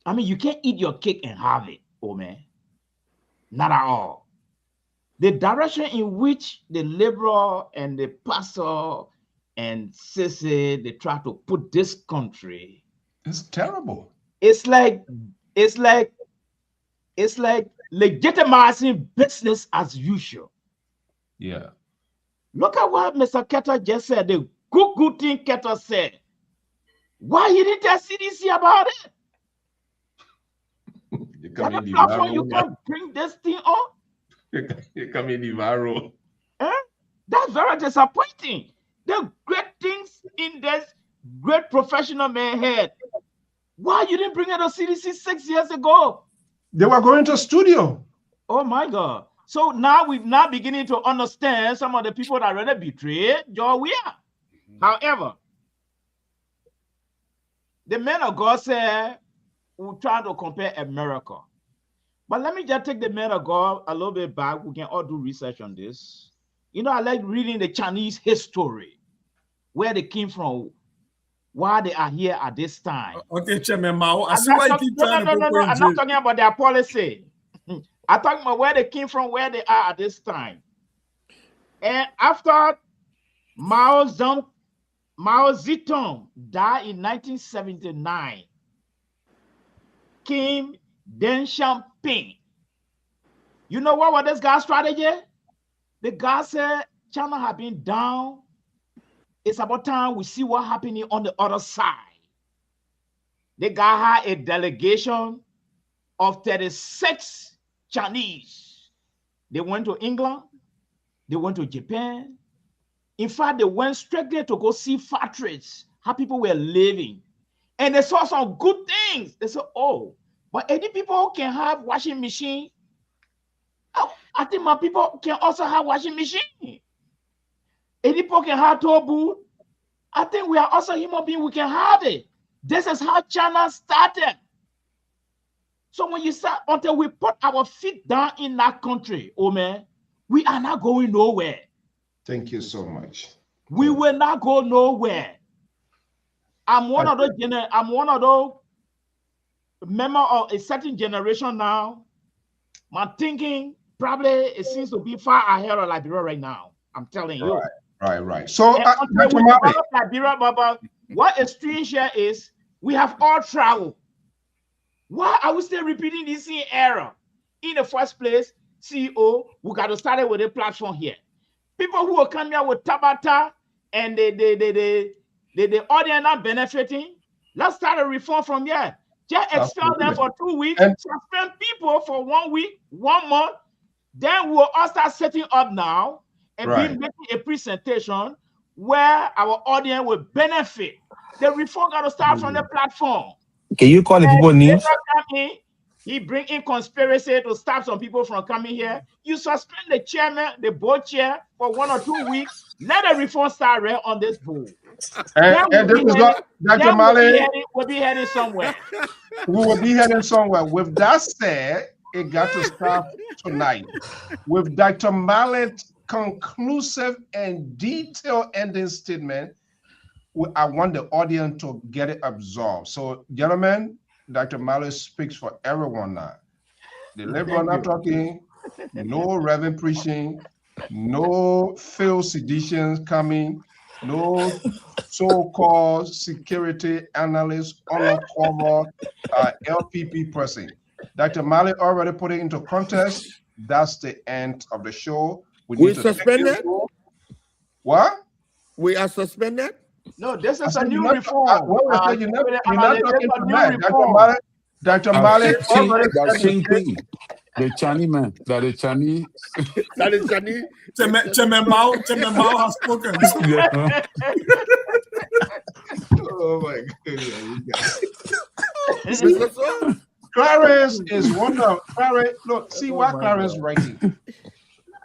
I mean, you can't eat your cake and have it, oh man. Not at all. The direction in which the liberal and the pastor and Sisi, they try to put this country. It's terrible. It's like legitimizing business as usual. Yeah. Look at what Mr. Keter just said. The good thing Keter said. Why you didn't tell CDC about it? You can't bring this thing on. You come in the viral. That's very disappointing. The great things in this great professional man had. Why you didn't bring it to CDC 6 years ago? They were going to studio. Oh my God. So now we're now beginning to understand some of the people that already betrayed Joe we are. However, the man of God said we're trying to compare America. But let me just take the man of God a little bit back. We can all do research on this. You know, I like reading the Chinese history, where they came from, why they are here at this time. Okay, Chairman Mao. I'm not talking about their policy. I'm talking about where they came from, where they are at this time. And after Mao Zedong died in 1979, came Deng Xiaoping. You know what was this guy's strategy? The guy said China had been down. It's about time we see what's happening on the other side. The guy had a delegation of 36 Chinese. They went to England. They went to Japan. In fact, they went straight there to go see factories, how people were living. And they saw some good things. They said, oh, but any people can have washing machine. Oh, I think my people can also have washing machine. Any people can have tofu. I think we are also human beings. We can have it. This is how China started. So when you start, until we put our feet down in that country, oh man, we are not going nowhere. Thank you so much. We will not go nowhere. I'm one of those member of a certain generation now. My thinking probably it seems to be far ahead of Liberia right now. I'm telling you. Right. So Liberia, Baba, what is strange here is we have all traveled. Why are we still repeating this same error? In the first place, CEO, we got to start it with a platform here. People who will come here with Tabata and the audience not benefiting, let's start a reform from here. Just expel them for 2 weeks, suspend people for 1 week, 1 month. Then we'll all start setting up now and be making a presentation where our audience will benefit. The reform got to start from the platform. Can you call the people names? He bring in conspiracy to stop some people from coming here. You suspend the chairman, the board chair for 1 or 2 weeks. Let the reform start right on this board. And this is not Dr. Mali. We'll be heading somewhere. We will be heading somewhere. With that said, it got to start tonight with Dr. Mallet's conclusive and detailed ending statement. I want the audience to get it absorbed. So, gentlemen, Dr. Mallet speaks for everyone now. The liberal not talking, no reverend preaching, no failed seditions coming, no so-called security analyst undercover LPP person. Dr. Malik already put it into context. That's the end of the show. We suspended? What? We are suspended? No, this is a new reform. You're not talking to me. Dr. Malik already said the Chinese man, that the Chinese. That is Chinese. Mao has spoken. Oh my goodness. Clarence is one of Clarence. Look, see what Clarence writing.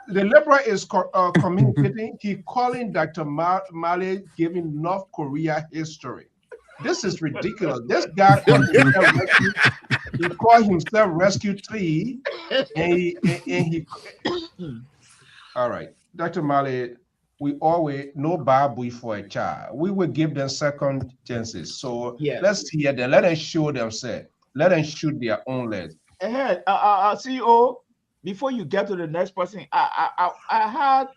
The Lpr is communicating. He calling Dr. Malik giving North Korea history. This is ridiculous. This guy called himself Rescue 3, and he all right, Dr. Malik, we always no babu for a child. We will give them second chances. So let's hear them. Let them show themselves. Let them shoot their own legs. CEO, before you get to the next person, I had,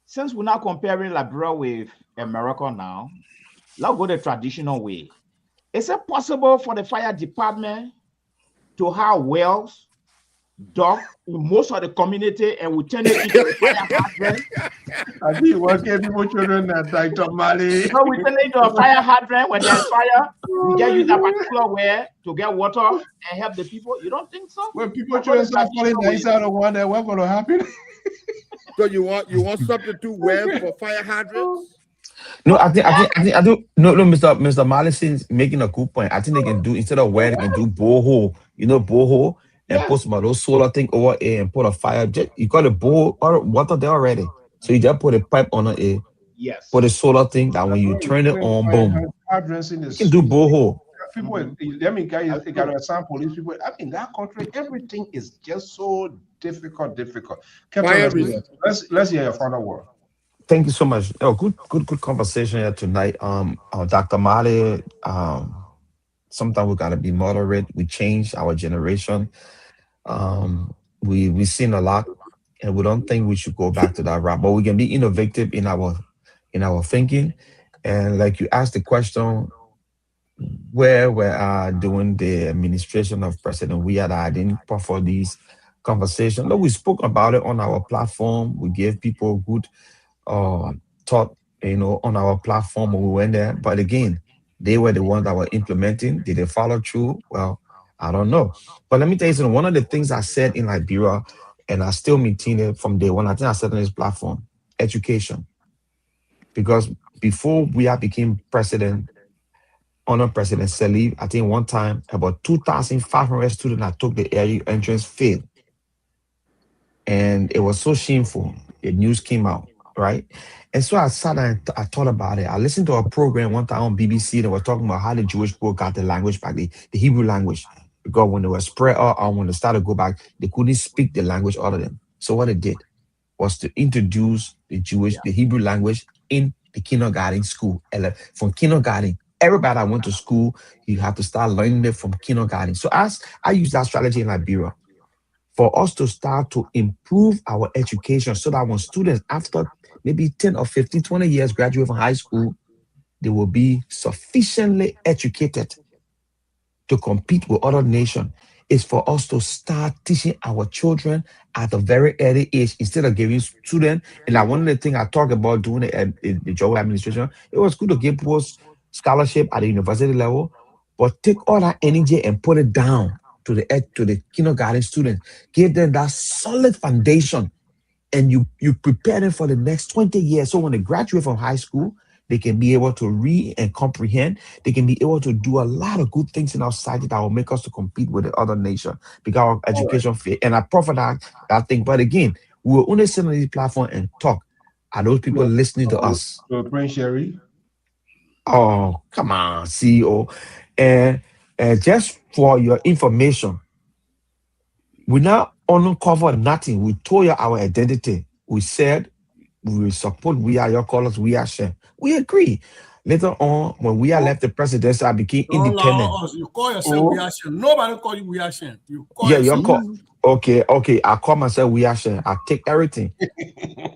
since we're now comparing Liberia with America now, let's go the traditional way. Is it possible for the fire department to have wells dug in most of the community and we turn it into a fire hydrant? I think working people children at Dr. Mali. So we turn it into a fire hydrant when there's fire. We just use a particular way to get water and help the people. You don't think so? When people children start falling inside of one, then what's going to happen? So you want substitute well for fire hydrants? No, I do. No, Mr. Mallison's making a good point. I think they can do, instead of where they can do borehole, borehole, and put some of those solar thing over it and put a fire jet. You got a borehole or water there already. So you just put a pipe on it. Yes. Put a solar thing that when you turn it on, boom. You can do borehole. People, let me got an example. These people, I mean, that country, everything is just so difficult. Let's hear your final word. Thank you so much. Oh, good conversation here tonight. Dr. Mali, sometimes we gotta be moderate. We change our generation. We've seen a lot, and we don't think we should go back to that route. But we can be innovative in our thinking. And like you asked the question, where we're doing the administration of President we had identified for these conversations. Look, we spoke about it on our platform. We gave people good thought, on our platform when we went there. But again, they were the ones that were implementing. Did they follow through? Well, I don't know. But let me tell you something. One of the things I said in Liberia, and I still maintain it from day one, I think I said on this platform, education. Because before we became president, under President Salif, I think one time about 2,500 students that took the area entrance failed. And it was so shameful. The news came out. Right. And so I sat and I thought about it. I listened to a program one time on BBC that was talking about how the Jewish people got the language back, the Hebrew language. Because when they were spread out or when they started to go back, they couldn't speak the language out of them. So what they did was to introduce the Hebrew language in the kindergarten school. From kindergarten, everybody that went to school, you have to start learning it from kindergarten. So I use that strategy in Liberia for us to start to improve our education so that when students after maybe 10 or 15, 20 years graduate from high school, they will be sufficiently educated to compete with other nations. It's for us to start teaching our children at a very early age instead of giving students. And one of the things I talk about doing the job administration, it was good to give people scholarship at the university level, but take all that energy and put it down to the kindergarten students. Give them that solid foundation, and you prepare them for the next 20 years. So when they graduate from high school, they can be able to read and comprehend. They can be able to do a lot of good things in our society that will make us to compete with the other nation because our education fit. And I profit that thing. But again, we will only sit on this platform and talk. Are those people listening to us? Prince Sherry. Oh, come on, CEO. And just for your information, We now uncover nothing. We told you our identity. We said we will support we are your colors, we are share. We agree. Later on, when we are left the presidency, I became Don't independent. allow us. You call yourself we are Shem. Nobody call you we are Shem. You call Yeah, your yourself. call. Okay. I call myself we are share. I take everything.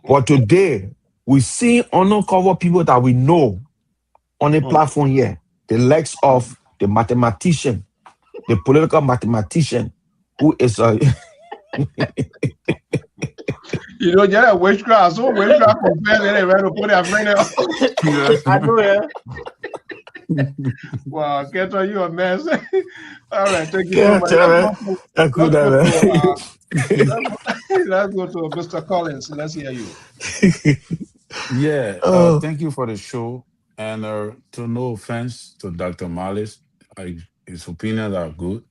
But today, we see uncover people that we know on a platform here. The likes of the mathematician, the political mathematician, who is a You know, yeah, witchcraft. So witchcraft compared to right to put their friend out. I know, yeah. Wow, Keto, you a mess. All right, thank you so yeah, much. Let's go to Mr. Collins. Let's hear you. Yeah, oh, thank you for the show. And to no offense to Dr. Malice, his opinions are good.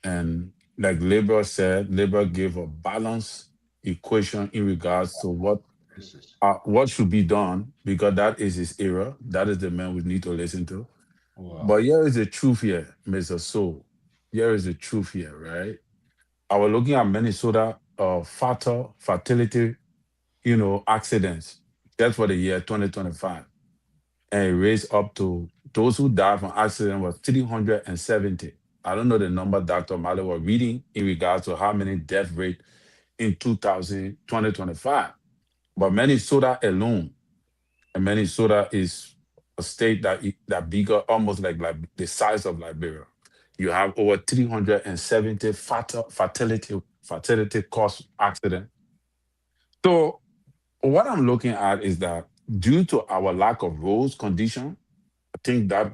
And like Labor said, Labor gave a balanced equation in regards to what should be done, because that is his era. That is the man we need to listen to. Wow. But here is the truth here, Mr. Soul. Here is the truth here, right? I was looking at Minnesota fatality, accidents just for the year 2025. And it raised up to those who died from accident was 370. I don't know the number Dr. Mali was reading in regards to how many death rate in 2025. But Minnesota alone, and Minnesota is a state that bigger, almost like the size of Liberia. You have over 370 fatality cause accident. So what I'm looking at is that due to our lack of roads condition, I think that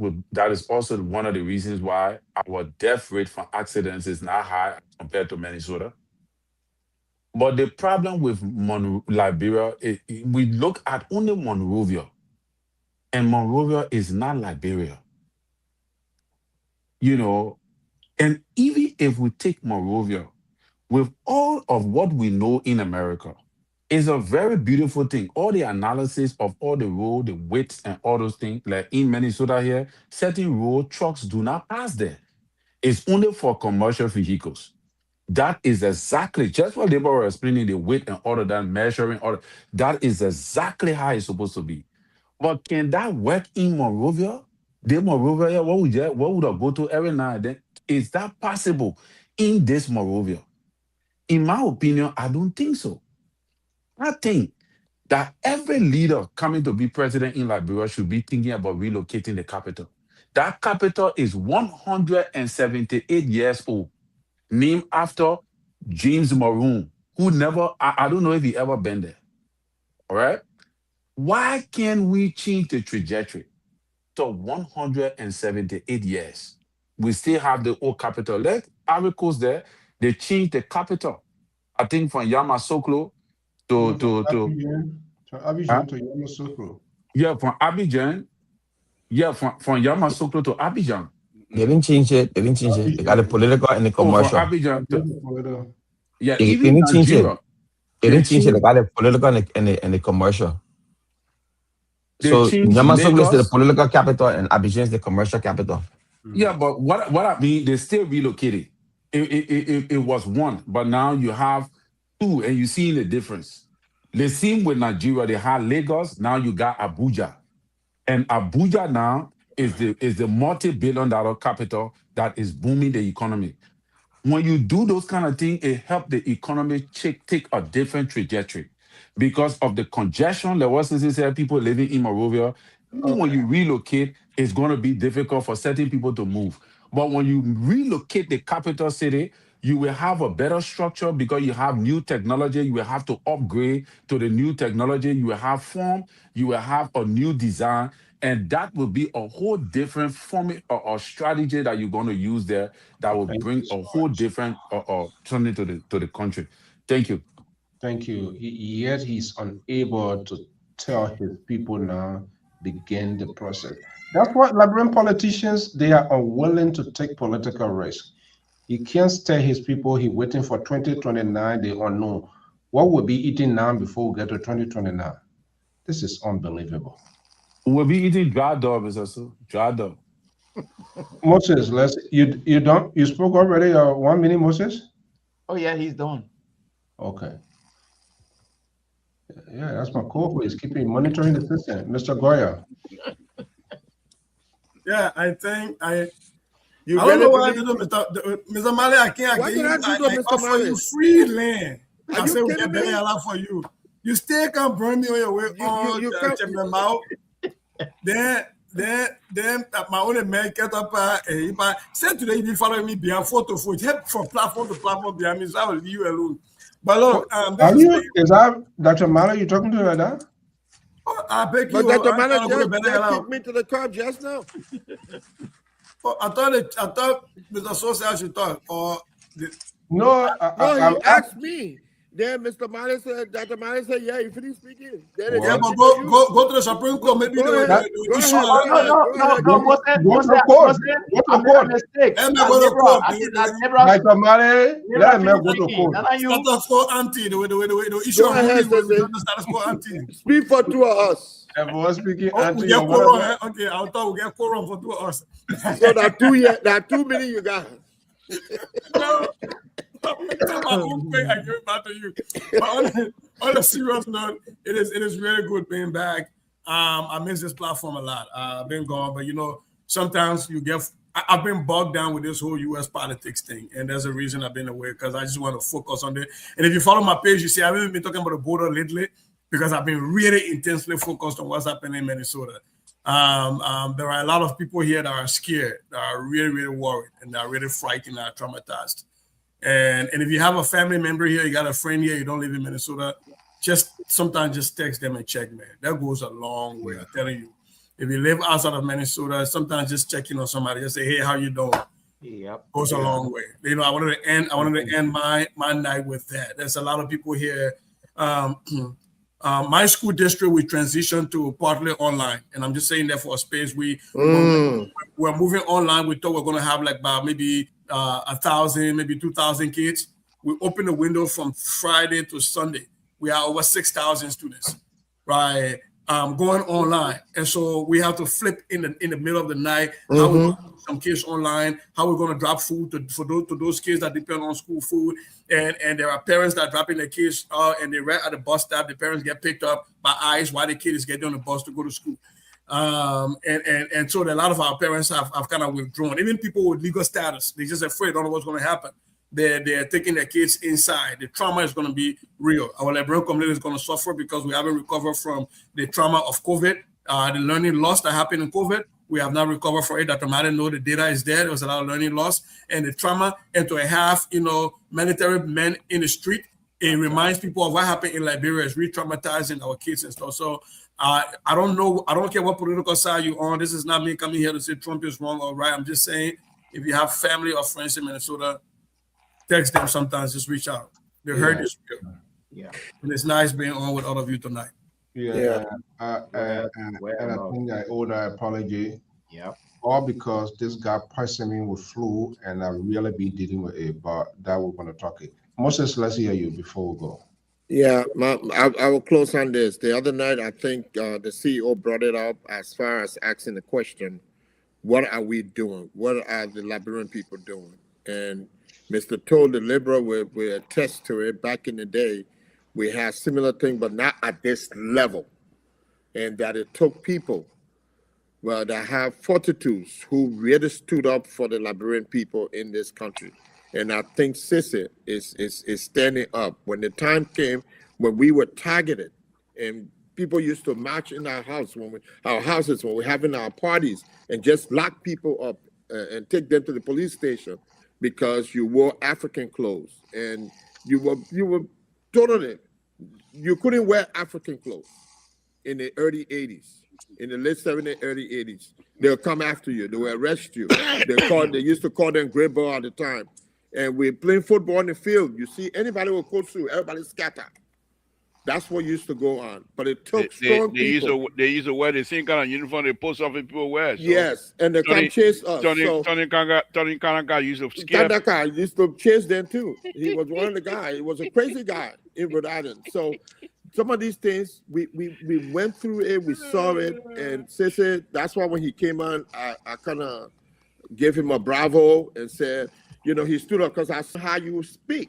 is also one of the reasons why our death rate from accidents is not high compared to Minnesota. But the problem with Liberia, we look at only Monrovia, and Monrovia is not Liberia. And even if we take Monrovia, with all of what we know in America, it's a very beautiful thing. All the analysis of all the road, the widths, and all those things, like in Minnesota here, certain road trucks do not pass there. It's only for commercial vehicles. That is exactly just what they were explaining the width and all of that, measuring all. That is exactly how it's supposed to be. But can that work in Monrovia? The Monrovia, what would I go to every now and then? Is that possible in this Monrovia? In my opinion, I don't think so. I think that every leader coming to be president in Liberia should be thinking about relocating the capital. That capital is 178 years old, named after James Maroon, who I don't know if he ever been there. All right? Why can't we change the trajectory to 178 years? We still have the old capital. Let Ivory Coast there, they changed the capital. I think from Yamoussoukro to Abidjan to Yamoussoukro. Yeah, from Abidjan. Yeah, from Yamoussoukro to Abidjan. they didn't change it. They got the political and the Oh, from commercial. Abidjan to They even didn't change it. Nigeria. They didn't change it. They got the political and the commercial. They So changed Yamoussoukro is the Lagos. political capital and Abidjan is the commercial capital. Yeah, but what I mean, they still relocated. It was one, but now you have two, and you see the difference. The same with Nigeria, they had Lagos. Now you got Abuja, and Abuja now is the multi-billion-dollar capital that is booming the economy. When you do those kind of things, it helps the economy take a different trajectory because of the congestion. There was said people living in Monrovia. Even when you relocate, it's going to be difficult for certain people to move. But when you relocate the capital city, you will have a better structure because you have new technology. You will have to upgrade to the new technology. You will have form. You will have a new design. And that will be a whole different form or strategy that you're going to use there that will bring a whole different something to the country. Thank you. Thank you. Yet he's unable to tell his people now begin the process. That's what Liberian politicians, they are unwilling to take political risk. He can't tell his people he waiting for 2029, they unknown. What will be eating now before we get to 2029? This is unbelievable. We'll be eating dry dog, Mr. Su. Dry dog. Moses, you spoke already 1 minute, Moses? Oh yeah, he's done. Okay. Yeah, that's my co-host, keeping monitoring the system, Mr. Goya. Yeah, I think You I don't really know why I believe? didn't, Mr. Mali. I can't. What did I do to I Mr. offer you Mali? free land. Are I you said we kidding get better me? lot for you. You still can't burn me on your way on. You can't. Check them out. Then my only man get up and said today you be following me behind photo for help from platform to platform behind me, so I will leave you alone. But look, Are you? Is that Dr. Mala you talking to like that? I beg But you. Dr. I'm Mala trying to go to just better kicked me to the curb just now. I thought Mr. Sosa I should talk or. No, No, he asked me. Then Mr. Mali said, Dr. Mali said, yeah, if he's speaking. Then Yeah, but go to the Supreme Court. Maybe go ahead. the issue. Go to the court. Go to court. Mistake. Let me go to court. Dr. Mali, let me go to court. Status quo ante. The issue of ahead, ruling was status quo ante. Speak for two of us. Everyone speaking Oh, anti. we get quorum. Okay, I thought we get quorum for two of us. So that 2 minutes you got. No. My own thing, I give it back to you. But on a serious note, it is really good being back. I miss this platform a lot. I've been gone, but sometimes I've been bogged down with this whole U.S. politics thing, and there's a reason I've been away because I just want to focus on it. And if you follow my page, you see I haven't been talking about the border lately because I've been really intensely focused on what's happening in Minnesota. There are a lot of people here that are scared, that are really, really worried, and that are really frightened, and are traumatized. And if you have a family member here, you got a friend here, you don't live in Minnesota, sometimes just text them and check, man. That goes a long way, I'm telling you. If you live outside of Minnesota, sometimes just checking on somebody, just say, hey, how you doing? Yep. Goes a long way. I wanted to end my night with that. There's a lot of people here. My school district, we transitioned to partly online, and I'm just saying that for a space. We're moving online. We thought we're going to have like about maybe 1,000, maybe 2,000 kids. We opened the window from Friday to Sunday. We are over 6,000 students, right? Going online, and so we have to flip in the middle of the night. How we're going to put some kids online? How we're going to drop food to those kids that depend on school food? And there are parents that are dropping their kids and they're right at the bus stop. The parents get picked up by ICE while the kid is getting on the bus to go to school. And so a lot of our parents have kind of withdrawn. Even people with legal status, they're just afraid, don't know what's going to happen. They're taking their kids inside. The trauma is going to be real. Our Liberian community is going to suffer because we haven't recovered from the trauma of COVID, the learning loss that happened in COVID. We have not recovered from it. Dr. Madden know the data is there. There was a lot of learning loss and the trauma. And to have, military men in the street, it reminds people of what happened in Liberia. It's re-traumatizing our kids and stuff. So I don't know. I don't care what political side you're on. This is not me coming here to say Trump is wrong or right. I'm just saying if you have family or friends in Minnesota, text them sometimes, just reach out. The hurt is real. Yeah. And it's nice being on with all of you tonight. And I think I owe an apology. Yeah. All because this guy poisoned me with flu and I really be dealing with it, but that we're going to talk it. Moses, let's hear you before we go. Yeah, I will close on this. The other night, I think the CEO brought it up as far as asking the question, what are we doing? What are the Liberian people doing? And Mr. Toll, the Liberal, will attest to it. Back in the day, we had similar thing, but not at this level. And that it took people that have fortitudes who really stood up for the Liberian people in this country. And I think Sissy is standing up. When the time came when we were targeted and people used to march in our houses when we're having our parties and just lock people up and take them to the police station because you wore African clothes and you were totally, you couldn't wear African clothes in the early 80s. In the late 70s, early 80s, they'll come after you. They will arrest you. They used to call them gray ball at the time. And we're playing football on the field. You see anybody with coat suit, everybody scatter. That's what used to go on. But it took strong people. They used to wear the same kind of uniform the post office people wear. So yes, and they come chase us. Tony Kanaka used to scare. Kanaka used to chase them too. He was one of the guys. He was a crazy guy in Rhode Island. So some of these things, we went through it, we saw it, and Sissy, that's why when he came on, I kind of gave him a bravo and said, he stood up because I saw how you speak.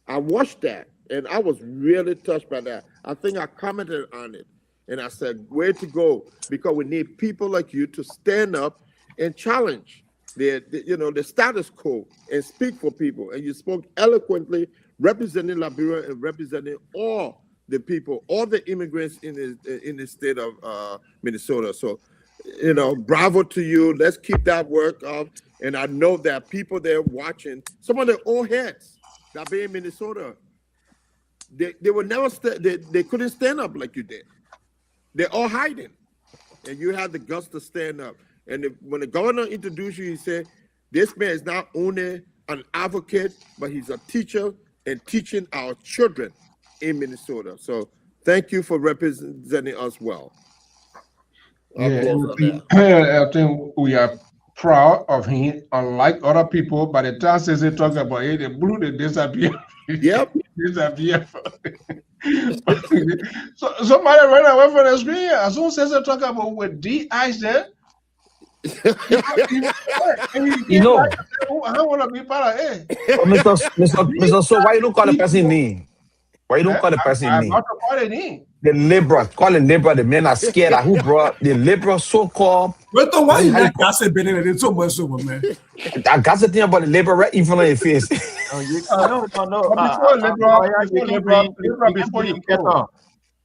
I watched that, and I was really touched by that. I think I commented on it, and I said, "Where to go?" Because we need people like you to stand up and challenge the status quo and speak for people. And you spoke eloquently, representing Liberia and representing all the people, all the immigrants in the state of Minnesota. So, bravo to you. Let's keep that work up. And I know that people there watching, some of their own heads that be in Minnesota, they were never they couldn't stand up like you did. They're all hiding, and you had the guts to stand up. And when the governor introduced you, he said, "This man is not only an advocate, but he's a teacher and teaching our children in Minnesota." So thank you for representing us well. I think we are proud of him. Unlike other people, by the time they talk about it, the blue they disappear. Yep. Disappear. So somebody ran away from the screen. As soon as they talk about with D eyes there, you know, I want to be part of it. Mr. So why you don't call the person name? Why you don't call the person name? I'm not to call it name. The liberal, call it liberal. The men are scared of who brought the liberal so-called. But why you like gossip in so much over, man? I got to think about the liberal right in front of your face.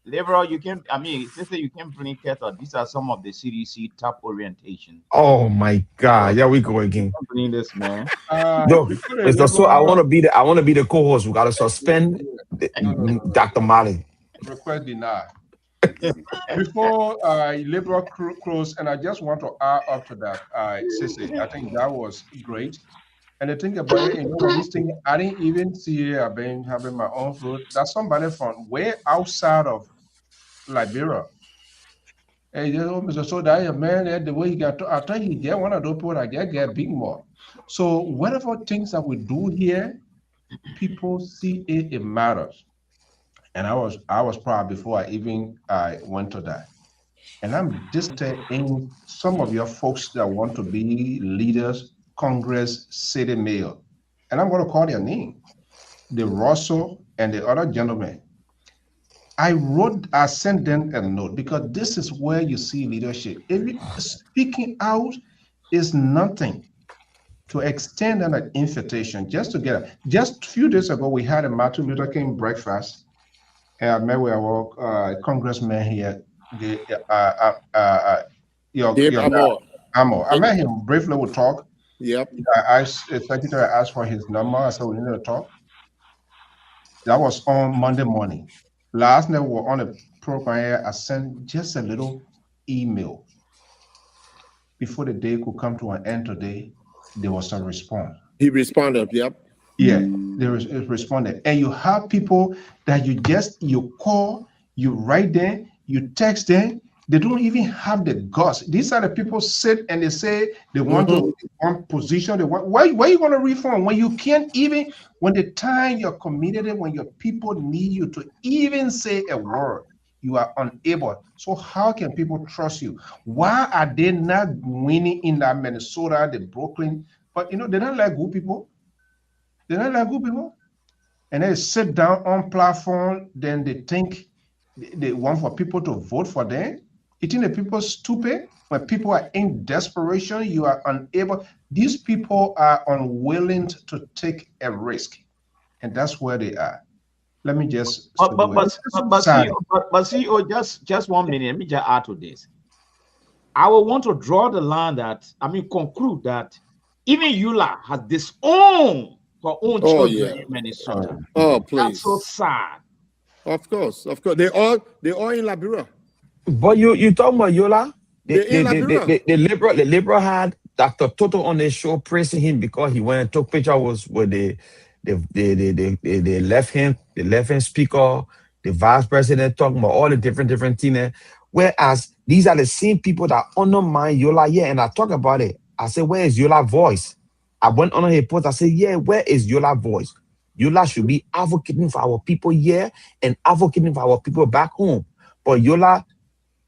Liberal, you can. I mean, sister, you can bring Kettle. These are some of the CDC top orientation. Oh my God! Yeah, we go again. Bring this, man. No, so I want to be the co-host. We got to suspend Dr. Mali. Request denied. Before Liberal close, and I just want to add up to that, Sissy, I think that was great. And the thing about it, this thing, I didn't even see I've been having my own food. That's somebody from way outside of Liberia. Hey, Mr. So that man, the way he got, I think he get one of those people that get big more. So whatever things that we do here, people see it matters. And I was proud before I went to that. And I'm just telling some of your folks that want to be leaders, Congress, city mayor, and I'm going to call their name, the Russell and the other gentlemen. I sent them a note because this is where you see leadership. Speaking out is nothing. To extend an invitation, just a few days ago, we had a Martin Luther King breakfast. And I met with our congressman here, Amo. I met him briefly. We talk. Yep. The secretary asked for his number. I said we need to talk. That was on Monday morning. Last night we were on a program here. I sent just a little email. Before the day could come to an end today, there was a response. He responded. Yep. Yeah, there is responded. And you have people that you call, you write them, you text them. They don't even have the guts. These are the people sit and they say they want to one position. They want, why are you going to reform when you can't even, when the time you're committed, when your people need you to even say a word, you are unable. So how can people trust you? Why are they not winning in that Minnesota, the Brooklyn? But they're not like good people. They're not like good people. And they sit down on platform, then they think they want for people to vote for them. You think the people stupid? When people are in desperation, you are unable. These people are unwilling to take a risk. And that's where they are. Let me just but CEO, just 1 minute. Let me just add to this. I will want to draw the line conclude that even Eula has disowned her own children in Minnesota. Oh, please. That's so sad. Of course. They all in Liberia. But you talking about Eula? The liberal had Dr. Toto on their show praising him because he went and took pictures with the left hand speaker, the vice president, talking about all the different things. Whereas these are the same people that undermine Yola. Yeah, and I talk about it. I said, where is Yola voice? I went on her post. I said, yeah, where is Yola voice? Yola should be advocating for our people here and advocating for our people back home. But Yola,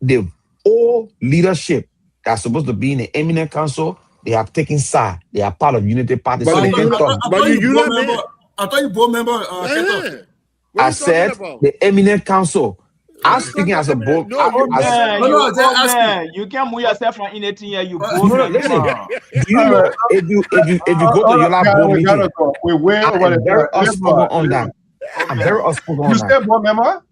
the old leadership that's supposed to be in the eminent council, they have taken side. They are part of Unity Party. But you I thought you board member. What I are you talking said about? the eminent council. I'm It's not speaking as a board. no, you You can't move yourself from anything here. You both No, listen. member. Do you know if you go to Yola board we meeting? gotta go. We're way over I'm very outspoken on that. I'm very outspoken on You that. still board member?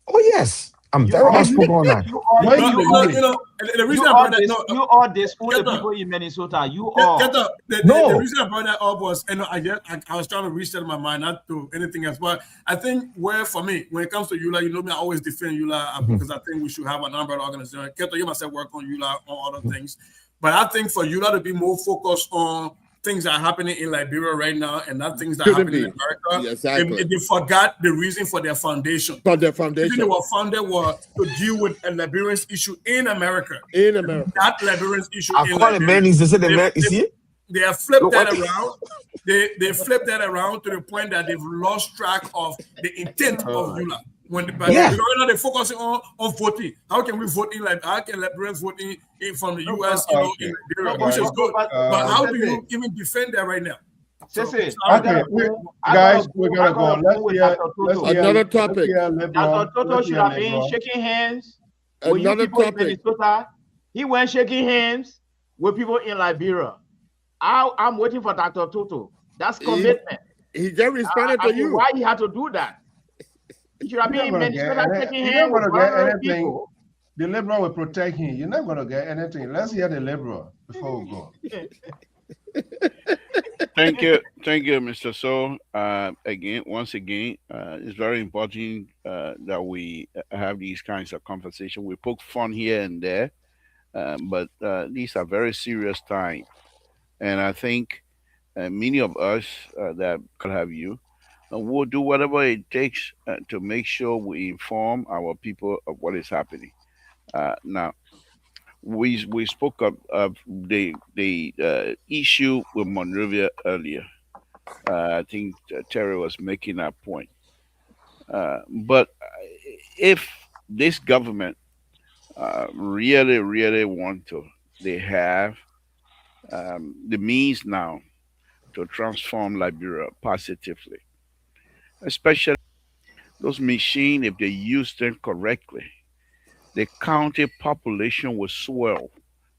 Oh yes, I'm very outspoken on that. You know, the reason I brought that you all disown the people in Minnesota. You all. The reason I brought that up was, I was trying to reset my mind, not to anything else. But I think for me, when it comes to EULA, you know me, I always defend EULA because I think we should have an umbrella organization. Keto, you must have worked on EULA on other things. But I think for EULA to be more focused on things that are happening in Liberia right now and not things that are happening in America. Yeah, exactly. They forgot the reason for their foundation. For their The foundation. reason they were founded was to deal with a Liberian's issue in America. In America. Not Liberian's issue I in call it man. They say the man. You see? They have flipped that around. They flipped that around to the point that they've lost track of the intent of EULA. Right now they're focusing on voting. How can we vote in how can Liberians vote in from the US, in Liberia, which is good. But how do you even defend that right now? Okay, guys, we're gonna go. Let's hear another topic. Dr. Toto should have been shaking hands with you people in Minnesota. He went shaking hands with people in Liberia. I'm waiting for Dr. Toto. That's commitment. He just responded to you. Why he had to do that? He should have been in Minnesota shaking hands. You're not gonna get anything. The liberal will protect him. You're not gonna get anything. Let's hear the liberal before we go. Thank you, Mr. So. Once again, it's very important that we have these kinds of conversations. We poke fun here and there, but these are very serious times, and I think many of us that could have you will do whatever it takes to make sure we inform our people of what is happening. Now, we spoke of the issue with Monrovia earlier. I think Terry was making that point. But if this government really want to, they have the means now to transform Liberia positively, especially those machines, if they use them correctly. The county population will swell.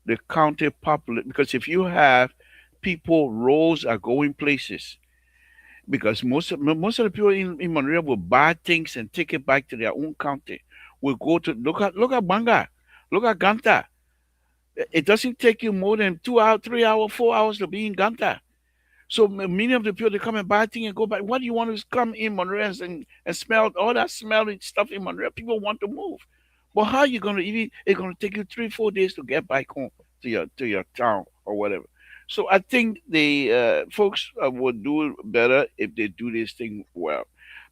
The county population, because if you have people, roads are going places. Because most of the people in Monrovia will buy things and take it back to their own county. We'll go to look at Banga, look at Ganta. It doesn't take you more than 2 hours, 3 hours, 4 hours to be in Ganta. So many of the people, they come and buy things and go back. What do you want to come in Monrovia and smell all that smelling stuff in Monrovia? People want to move. But how are you going to even, it's going to take you 3-4 days to get back home to your town or whatever. So I think the folks would do better if they do this thing well.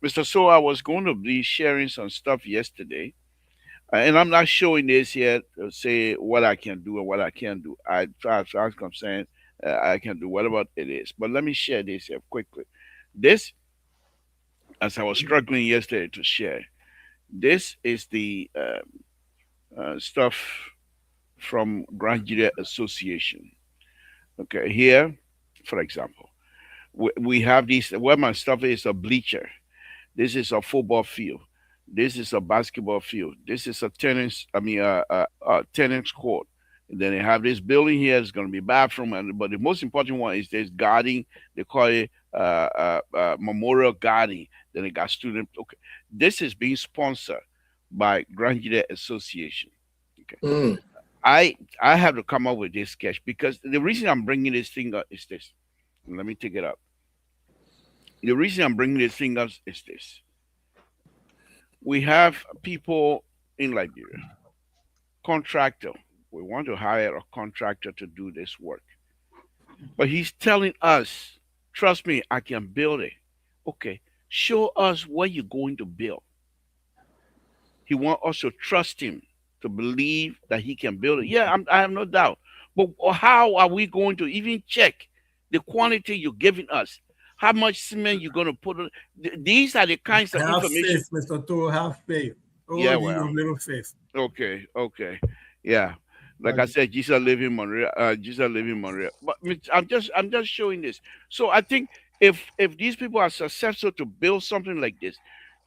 Mr. So I was going to be sharing some stuff yesterday, and I'm not showing this yet to say what I can do and what I can't do. I'm saying I can do whatever it is. But let me share this here quickly. This, as I was struggling yesterday to share, this is the stuff from Grand Jury Association. Okay, here, for example, we have this, where my stuff is a bleacher. This is a football field. This is a basketball field. This is a tennis court. And then they have this building here. It's going to be bathroom. But the most important one is this garden. They call it Memorial Garden. Then they got student. Okay, this is being sponsored by Grand Jury Association. Okay. I have to come up with this sketch because the reason I'm bringing this thing up is this. Let me take it up. The reason I'm bringing this thing up is this. We have people in Liberia, contractor. We want to hire a contractor to do this work. But he's telling us, trust me, I can build it. Okay, show us what you're going to build. He wants us to trust him, to believe that he can build it. Yeah, I have no doubt. But how are we going to even check the quantity you're giving us? How much cement you're going to put on? These are the kinds of information. Have faith, Mr. Toro, have faith. Yeah, well. Little faith. Okay. Yeah. Like I said, Jesus live in Monrovia. But I'm just showing this. So I think if these people are successful to build something like this,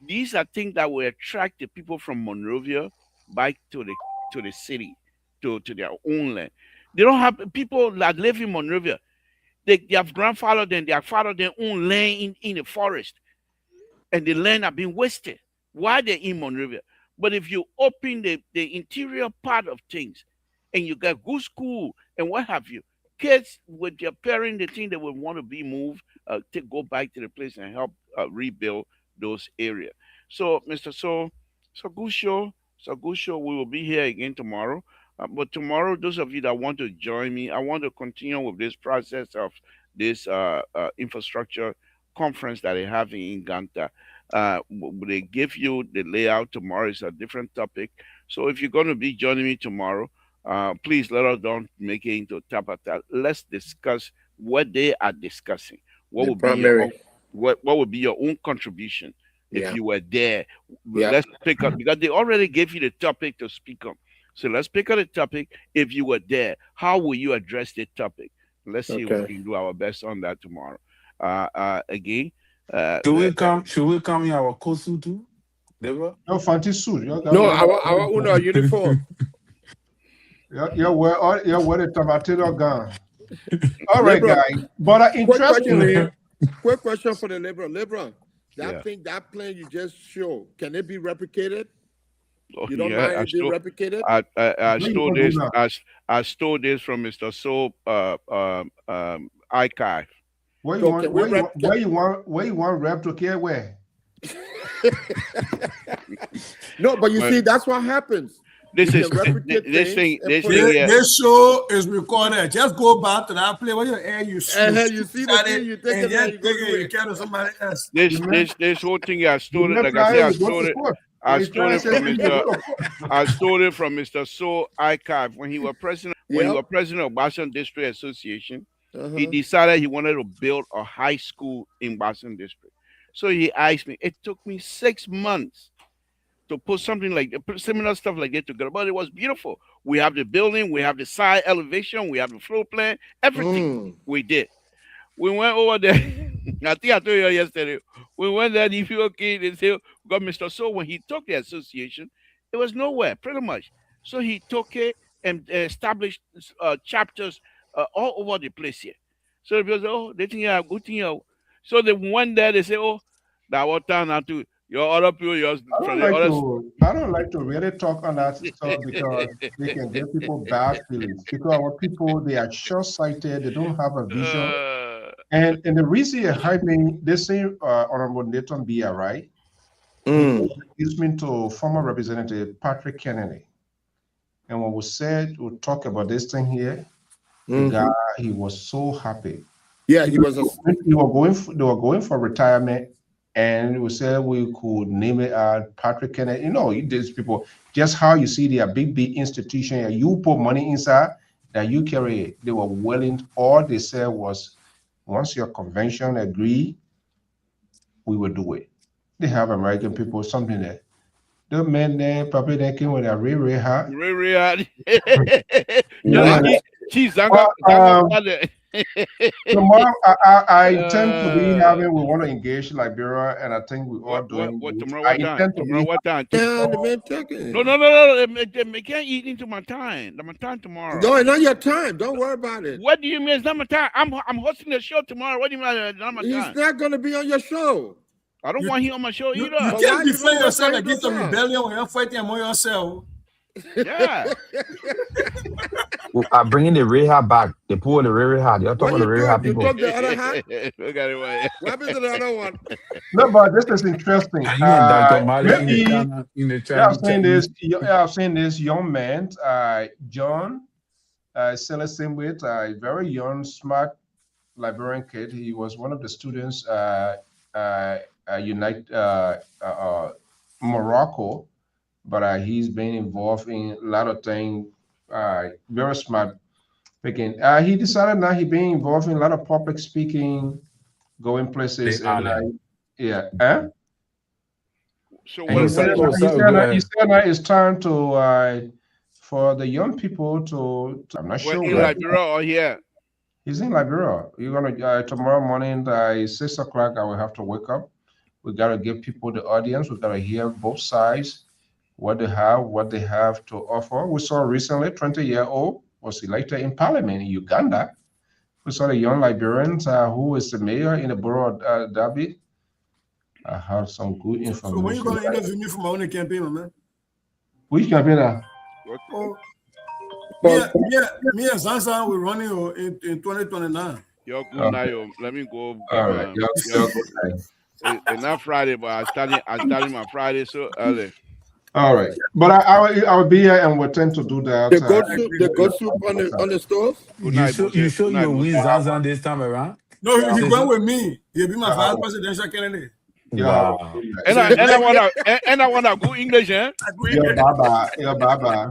these are things that will attract the people from Monrovia back to the city, to their own land. They don't have people that live in Monrovia. They have grandfather them, they have father their own land in the forest, and the land have been wasted while they're in Monrovia. But if you open the interior part of things, and you got good school and what have you, kids with their parents, they think they would want to be moved to go back to the place and help rebuild those areas. So, Mr. So good show. So good show. We will be here again tomorrow. But tomorrow, those of you that want to join me, I want to continue with this process of this infrastructure conference that they have in Ganta. They give you the layout tomorrow. It's a different topic. So if you're going to be joining me tomorrow, please let us don't make it into tapata. Let's discuss what they are discussing. What The would be your primary. own, what would be your own contribution if Yeah. you were there? Yeah. Let's pick up because they already gave you the topic to speak on. So let's pick up the topic. If you were there, how will you address the topic? Let's see if we Okay. can do our best on that tomorrow. Again, Should we come in our costume too? Deborah? No fancy suit. No, our own uniform. You're wear the tomato gun. All right, Liberal, guys. But interestingly, quick question for the liberal. Liberal, that Yeah. thing, that plan you just showed, can it be replicated? oh, You don't yeah, mind it being replicated? I Where you stole gonna do this. now? I stole this from Mr. So archive. Where you So want? can we Where you, rep- where you want? Where you want rep to care where? No, but you But see, that's what happens. this You is can replicate this things thing. and This put thing it, here. This show is recorded. Just go back to that place where you air you and shoot you see the at thing, it, you take and it just and you go take do it, you it. carry somebody else. This whole thing I stole it. You Like I said, I you go stole to it. court. I You stole try it to from say you Mr. go to court. I stole it from Mr. So archive when he was president. When he Yep. was president of Boston District Association, he Uh-huh. decided he wanted to build a high school in Boston District. So he asked me. It took me 6 months to put something like similar stuff like that together. But it was beautiful. We have the building, we have the side elevation, we have the floor plan, everything we did. We went over there. I think I told you yesterday. We went there, if you okay, they say, got Mr. So when he took the association, it was nowhere, pretty much. So he took it and established chapters all over the place here. So people say, oh, they think you have good thing here. So they went there, they say, oh, that water now too. Your other people, yours from the others. I don't like to really talk on that stuff because they can give people bad feelings. Because our people, they are short-sighted, they don't have a vision. And the reason you heard me, they say Honorable Nathan Bia, right? Introduced me to former Representative Patrick Kennedy. And when we said we'll talk about this thing here, the guy, he was so happy. Yeah, he was. They were going for retirement, and we said we could name it Patrick Kennedy. You know, these people, just how you see they are big institution. You put money inside, that you carry it. They were willing. All they said was, once your convention agree, we will do it. They have American people, something that the men there probably they came with a really hard. Really hard. Tomorrow, I intend to be having. We want to engage Liberia, and I think we are doing. Tomorrow? What time? Tomorrow? What time? No. They can't eat into my time. My time tomorrow. No, it's not your time. Don't worry about it. What do you mean it's not my time? I'm hosting the show tomorrow. What do you mean it's not my time? He's not going to be on your show. I don't want him on my show either. You can't defend yourself against the rebellion when you're fighting among yourself. Yeah. I bring in the rehab back. They pull the rehab. You're talking about the rehab people. You took the other hat? Look at it. What happened to the other one? No, but this is interesting. Maybe, I've seen this young man, John, Celestine with a very young, smart Liberian kid. He was one of the students Morocco, but he's been involved in a lot of things. Very smart. He decided now he's being involved in a lot of public speaking, going places, and yeah. So he said now it's time to for the young people to. I'm not sure. In Liberia or here? He's in Liberia. You're gonna tomorrow morning, 6 o'clock. I will have to wake up. We gotta give people the audience. We gotta hear both sides, what they have to offer. We saw recently 20-year-old was elected in parliament in Uganda. We saw the young Liberians who is the mayor in the borough of Derby. I have some good information. So when you gonna interview me for my own campaign, man? Which campaign? Oh, me and Sansan we're running in 2029. You're good now. Let me go. All right. You're good. It's not Friday, but I started my Friday so early. All right, but I will be here and we'll tend to do that. The goat soup on the stove. You sure you win Zanzan this time around? No, he's going with me. He'll be my vice presidential candidate. Wow. And I wanna go English, eh? Yeah, Baba.